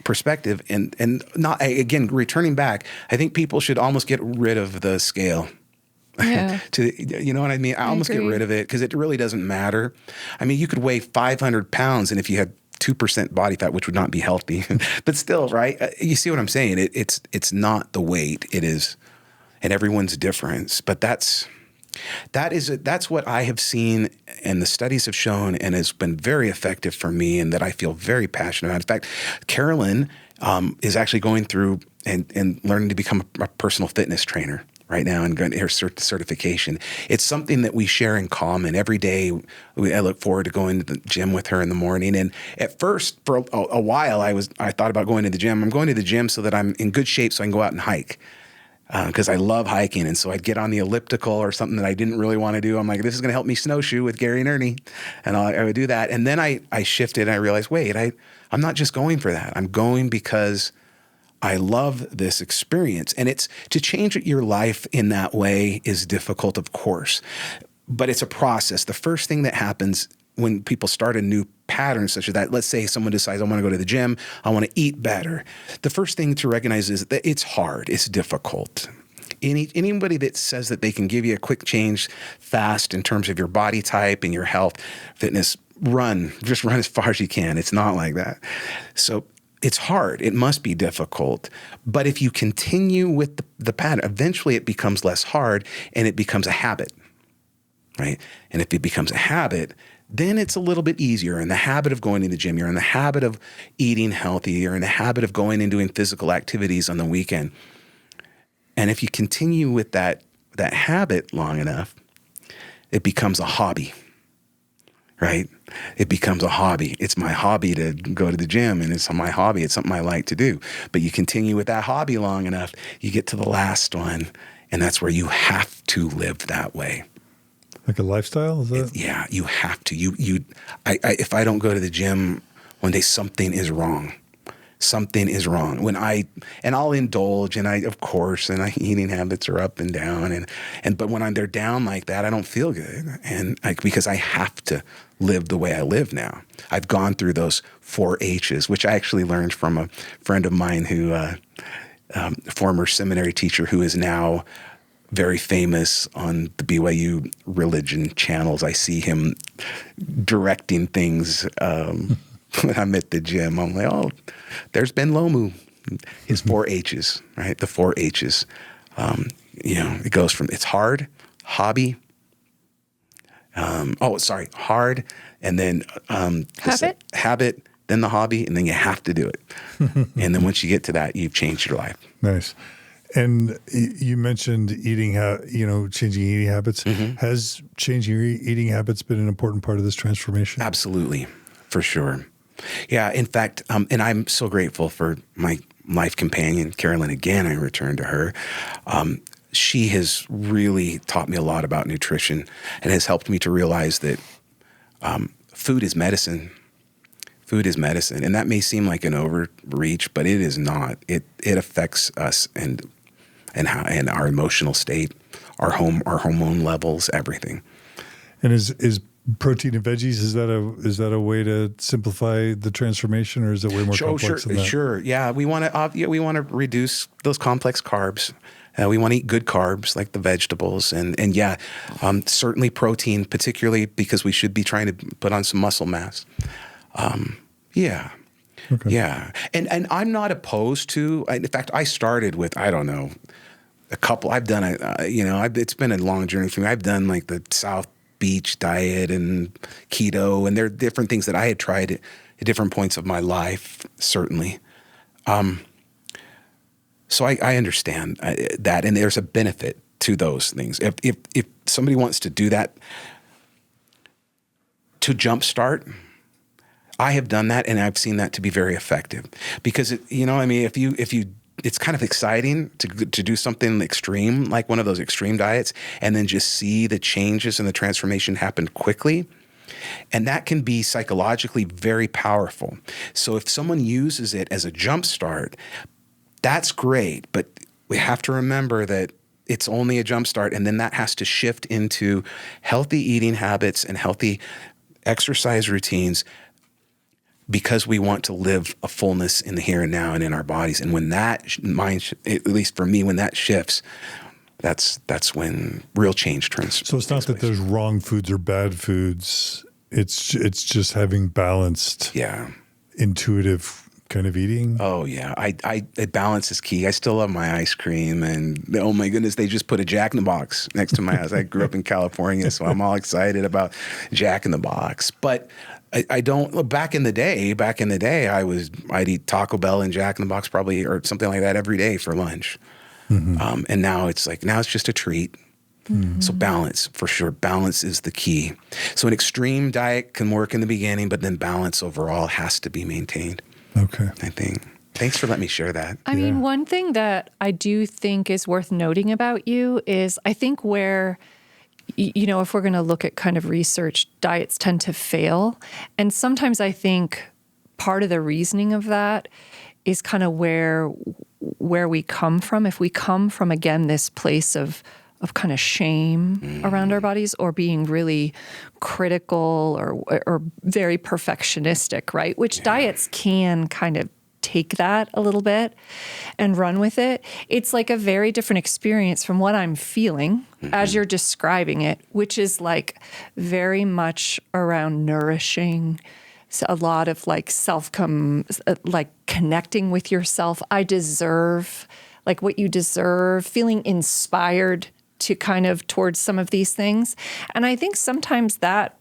perspective and not, again, returning back, I think people should almost get rid of the scale. Yeah. You know what I mean? I almost get rid of it because it really doesn't matter. I mean, you could weigh 500 pounds, and if you had 2% body fat, which would not be healthy, but still, right? You see what I'm saying? It's not the weight. It is, and everyone's different. But that's what I have seen, and the studies have shown, and has been very effective for me, and that I feel very passionate about. In fact, Carolyn is actually going through and learning to become a personal fitness trainer right now and getting her certification. It's something that we share in common. Every day, I look forward to going to the gym with her in the morning. And at first, for a while, I thought about going to the gym. I'm going to the gym so that I'm in good shape so I can go out and hike. Because I love hiking, and so I'd get on the elliptical or something that I didn't really want to do. I'm like, this is going to help me snowshoe with Gary and Ernie, and I would do that. And then I shifted, and I realized, wait, I'm not just going for that. I'm going because I love this experience. And it's to change your life in that way is difficult, of course, but it's a process. The first thing that happens when people start a new pattern such as that, let's say someone decides, I want to go to the gym, I want to eat better. The first thing to recognize is that it's hard, it's difficult. Anybody that says that they can give you a quick change fast in terms of your body type and your health, fitness, just run as far as you can. It's not like that. So it's hard. It must be difficult. But if you continue with the pattern, eventually it becomes less hard and it becomes a habit, right? And if it becomes a habit, then it's a little bit easier. In the habit of going to the gym, you're in the habit of eating healthy, you're in the habit of going and doing physical activities on the weekend. And if you continue with that habit long enough, it becomes a hobby, right? It becomes a hobby. It's my hobby to go to the gym, and it's my hobby. It's something I like to do. But you continue with that hobby long enough, you get to the last one, and that's where you have to live that way. Like a lifestyle? Is that? Yeah, you have to. If I don't go to the gym one day, something is wrong. Something is wrong. I'll indulge, and of course, my eating habits are up and down, but when they're down like that, I don't feel good, because I have to live the way I live now. I've gone through those 4 H's, which I actually learned from a friend of mine who, former seminary teacher who is now very famous on the BYU religion channels. I see him directing things when I'm at the gym. I'm like, oh, there's Ben Lomu, his 4 H's, right? The 4 H's. It goes from it's hard, hobby. Hard, and then habit, then the hobby, and then you have to do it. And then once you get to that, you've changed your life. Nice. And you mentioned changing eating habits. Mm-hmm. Has changing your eating habits been an important part of this transformation? Absolutely, for sure. Yeah, in fact, and I'm so grateful for my life companion, Carolyn. Again, I return to her. She has really taught me a lot about nutrition and has helped me to realize that food is medicine. Food is medicine. And that may seem like an overreach, but it is not. It affects us and our emotional state, our hormone levels, everything. And is protein and veggies, is that a way to simplify the transformation, or is it way more complex than that? Sure. Yeah, we want to reduce those complex carbs. We want to eat good carbs like the vegetables, and certainly protein, particularly because we should be trying to put on some muscle mass. Yeah. Okay. Yeah. And I'm not opposed to, in fact, I started with, I don't know, a couple, I've done, it's been a long journey for me. I've done like the South Beach diet and keto, and there are different things that I had tried at different points of my life, certainly. So I understand that, and there's a benefit to those things. If somebody wants to do that to jumpstart, I have done that, and I've seen that to be very effective. Because it's kind of exciting to do something extreme, like one of those extreme diets, and then just see the changes and the transformation happen quickly. And that can be psychologically very powerful. So if someone uses it as a jumpstart, that's great, but we have to remember that it's only a jumpstart, and then that has to shift into healthy eating habits and healthy exercise routines, because we want to live a fullness in the here and now and in our bodies. And when that at least for me, when that shifts, that's when real change turns. So it's not that there's wrong foods or bad foods. It's just having balanced, intuitive kind of eating. Oh yeah, balance is key. I still love my ice cream, and oh my goodness, they just put a Jack in the Box next to my house. I grew up in California, so I'm all excited about Jack in the Box. But I don't. Back in the day, I'd eat Taco Bell and Jack in the Box probably, or something like that, every day for lunch. Mm-hmm. And now it's just a treat. Mm-hmm. So balance, for sure. Balance is the key. So an extreme diet can work in the beginning, but then balance overall has to be maintained. Okay. I think. Thanks for letting me share that. I mean, one thing that I do think is worth noting about you is I think where, if we're going to look at kind of research, diets tend to fail. And sometimes I think part of the reasoning of that is kind of where we come from. If we come from, again, this place of kind of shame around our bodies, or being really critical or very perfectionistic, right? Which diets can kind of take that a little bit and run with it. It's like a very different experience from what I'm feeling as you're describing it, which is like very much around nourishing, so a lot of like like connecting with yourself. I deserve, like what you deserve, feeling inspired to kind of towards some of these things. And I think sometimes that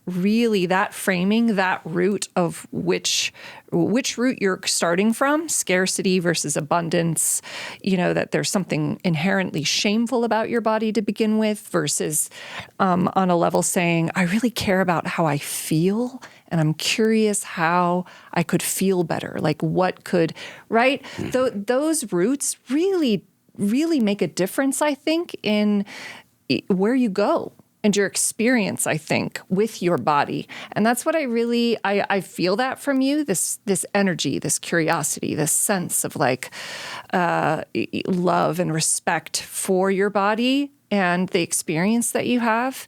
framing, that root of which root you're starting from, scarcity versus abundance, that there's something inherently shameful about your body to begin with, versus on a level saying, I really care about how I feel, and I'm curious how I could feel better. Like what could, right? Those roots really make a difference, I think, in where you go and your experience, I think, with your body. And that's what I feel that from you, this energy, this curiosity, this sense of like love and respect for your body and the experience that you have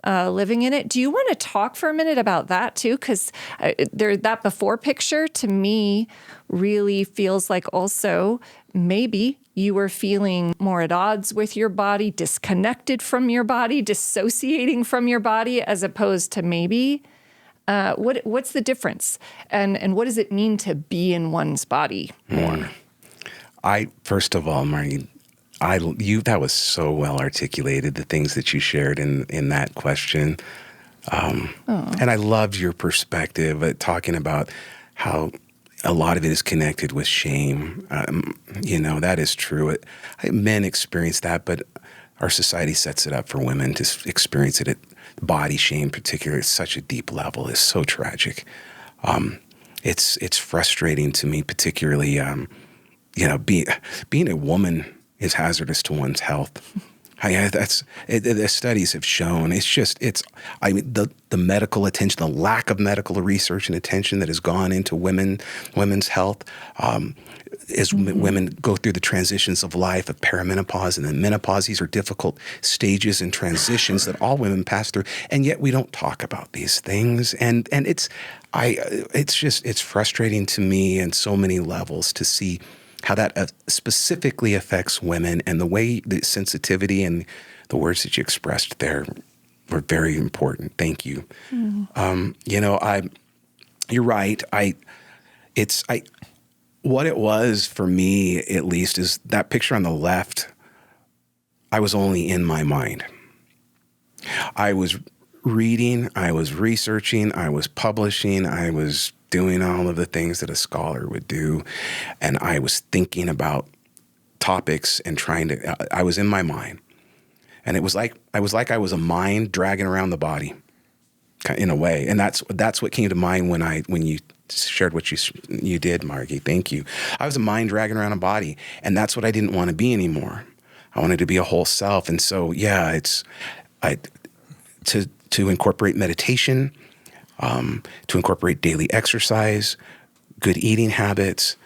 living in it. Do you want to talk for a minute about that too? Because that before picture to me really feels like also maybe you were feeling more at odds with your body, disconnected from your body, dissociating from your body, as opposed to maybe What's the difference? And what does it mean to be in one's body more? First of all, Margie, that was so well articulated, the things that you shared in that question. And I loved your perspective talking about how a lot of it is connected with shame. That is true. Men experience that, but our society sets it up for women to experience it at body shame, particularly at such a deep level, is so tragic. It's frustrating to me, particularly, being a woman is hazardous to one's health. The studies have shown the medical attention, the lack of medical research and attention that has gone into women's health as women go through the transitions of life of perimenopause and then menopause. These are difficult stages and transitions that all women pass through, and yet we don't talk about these things. And it's frustrating to me in so many levels to see how that specifically affects women, and the way the sensitivity and the words that you expressed there were very important. Thank you. You're right. What it was for me, at least, is that picture on the left. I was only in my mind. I was reading, I was researching, I was publishing, I was doing all of the things that a scholar would do. And I was thinking about topics and I was in my mind. And it was like I was a mind dragging around the body, in a way. And that's what came to mind when you shared what you did, Margie. Thank you. I was a mind dragging around a body, and that's what I didn't want to be anymore. I wanted to be a whole self. And so, to incorporate meditation, to incorporate daily exercise, good eating habits.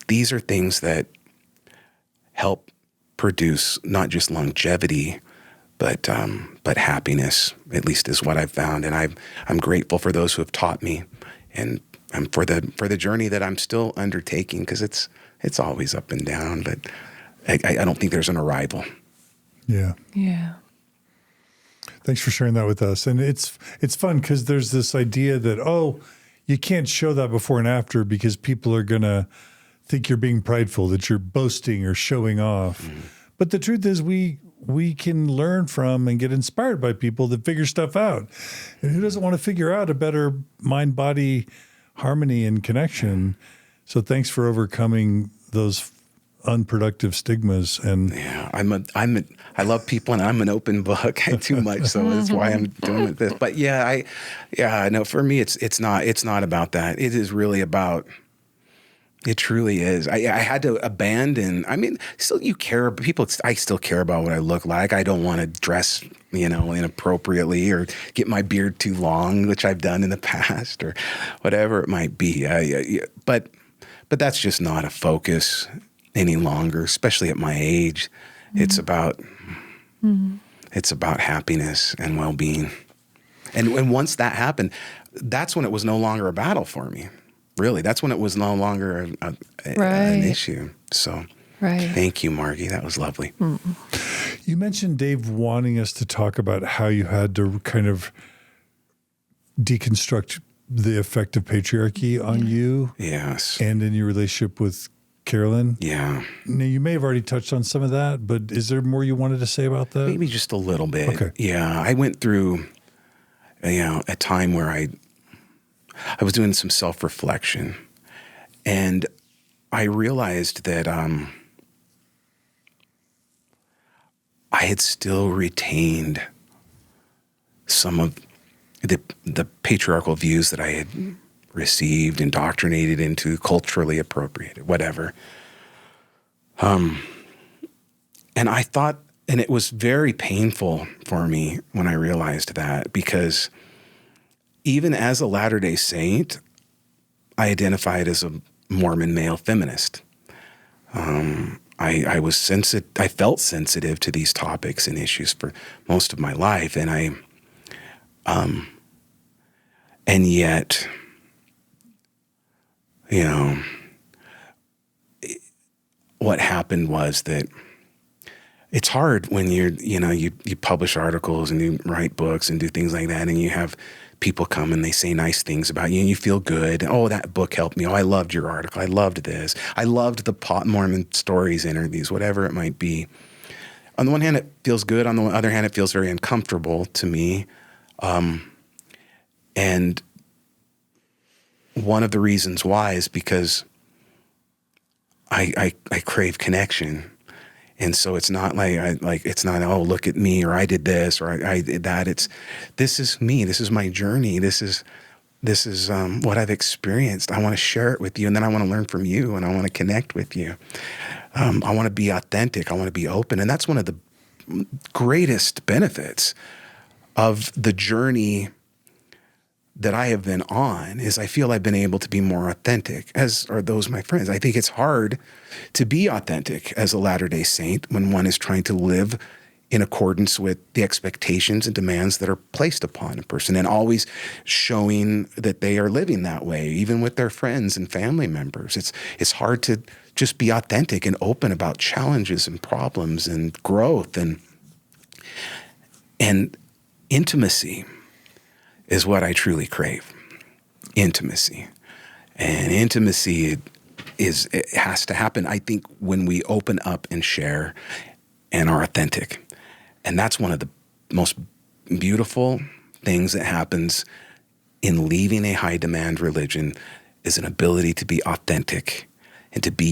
These are things that help produce not just longevity, but happiness, at least is what I've found. And I'm grateful for those who have taught me, and for the journey that I'm still undertaking, because it's always up and down, but I don't think there's an arrival. Yeah. Yeah. Thanks for sharing that with us. And it's fun because there's this idea that, you can't show that before and after because people are going to think you're being prideful, that you're boasting or showing off. Mm. But the truth is we can learn from and get inspired by people that figure stuff out. And who doesn't want to figure out a better mind-body harmony and connection? So thanks for overcoming those unproductive stigmas. And yeah, I love people, and I'm an open book too much, so that's why I'm doing this. But for me, it's not about that. It is really about. It truly is. I had to abandon. I mean, still you care. People, I still care about what I look like. I don't want to dress, inappropriately or get my beard too long, which I've done in the past, or whatever it might be. But that's just not a focus any longer, especially at my age. Mm-hmm. It's about happiness and well-being. And once that happened, that's when it was no longer a battle for me. Really, that's when it was no longer an issue. So Thank you, Margie. That was lovely. Mm-hmm. You mentioned, Dave, wanting us to talk about how you had to kind of deconstruct the effect of patriarchy on you. Yes. And in your relationship with Carolyn. Yeah. Now, you may have already touched on some of that, but is there more you wanted to say about that? Maybe just a little bit. Okay. Yeah. I went through, a time where I was doing some self-reflection, and I realized that I had still retained some of the patriarchal views that I had received, indoctrinated into, culturally appropriated, whatever. And I thought, and it was very painful for me when I realized that, because even as a Latter-day Saint, I identified as a Mormon male feminist. I was sensitive. I felt sensitive to these topics and issues for most of my life, and yet, what happened was that, it's hard when you publish articles and you write books and do things like that, and you have people come and they say nice things about you and you feel good. Oh, that book helped me. Oh, I loved your article. I loved this. I loved the Mormon Stories interviews, whatever it might be. On the one hand, it feels good. On the other hand, it feels very uncomfortable to me. And one of the reasons why is because I crave connection. And so it's not it's not, oh, look at me, or I did this, or I did that. This is me. This is my journey. This is what I've experienced. I want to share it with you, and then I want to learn from you, and I want to connect with you. I want to be authentic. I want to be open. And that's one of the greatest benefits of the journey that I have been on, is I feel I've been able to be more authentic, as are those my friends. I think it's hard to be authentic as a Latter-day Saint when one is trying to live in accordance with the expectations and demands that are placed upon a person, and always showing that they are living that way, even with their friends and family members. It's hard to just be authentic and open about challenges and problems and growth and intimacy is what I truly crave. Intimacy. And intimacy it has to happen, I think, when we open up and share and are authentic. And that's one of the most beautiful things that happens in leaving a high-demand religion, is an ability to be authentic and to be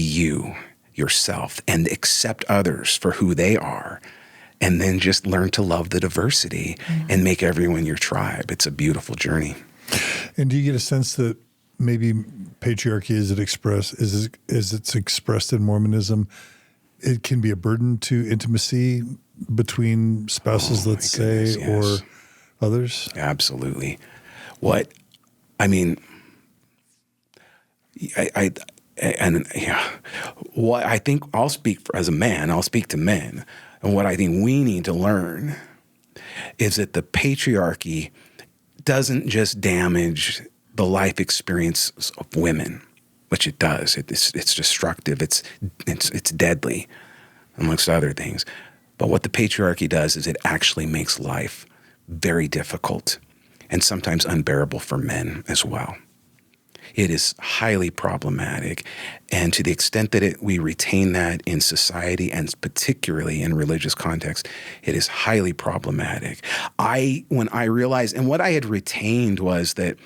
yourself, and accept others for who they are. And then just learn to love the diversity and make everyone your tribe. It's a beautiful journey. And do you get a sense that maybe patriarchy, as it's expressed in Mormonism, it can be a burden to intimacy between spouses, let's say, yes. or others? Absolutely. I think I'll speak as a man. I'll speak to men. And what I think we need to learn is that the patriarchy doesn't just damage the life experiences of women, which it does. It's destructive. It's deadly, amongst other things. But what the patriarchy does is it actually makes life very difficult and sometimes unbearable for men as well. It is highly problematic, and to the extent that we retain that in society, and particularly in religious context, it is highly problematic. When I realized, and what I had retained was that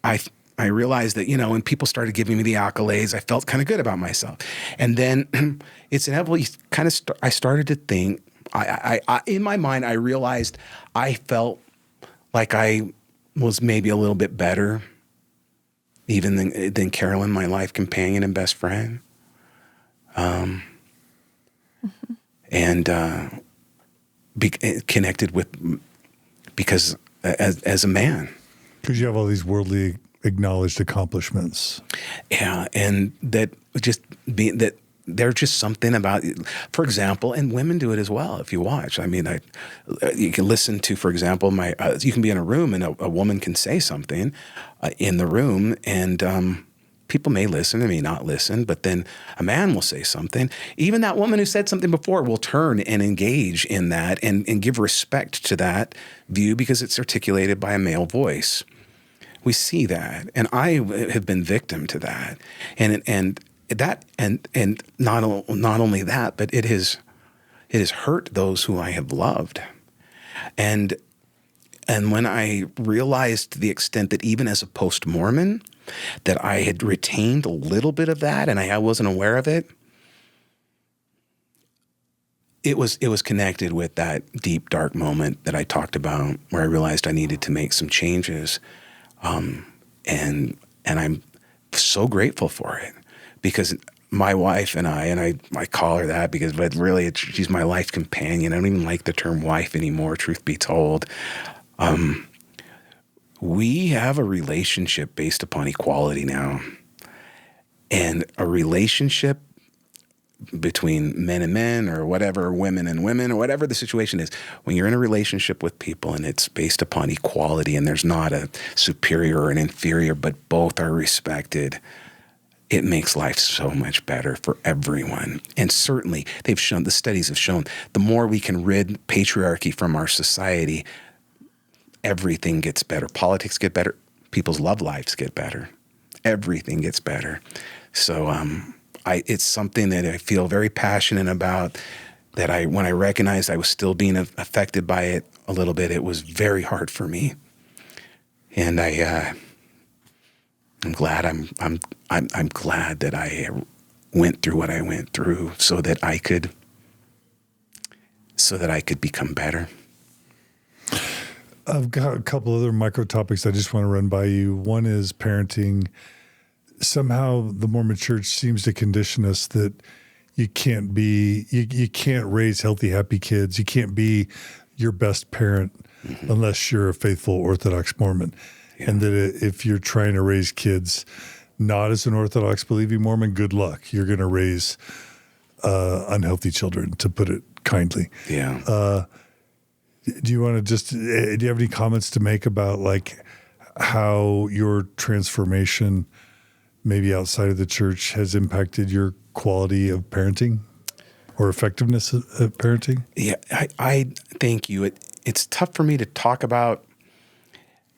I realized that, when people started giving me the accolades, I felt kind of good about myself. And then it's inevitably I started to think, I in my mind, I realized I felt like I was maybe a little bit better even than Carolyn, my life companion and best friend. And connected with, because as a man. Because you have all these worldly acknowledged accomplishments. Yeah, and that there's just something about, for example, and women do it as well. If you watch, you can listen to, for example, you can be in a room and a woman can say something in the room, and people may listen, they may not listen, but then a man will say something. Even that woman who said something before will turn and engage in that and give respect to that view because it's articulated by a male voice. We see that, and I have been victim to that, and not only that, but it has hurt those who I have loved, and when I realized the extent that even as a post-Mormon, that I had retained a little bit of that, and I wasn't aware of it. It was connected with that deep, dark moment that I talked about, where I realized I needed to make some changes, and I'm so grateful for it, because my wife and I call her that but really she's my life companion. I don't even like the term wife anymore, truth be told. We have a relationship based upon equality now, and a relationship between men and men, or whatever, women and women, or whatever the situation is. When you're in a relationship with people and it's based upon equality, and there's not a superior or an inferior, but both are respected, it makes life so much better for everyone. And certainly the studies have shown, the more we can rid patriarchy from our society, everything gets better. Politics get better. People's love lives get better. Everything gets better. So it's something that I feel very passionate about, that when I recognized I was still being affected by it a little bit, it was very hard for me. And I'm glad I'm glad that I went through what I went through so that I could become better. I've got a couple other micro topics I just want to run by you. One is parenting. Somehow the Mormon Church seems to condition us that you can't raise healthy, happy kids. You can't be your best parent unless you're a faithful Orthodox Mormon. Yeah. And that if you're trying to raise kids not as an Orthodox believing Mormon, good luck. You're going to raise unhealthy children, to put it kindly. Yeah. Do you want to do you have any comments to make about like how your transformation maybe outside of the church has impacted your quality of parenting or effectiveness of parenting? Yeah, I thank you. It's tough for me to talk about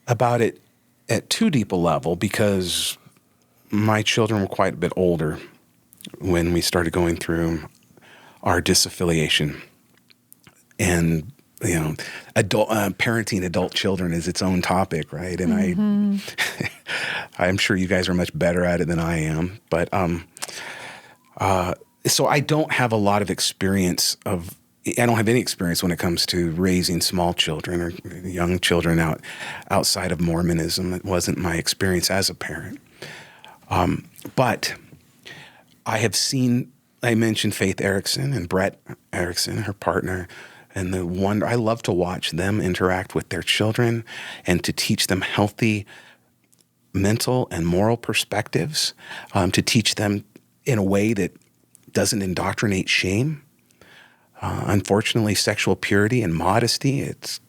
it at too deep a level because my children were quite a bit older when we started going through our disaffiliation. And, parenting adult children is its own topic, right? And I'm sure you guys are much better at it than I am. But so I don't have a lot of experience I don't have any experience when it comes to raising small children or young children outside of Mormonism. It wasn't my experience as a parent. But I have seen, I mentioned Faith Erickson and Brett Erickson, her partner, and I love to watch them interact with their children and to teach them healthy mental and moral perspectives, to teach them in a way that doesn't indoctrinate shame. Unfortunately, sexual purity and modesty, it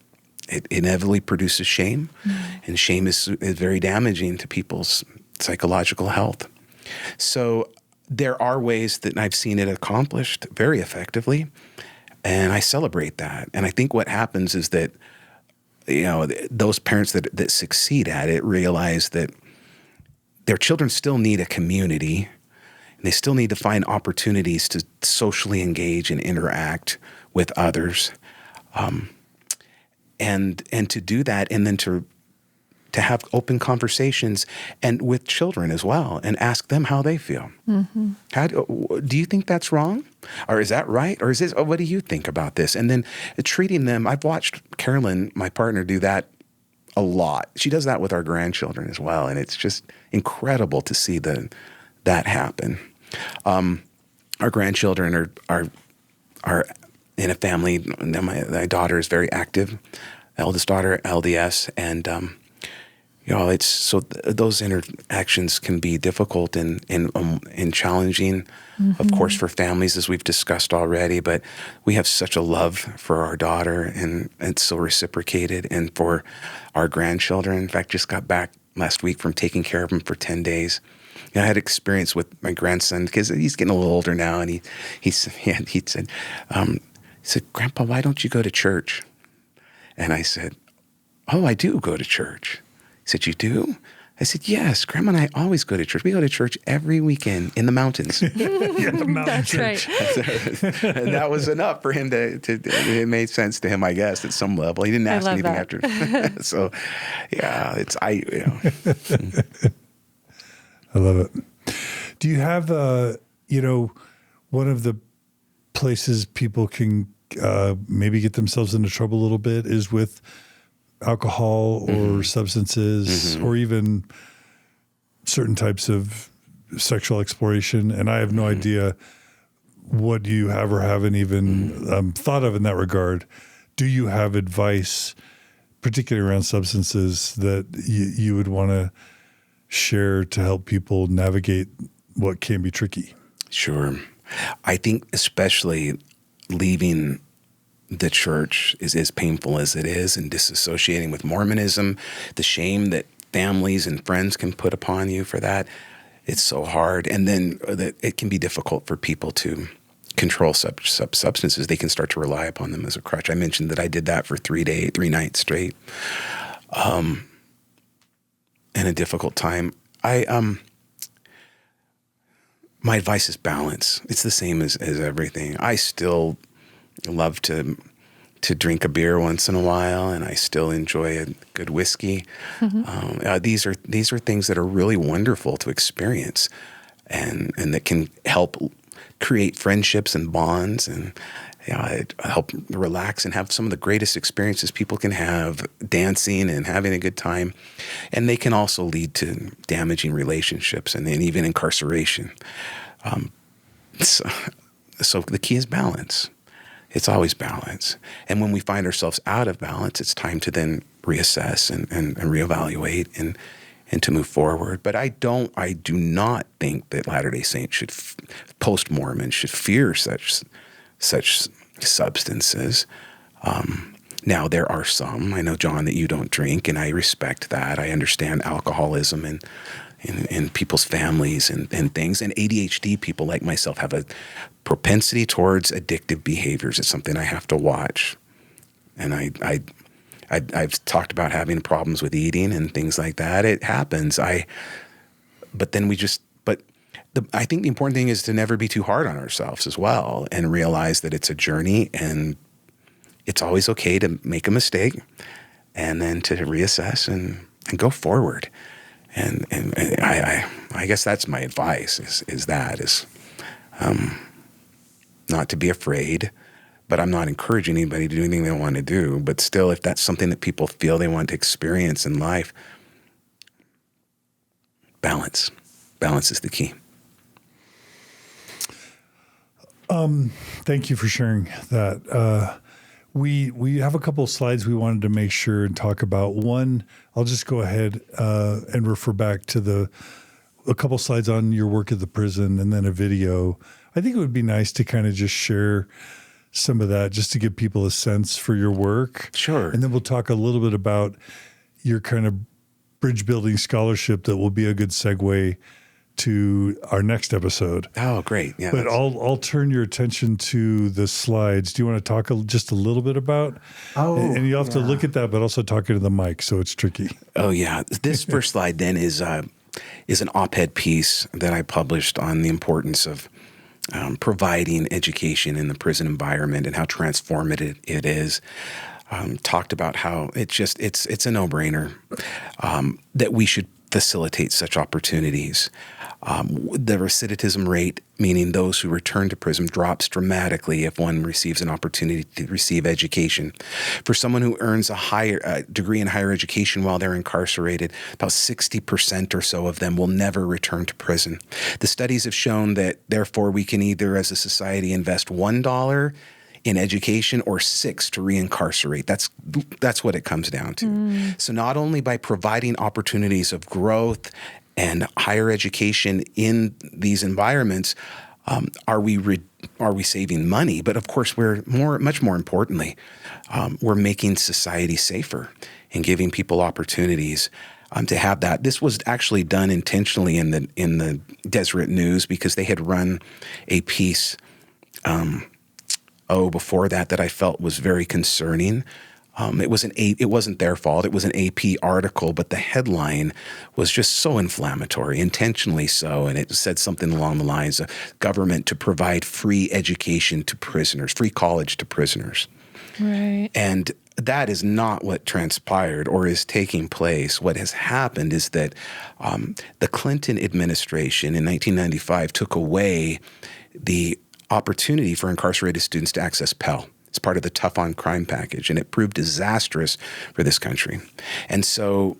inevitably produces shame, and shame is very damaging to people's psychological health. So there are ways that I've seen it accomplished very effectively, and I celebrate that. And I think what happens is that, those parents that succeed at it realize that their children still need a community. And they still need to find opportunities to socially engage and interact with others, and to do that, and then to have open conversations and with children as well, and ask them how they feel. Do you think that's wrong, or is that right, or is this? What do you think about this? And then treating them. I've watched Carolyn, my partner, do that a lot. She does that with our grandchildren as well, and it's just incredible to see that happen. Our grandchildren are in a family. My daughter is very active, eldest daughter, LDS, and it's so those interactions can be difficult and challenging, of course, for families, as we've discussed already. But we have such a love for our daughter, and it's so reciprocated, and for our grandchildren. In fact, just got back last week from taking care of them for 10 days. I had experience with my grandson because he's getting a little older now, and he said, "Grandpa, why don't you go to church?" And I said, "Oh, I do go to church." He said, "You do?" I said, "Yes, Grandma and I always go to church. We go to church every weekend in the mountains." The mountain That's church. right. And that was enough for him to. It made sense to him, I guess, at some level. He didn't ask anything after. So, yeah, I love it. Do you have, one of the places people can maybe get themselves into trouble a little bit is with alcohol or substances or even certain types of sexual exploration. And I have no idea what you have or haven't even thought of in that regard. Do you have advice, particularly around substances, that you would want to share to help people navigate what can be tricky? Sure. I think especially leaving the church is as painful as it is, and disassociating with Mormonism, the shame that families and friends can put upon you for that. It's so hard. And then it can be difficult for people to control substances. They can start to rely upon them as a crutch. I mentioned that I did that for 3 nights straight. In a difficult time. My advice is balance. It's the same as everything. I still love to drink a beer once in a while, and I still enjoy a good whiskey. These are things that are really wonderful to experience, and that can help create friendships and bonds, and help relax and have some of the greatest experiences people can have, dancing and having a good time. And they can also lead to damaging relationships and even incarceration. So the key is balance. It's always balance. And when we find ourselves out of balance, it's time to then reassess and reevaluate and to move forward. But I do not think that Latter-day Saints post-Mormon should fear such substances. Now, there are some. I know, John, that you don't drink, and I respect that. I understand alcoholism in people's families and things. And ADHD people like myself have a propensity towards addictive behaviors. It's something I have to watch. And I've talked about having problems with eating and things like that. It happens. I think the important thing is to never be too hard on ourselves as well, and realize that it's a journey, and it's always okay to make a mistake, and then to reassess and go forward. And I guess that's my advice is not to be afraid, but I'm not encouraging anybody to do anything they don't want to do. But still, if that's something that people feel they want to experience in life, balance is the key. Thank you for sharing that. We have a couple of slides we wanted to make sure and talk about. One, I'll just go ahead and refer back to a couple slides on your work at the prison, and then a video. I think it would be nice to kind of just share some of that, just to give people a sense for your work. Sure. And then we'll talk a little bit about your kind of bridge building scholarship that will be a good segue to our next episode. Oh, great. Yeah. But I'll turn your attention to the slides. Do you want to talk just a little bit about? And you have to look at that, but also talk into the mic, so it's tricky. Oh, yeah. This first slide then is an op-ed piece that I published on the importance of providing education in the prison environment and how transformative it is. Talked about how it's a no-brainer that we should facilitate such opportunities. The recidivism rate, meaning those who return to prison, drops dramatically if one receives an opportunity to receive education. For someone who earns a degree in higher education while they're incarcerated, about 60% or so of them will never return to prison. The studies have shown that, therefore, we can either, as a society, invest $1 in education or 6 to reincarcerate. That's what it comes down to. So not only by providing opportunities of growth and higher education in these environments, are we saving money? But of course, much more importantly, we're making society safer and giving people opportunities to have that. This was actually done intentionally in the Deseret News, because they had run a piece before that I felt was very concerning. It wasn't their fault. It was an AP article, but the headline was just so inflammatory, intentionally so, and it said something along the lines of government to provide free education to prisoners, free college to prisoners. Right. And that is not what transpired or is taking place. What has happened is that the Clinton administration in 1995 took away the opportunity for incarcerated students to access Pell. It's part of the Tough on Crime package, and it proved disastrous for this country. And so,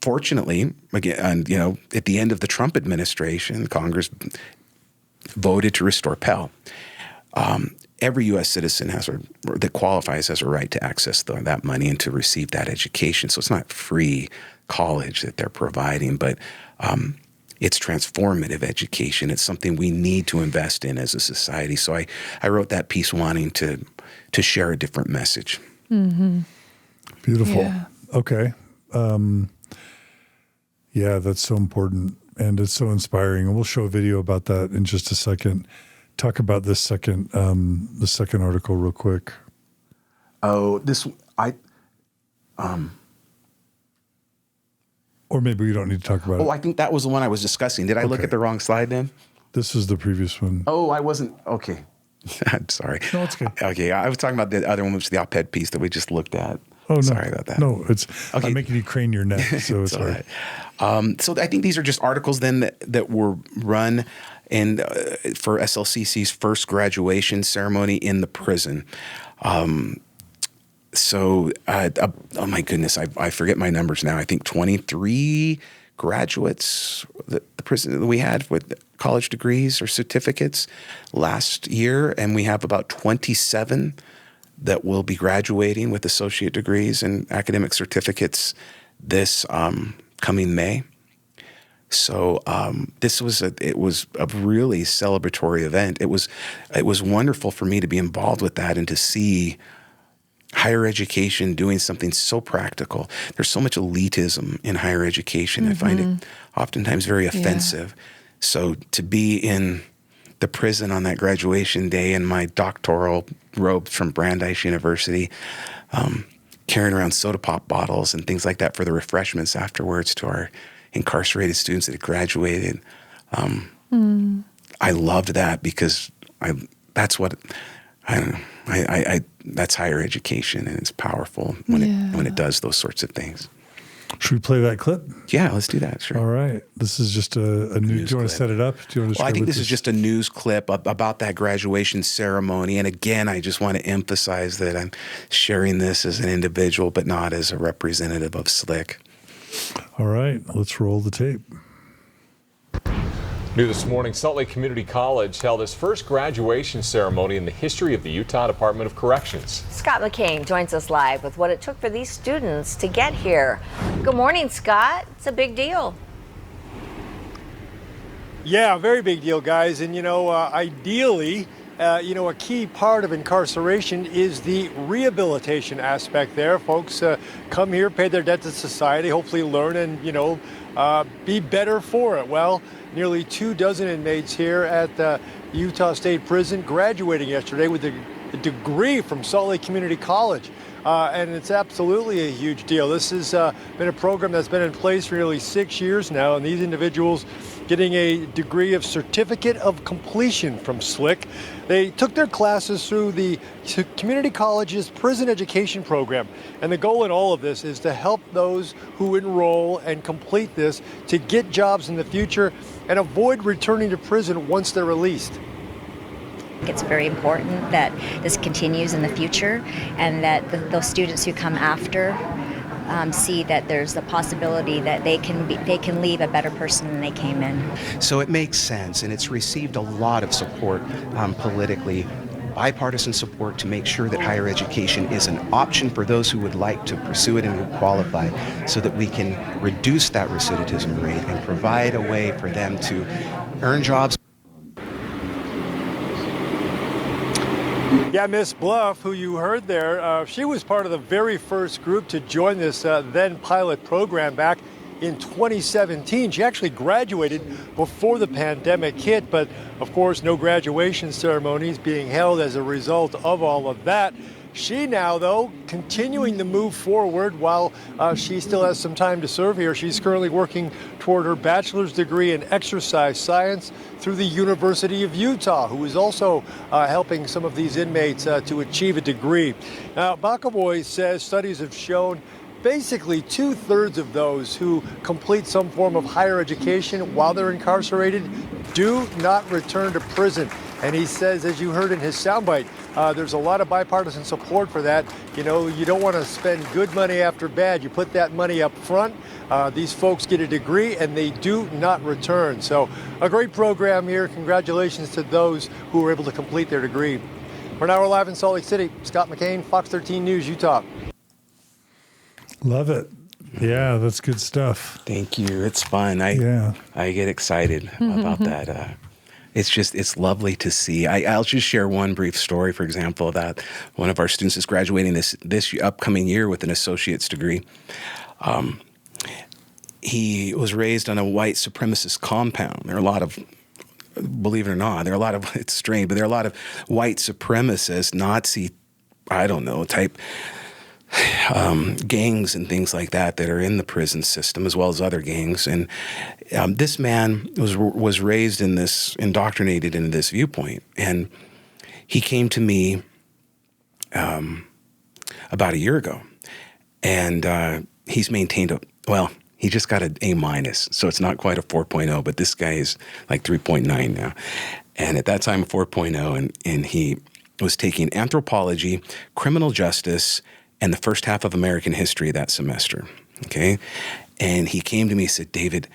fortunately, again, at the end of the Trump administration, Congress voted to restore Pell. Every U.S. citizen that qualifies has a right to access that money and to receive that education. So it's not free college that they're providing, but it's transformative education. It's something we need to invest in as a society. So I wrote that piece wanting to share a different message. Mm-hmm. Beautiful. Yeah. Okay. Yeah, that's so important and it's so inspiring. And we'll show a video about that in just a second. Talk about this second, the second article real quick. Oh, or maybe we don't need to talk about it. Oh, I think that was the one I was discussing. Did I look at the wrong slide then? This is the previous one. Oh, I wasn't. Okay. I'm sorry. No, it's good. Okay, I was talking about the other one, which is the op-ed piece that we just looked at. Oh, no. Sorry about that. No, it's Okay. I'm making you crane your neck, so it's all right. So I think these are just articles then that were run and for SLCC's first graduation ceremony in the prison. Oh my goodness, I forget my numbers now. I think 23 graduates that the prison that we had with college degrees or certificates last year, and we have about 27 that will be graduating with associate degrees and academic certificates this coming May. So it was a really celebratory event. It was wonderful for me to be involved with that and to see higher education doing something so practical. There's so much elitism in higher education. I find it oftentimes very offensive. So to be in the prison on that graduation day in my doctoral robes from Brandeis University, carrying around soda pop bottles and things like that for the refreshments afterwards to our incarcerated students that had graduated. I loved that because that's higher education, and it's powerful when it does those sorts of things. Should we play that clip? Yeah, let's do that. Sure. All right. This is just a news. Do you want to set it up? Do you want to? Well, I think this is just a news clip about that graduation ceremony. And again, I just want to emphasize that I'm sharing this as an individual, but not as a representative of SLIC. All right. Let's roll the tape. New this morning, Salt Lake Community College held its first graduation ceremony in the history of the Utah Department of Corrections. Scott McCain joins us live with what it took for these students to get here. Good morning, Scott. It's a big deal. Yeah, very big deal, guys. And, ideally, a key part of incarceration is the rehabilitation aspect there. Folks come here, pay their debt to society, hopefully learn and, be better for it. Well, nearly 24 inmates here at the Utah State Prison graduating yesterday with a degree from Salt Lake Community College. And it's absolutely a huge deal. This has been a program that's been in place for nearly 6 years now, and these individuals getting a degree of certificate of completion from SLIC. They took their classes through the community college's prison education program. And the goal in all of this is to help those who enroll and complete this to get jobs in the future and avoid returning to prison once they're released. It's very important that this continues in the future and that those students who come after see that there's a possibility that they can leave a better person than they came in. So it makes sense, and it's received a lot of support politically, bipartisan support to make sure that higher education is an option for those who would like to pursue it and who qualify, so that we can reduce that recidivism rate and provide a way for them to earn jobs. Yeah, Miss Bluff, who you heard there, she was part of the very first group to join this then pilot program back in 2017. She actually graduated before the pandemic hit, but of course no graduation ceremonies being held as a result of all of that. She now, though, continuing to move forward while she still has some time to serve here. She's currently working toward her bachelor's degree in exercise science through the University of Utah, who is also helping some of these inmates to achieve a degree. Now, Bokovoy says studies have shown basically 2/3 of those who complete some form of higher education while they're incarcerated do not return to prison. And he says, as you heard in his soundbite, there's a lot of bipartisan support for that. You don't want to spend good money after bad. You put that money up front. These folks get a degree and they do not return. So a great program here. Congratulations to those who were able to complete their degree. For now, we're live in Salt Lake City. Scott McCain, Fox 13 News, Utah. Love it. Yeah, that's good stuff. Thank you. It's fun. I get excited about that. It's lovely to see. I'll just share one brief story, for example, that one of our students is graduating this upcoming year with an associate's degree. he was raised on a white supremacist compound. There are a lot of, believe it or not, it's strange, but there are a lot of white supremacist, Nazi, I don't know, type gangs and things like that are in the prison system, as well as other gangs. And this man was raised in this, indoctrinated into this viewpoint. And he came to me about a year ago, and he's maintained he just got an A-, so it's not quite a 4.0, but this guy is like 3.9 now. And at that time, a 4.0, and he was taking anthropology, criminal justice, and the first half of American history that semester, okay? And he came to me and said, David,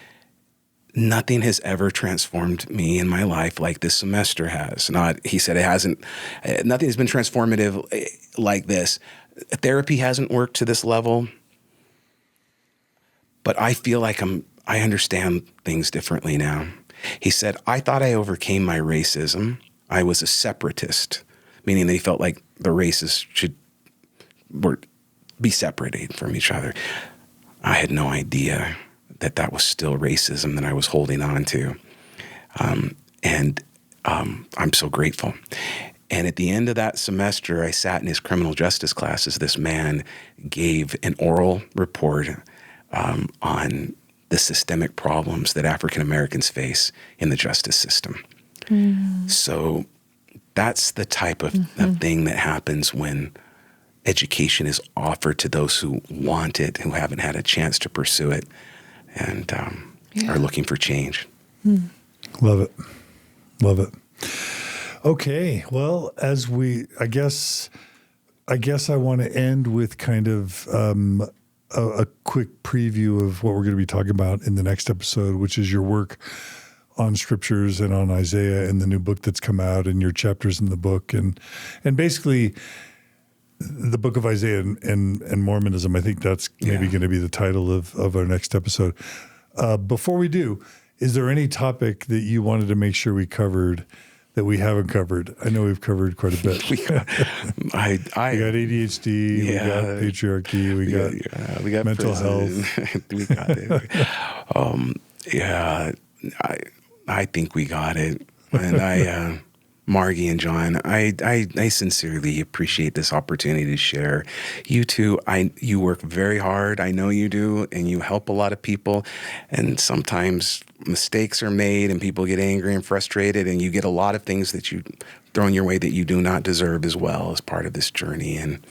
nothing has ever transformed me in my life like this semester has. He said it hasn't, nothing has been transformative like this. Therapy hasn't worked to this level, but I feel like I understand things differently now. He said, I thought I overcame my racism. I was a separatist, meaning they felt like the races should be separated from each other. I had no idea that was still racism that I was holding on to. And I'm so grateful. And at the end of that semester, I sat in his criminal justice classes. This man gave an oral report on the systemic problems that African Americans face in the justice system. So that's the type of thing that happens when education is offered to those who want it, who haven't had a chance to pursue it, and are looking for change. Love it. Love it. Okay. Well, I guess I want to end with kind of a quick preview of what we're going to be talking about in the next episode, which is your work on scriptures and on Isaiah and the new book that's come out and your chapters in the book and basically the book of Isaiah and Mormonism. I think that's maybe going to be the title of our next episode. Before we do, is there any topic that you wanted to make sure we covered that we haven't covered? I know we've covered quite a bit. We got ADHD, we got patriarchy, we got mental prison. health. We got it. I think we got it. And Margie and John, I sincerely appreciate this opportunity to share. You two, you work very hard. I know you do, and you help a lot of people. And sometimes mistakes are made, and people get angry and frustrated, and you get a lot of things that you thrown your way that you do not deserve as well as part of this journey. And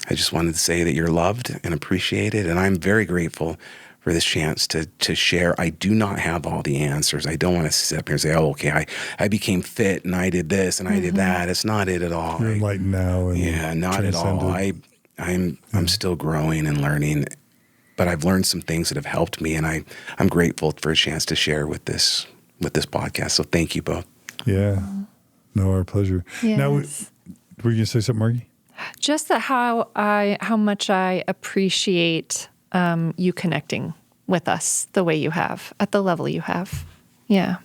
I just wanted to say that you're loved and appreciated, and I'm very grateful for this chance to share. I do not have all the answers. I don't want to sit up here and say, oh, okay, I became fit and I did this and I did that. It's not it at all. You're enlightened now. And not at all. I'm still growing and learning, but I've learned some things that have helped me, and I'm grateful for a chance to share with this podcast. So thank you both. Yeah. No, our pleasure. Yes. Now, were you going to say something, Margie? Just that how much I appreciate you connecting with us the way you have, at the level you have. Yeah.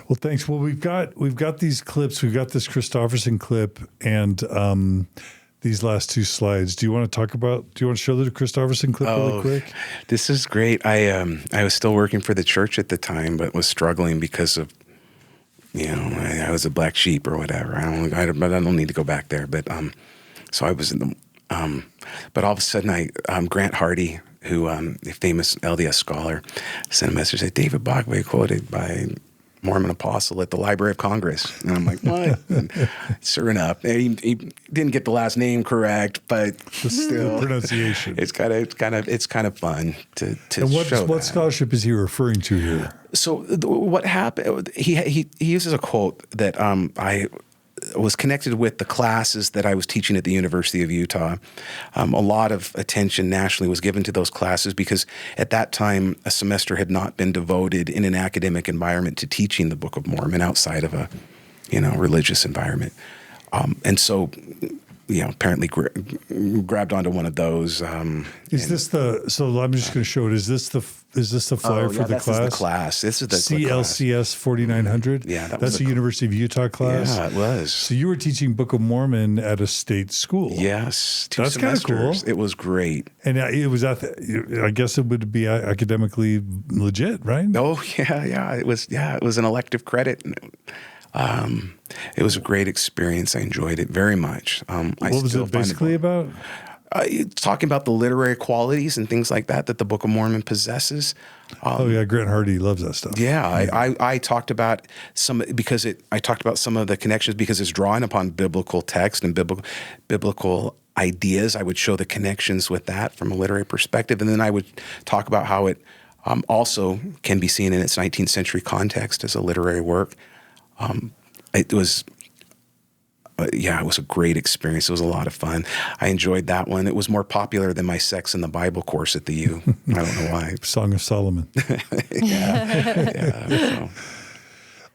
Well, thanks. Well, we've got these clips. We've got this Christofferson clip and these last two slides. Do you want to show the Christofferson clip really quick? This is great. I was still working for the church at the time, but was struggling because of, I was a black sheep or whatever. I don't need to go back there. But so I was in the, but all of a sudden Grant Hardy, who a famous LDS scholar, sent a message that David Bokovoy quoted by Mormon apostle at the Library of Congress. And I'm like, what? And sure enough, he didn't get the last name correct, but still, the pronunciation. It's kind of fun to and show what that. scholarship is he referring to here? So what happened? He uses a quote that I was connected with the classes that I was teaching at the University of Utah. A lot of attention nationally was given to those classes because at that time, a semester had not been devoted in an academic environment to teaching the Book of Mormon outside of a, religious environment. And so apparently grabbed onto one of those. Is this the? So I'm just going to show it. Is this the flyer for the this class? Is the class. This is the CLCS 4900. Yeah, that's a University of Utah class. Yeah, it was. So you were teaching Book of Mormon at a state school. Yes, 2 that's kind of cool. It was great, and it was. I guess it would be academically legit, right? Oh yeah. It was. Yeah, it was an elective credit. It was a great experience. I enjoyed it very much. What was it basically about? Talking about the literary qualities and things like that the Book of Mormon possesses. Grant Hardy loves that stuff. Yeah, I talked about I talked about some of the connections because it's drawing upon biblical text and biblical ideas. I would show the connections with that from a literary perspective, and then I would talk about how it also can be seen in its 19th century context as a literary work. It was a great experience. It was a lot of fun. I enjoyed that one. It was more popular than my Sex in the Bible course at the U. I don't know why. Song of Solomon. So.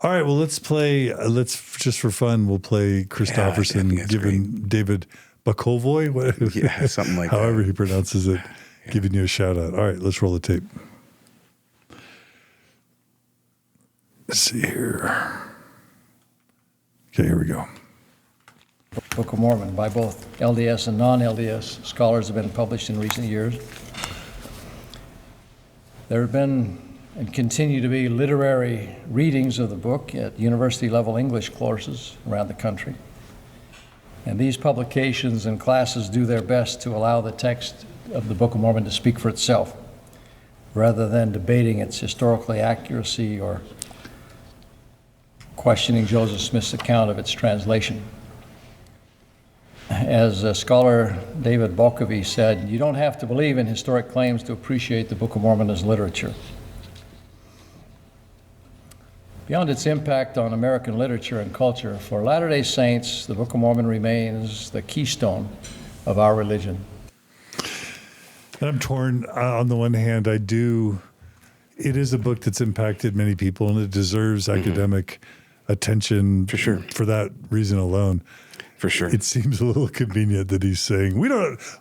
All right, well, let's just for fun, we'll play Christofferson giving David Bokovoy, something like however that. he pronounces it, giving you a shout out. All right, let's roll the tape. Let's see here. Okay, here we go. Book of Mormon by both LDS and non-LDS scholars have been published in recent years. There have been and continue to be literary readings of the book at university-level English courses around the country. And these publications and classes do their best to allow the text of the Book of Mormon to speak for itself, rather than debating its historical accuracy or questioning Joseph Smith's account of its translation. As scholar David Bokovoy said, you don't have to believe in historic claims to appreciate the Book of Mormon as literature. Beyond its impact on American literature and culture, for Latter-day Saints, the Book of Mormon remains the keystone of our religion. And I'm torn. On the one hand, it is a book that's impacted many people, and it deserves academic attention for sure. For that reason alone. For sure. It seems a little convenient that he's saying,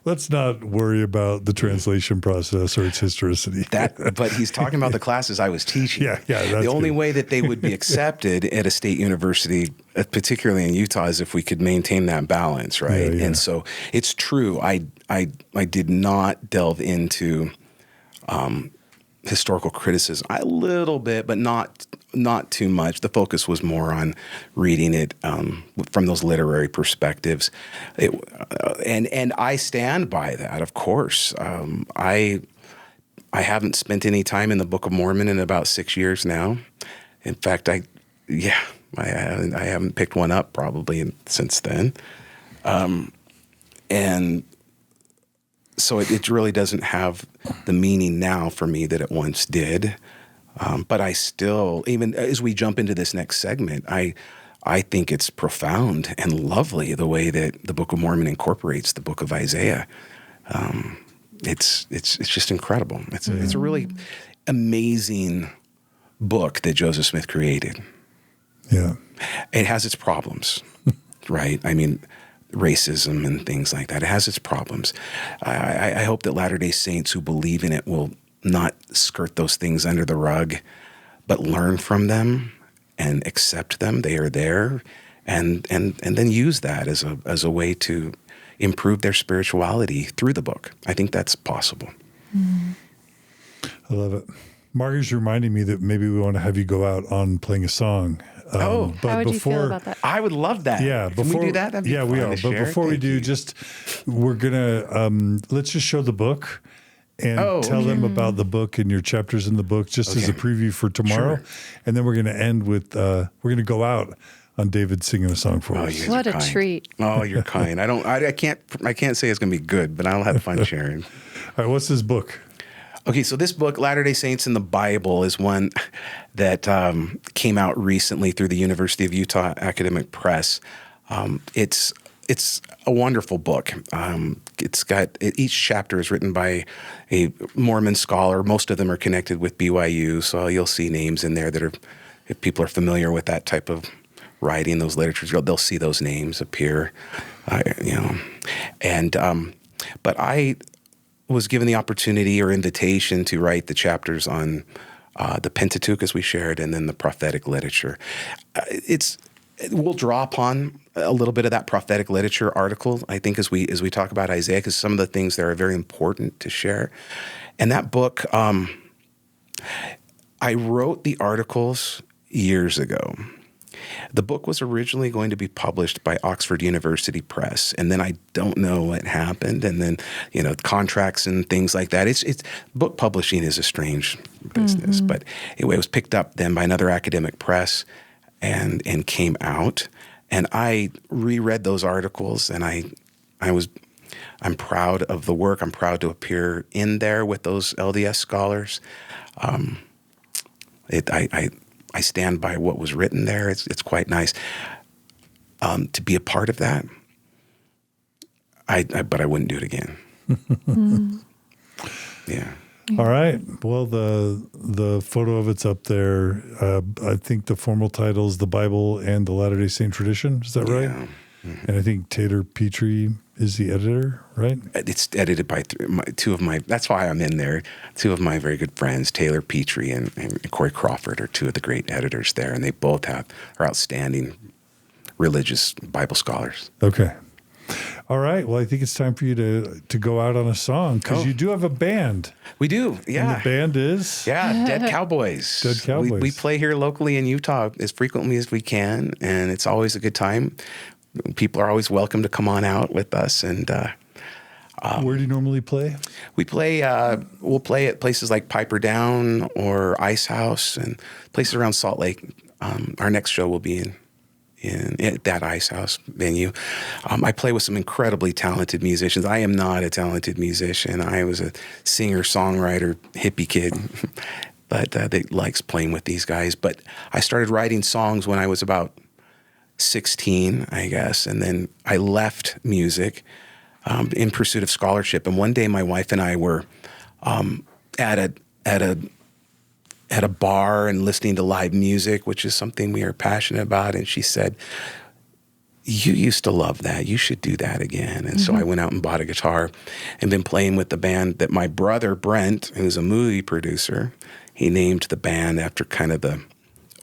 let's not worry about the translation process or its historicity. But he's talking about the classes I was teaching. Yeah. The only way that they would be accepted at a state university, particularly in Utah, is if we could maintain that balance, right? Yeah. And so it's true. I did not delve into historical criticism. A little bit, but not too much. The focus was more on reading it from those literary perspectives. And I stand by that, of course. I haven't spent any time in the Book of Mormon in about 6 years now. In fact, I haven't picked one up probably since then. And so it really doesn't have the meaning now for me that it once did. But I still, even as we jump into this next segment, I think it's profound and lovely the way that the Book of Mormon incorporates the Book of Isaiah. It's just incredible. It's a really amazing book that Joseph Smith created. Yeah, it has its problems, right? I mean, racism and things like that. It has its problems. I hope that Latter-day Saints who believe in it will not skirt those things under the rug, but learn from them and accept them. They are there, and then use that as a way to improve their spirituality through the book. I think that's possible. I love it. Margaret's reminding me that maybe we want to have you go out on playing a song. But how would you feel about that? I would love that. Yeah, Can we do that? That'd be fun we to are. But share. before we Thank do, you. we're gonna let's just show the book and tell them about the book and your chapters in the book, just as a preview for tomorrow. Sure. And then we're gonna end with we're gonna go out on David singing a song for us. What a treat! Oh, you're kind. I can't say it's gonna be good, but I'll have fun sharing. All right, what's this book? Okay, so this book, Latter-day Saints in the Bible, is one that came out recently through the University of Utah Academic Press. It's a wonderful book. It's got each chapter is written by a Mormon scholar. Most of them are connected with BYU, so you'll see names in there that are, if people are familiar with that type of writing those literatures, they'll see those names appear, but I was given the opportunity or invitation to write the chapters on the Pentateuch, as we shared, and then the prophetic literature. We'll draw upon a little bit of that prophetic literature article, I think, as we talk about Isaiah, because some of the things there are very important to share. And that book, I wrote the articles years ago. The book was originally going to be published by Oxford University Press, and then I don't know what happened, and then contracts and things like that. It's book publishing is a strange business, but anyway, it was picked up then by another academic press, and came out, and I reread those articles, and I'm proud of the work. I'm proud to appear in there with those LDS scholars. I stand by what was written there. It's quite nice to be a part of that. But I wouldn't do it again. Yeah. All right. Well, the photo of it's up there. I think the formal title is The Bible and the Latter-day Saint Tradition. Is that right? Yeah. Mm-hmm. And I think Taylor Petrie is the editor, right? It's edited by two of my, that's why I'm in there, two of my very good friends, Taylor Petrie and Corey Crawford are two of the great editors there, and they both are outstanding religious Bible scholars. Okay. All right. Well, I think it's time for you to go out on a song, because you do have a band. We do, yeah. And the band is? Yeah, Dead Cowboys. Dead Cowboys. We play here locally in Utah as frequently as we can, and it's always a good time. People are always welcome to come on out with us. And where do you normally play? We play. We'll play at places like Piper Down or Ice House and places around Salt Lake. Our next show will be at that Ice House venue. I play with some incredibly talented musicians. I am not a talented musician. I was a singer, songwriter, hippie kid, but that likes playing with these guys. But I started writing songs when I was about 16, I guess, and then I left music in pursuit of scholarship. And one day, my wife and I were at a bar and listening to live music, which is something we are passionate about. And she said, "You used to love that. You should do that again." And so I went out and bought a guitar and been playing with the band that my brother Brent, who's a movie producer, he named the band after kind of the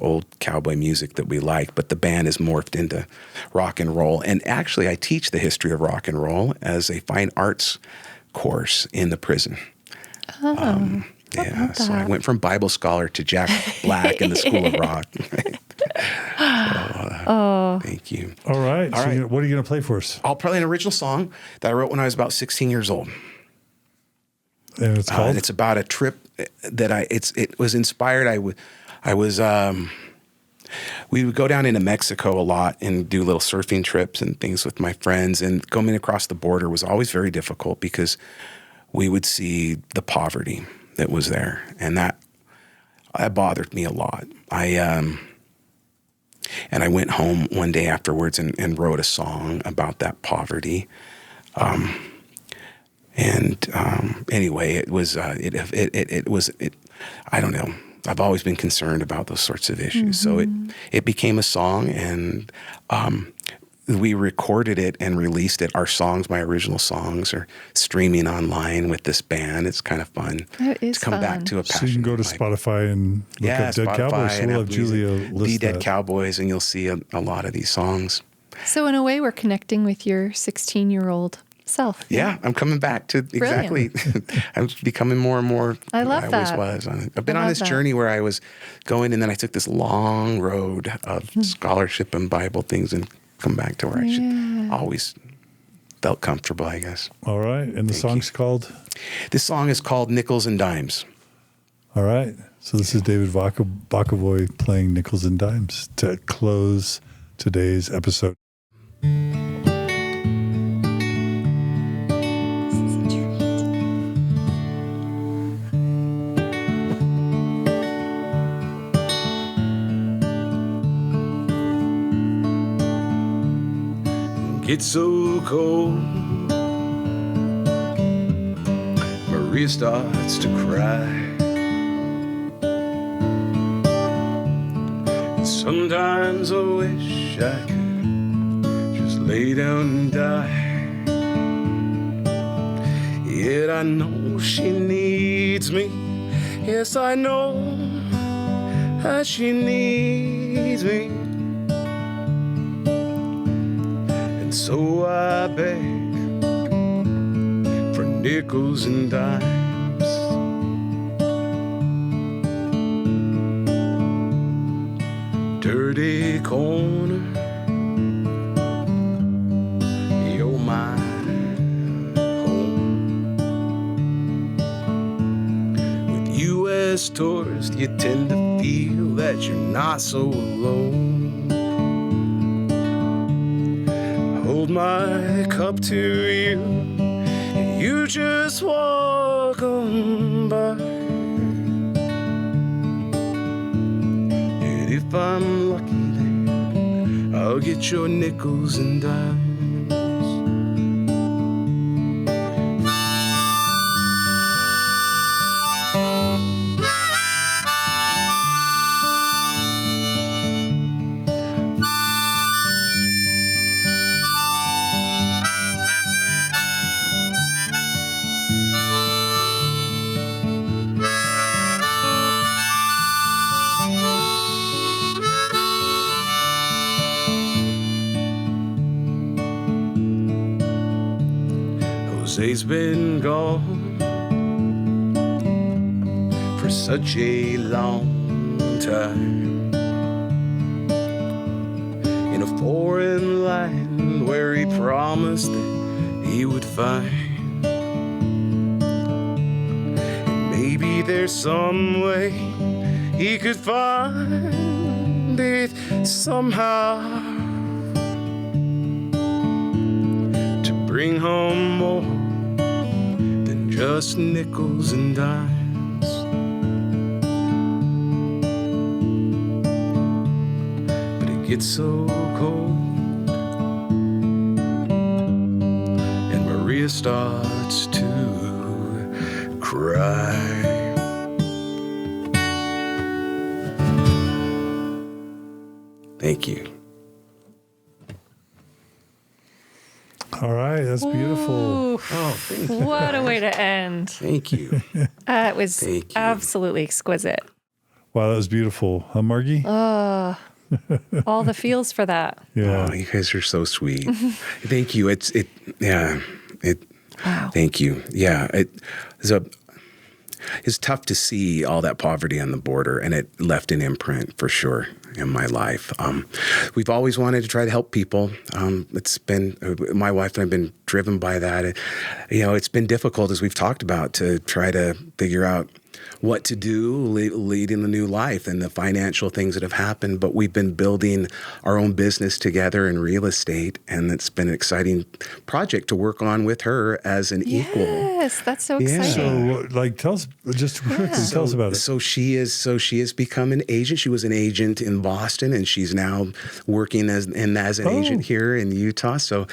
old cowboy music that we like, but the band is morphed into rock and roll. And actually, I teach the history of rock and roll as a fine arts course in the prison. Yeah, so I went from Bible scholar to Jack Black in the School of Rock. Thank you. All right. All right. What are you going to play for us? I'll play an original song that I wrote when I was about 16 years old. And it's called? It's about a trip that it was inspired. We would go down into Mexico a lot and do little surfing trips and things with my friends. And going across the border was always very difficult because we would see the poverty that was there, and that bothered me a lot. And I went home one day afterwards and wrote a song about that poverty. Anyway, it was I don't know. I've always been concerned about those sorts of issues. So it became a song, and we recorded it and released it. Our songs, my original songs, are streaming online with this band. It's kind of fun to come back to a passion. So you can go to Spotify and look up Dead Cowboys. So we'll have Julia list Dead Cowboys, and you'll see a lot of these songs. So in a way, we're connecting with your 16-year-old self. Yeah, I'm coming back to exactly. I'm becoming more and more. I love who that. I always was. I've been on this journey where I was going, and then I took this long road of scholarship and Bible things, and come back to where I should always felt comfortable, I guess. All right, and the song's called? This song is called Nickels and Dimes. All right, so this is David Bokovoy playing Nickels and Dimes to close today's episode. It's so cold. Maria starts to cry. Sometimes I wish I could just lay down and die. Yet I know she needs me. Yes, I know that she needs me. And so I beg for nickels and dimes. Dirty corner, you're my home. With you as tourist, you tend to feel that you're not so alone. Hold my cup to you, and you just walk on by. If I'm lucky, then I'll get your nickels and dimes. Jose's been gone for such a long time, in a foreign land where he promised that he would find. And maybe there's some way he could find it somehow to bring home more than just nickels and dimes. But it gets so cold, and Maria starts to cry. Thank you. All right, that's beautiful. Ooh, thank you. what a way to end. Thank you. It was Thank you. absolutely exquisite. Wow, that was beautiful. Huh, Margie? All the feels for that. Yeah. Oh, you guys are so sweet. Thank you. Wow. Thank you. Yeah. It's tough to see all that poverty on the border, and it left an imprint for sure in my life. We've always wanted to try to help people. It's been, my wife and I have been driven by that. It's been difficult, as we've talked about, to try to figure out what to do leading the new life and the financial things that have happened. But we've been building our own business together in real estate, and it's been an exciting project to work on with her as an equal. Yes, that's so Yeah. exciting. So, tell us just quickly. Tell us about it. So she has become an agent. She was an agent in Boston, and she's now working as an agent here in Utah. So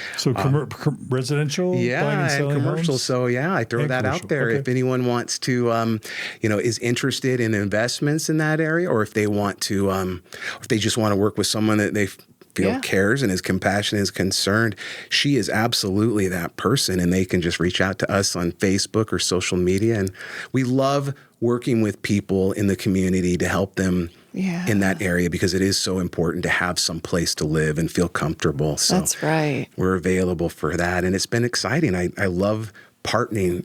residential, buying and selling commercial. homes? So I throw And that commercial. out there. Okay. If anyone wants to, is interested in investments in that area, or if they want to, if they just want to work with someone that they feel cares and is compassionate, is concerned, she is absolutely that person, and they can just reach out to us on Facebook or social media. And we love working with people in the community to help them in that area, because it is so important to have some place to live and feel comfortable. So That's right. we're available for that, and it's been exciting. I love partnering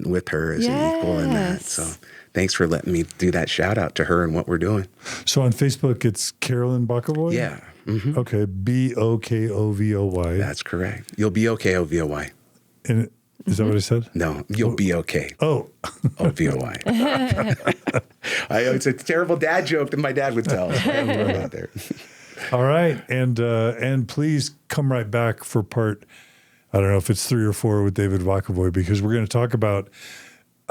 with her as an equal in that. So thanks for letting me do that shout out to her and what we're doing. So on Facebook, it's Carolyn Bokovoy? Yeah. Mm-hmm. Okay. Bokovoy. That's correct. You'll be okay, O-V-O-Y. And is that what I said? No, you'll be okay. Oh. O-V-O-Y. It's a terrible dad joke that my dad would tell. I don't know about there. All right. And please come right back for part, I don't know if it's 3 or 4 with David Bokovoy, because we're going to talk about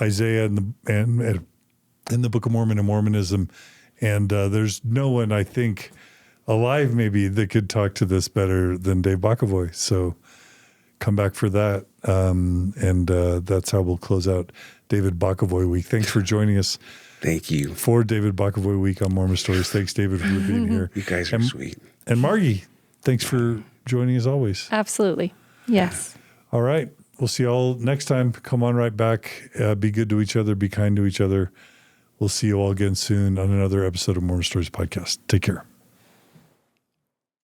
Isaiah and the Book of Mormon and Mormonism. And there's no one, I think, alive maybe that could talk to this better than Dave Bokovoy. So come back for that. And that's how we'll close out David Bokovoy Week. Thanks for joining us. Thank you. For David Bokovoy Week on Mormon Stories. Thanks, David, for being here. You guys are sweet. And Margie, thanks for joining as always. Absolutely. Yes. All right. We'll see you all next time. Come on right back. Be good to each other. Be kind to each other. We'll see you all again soon on another episode of Mormon Stories Podcast. Take care.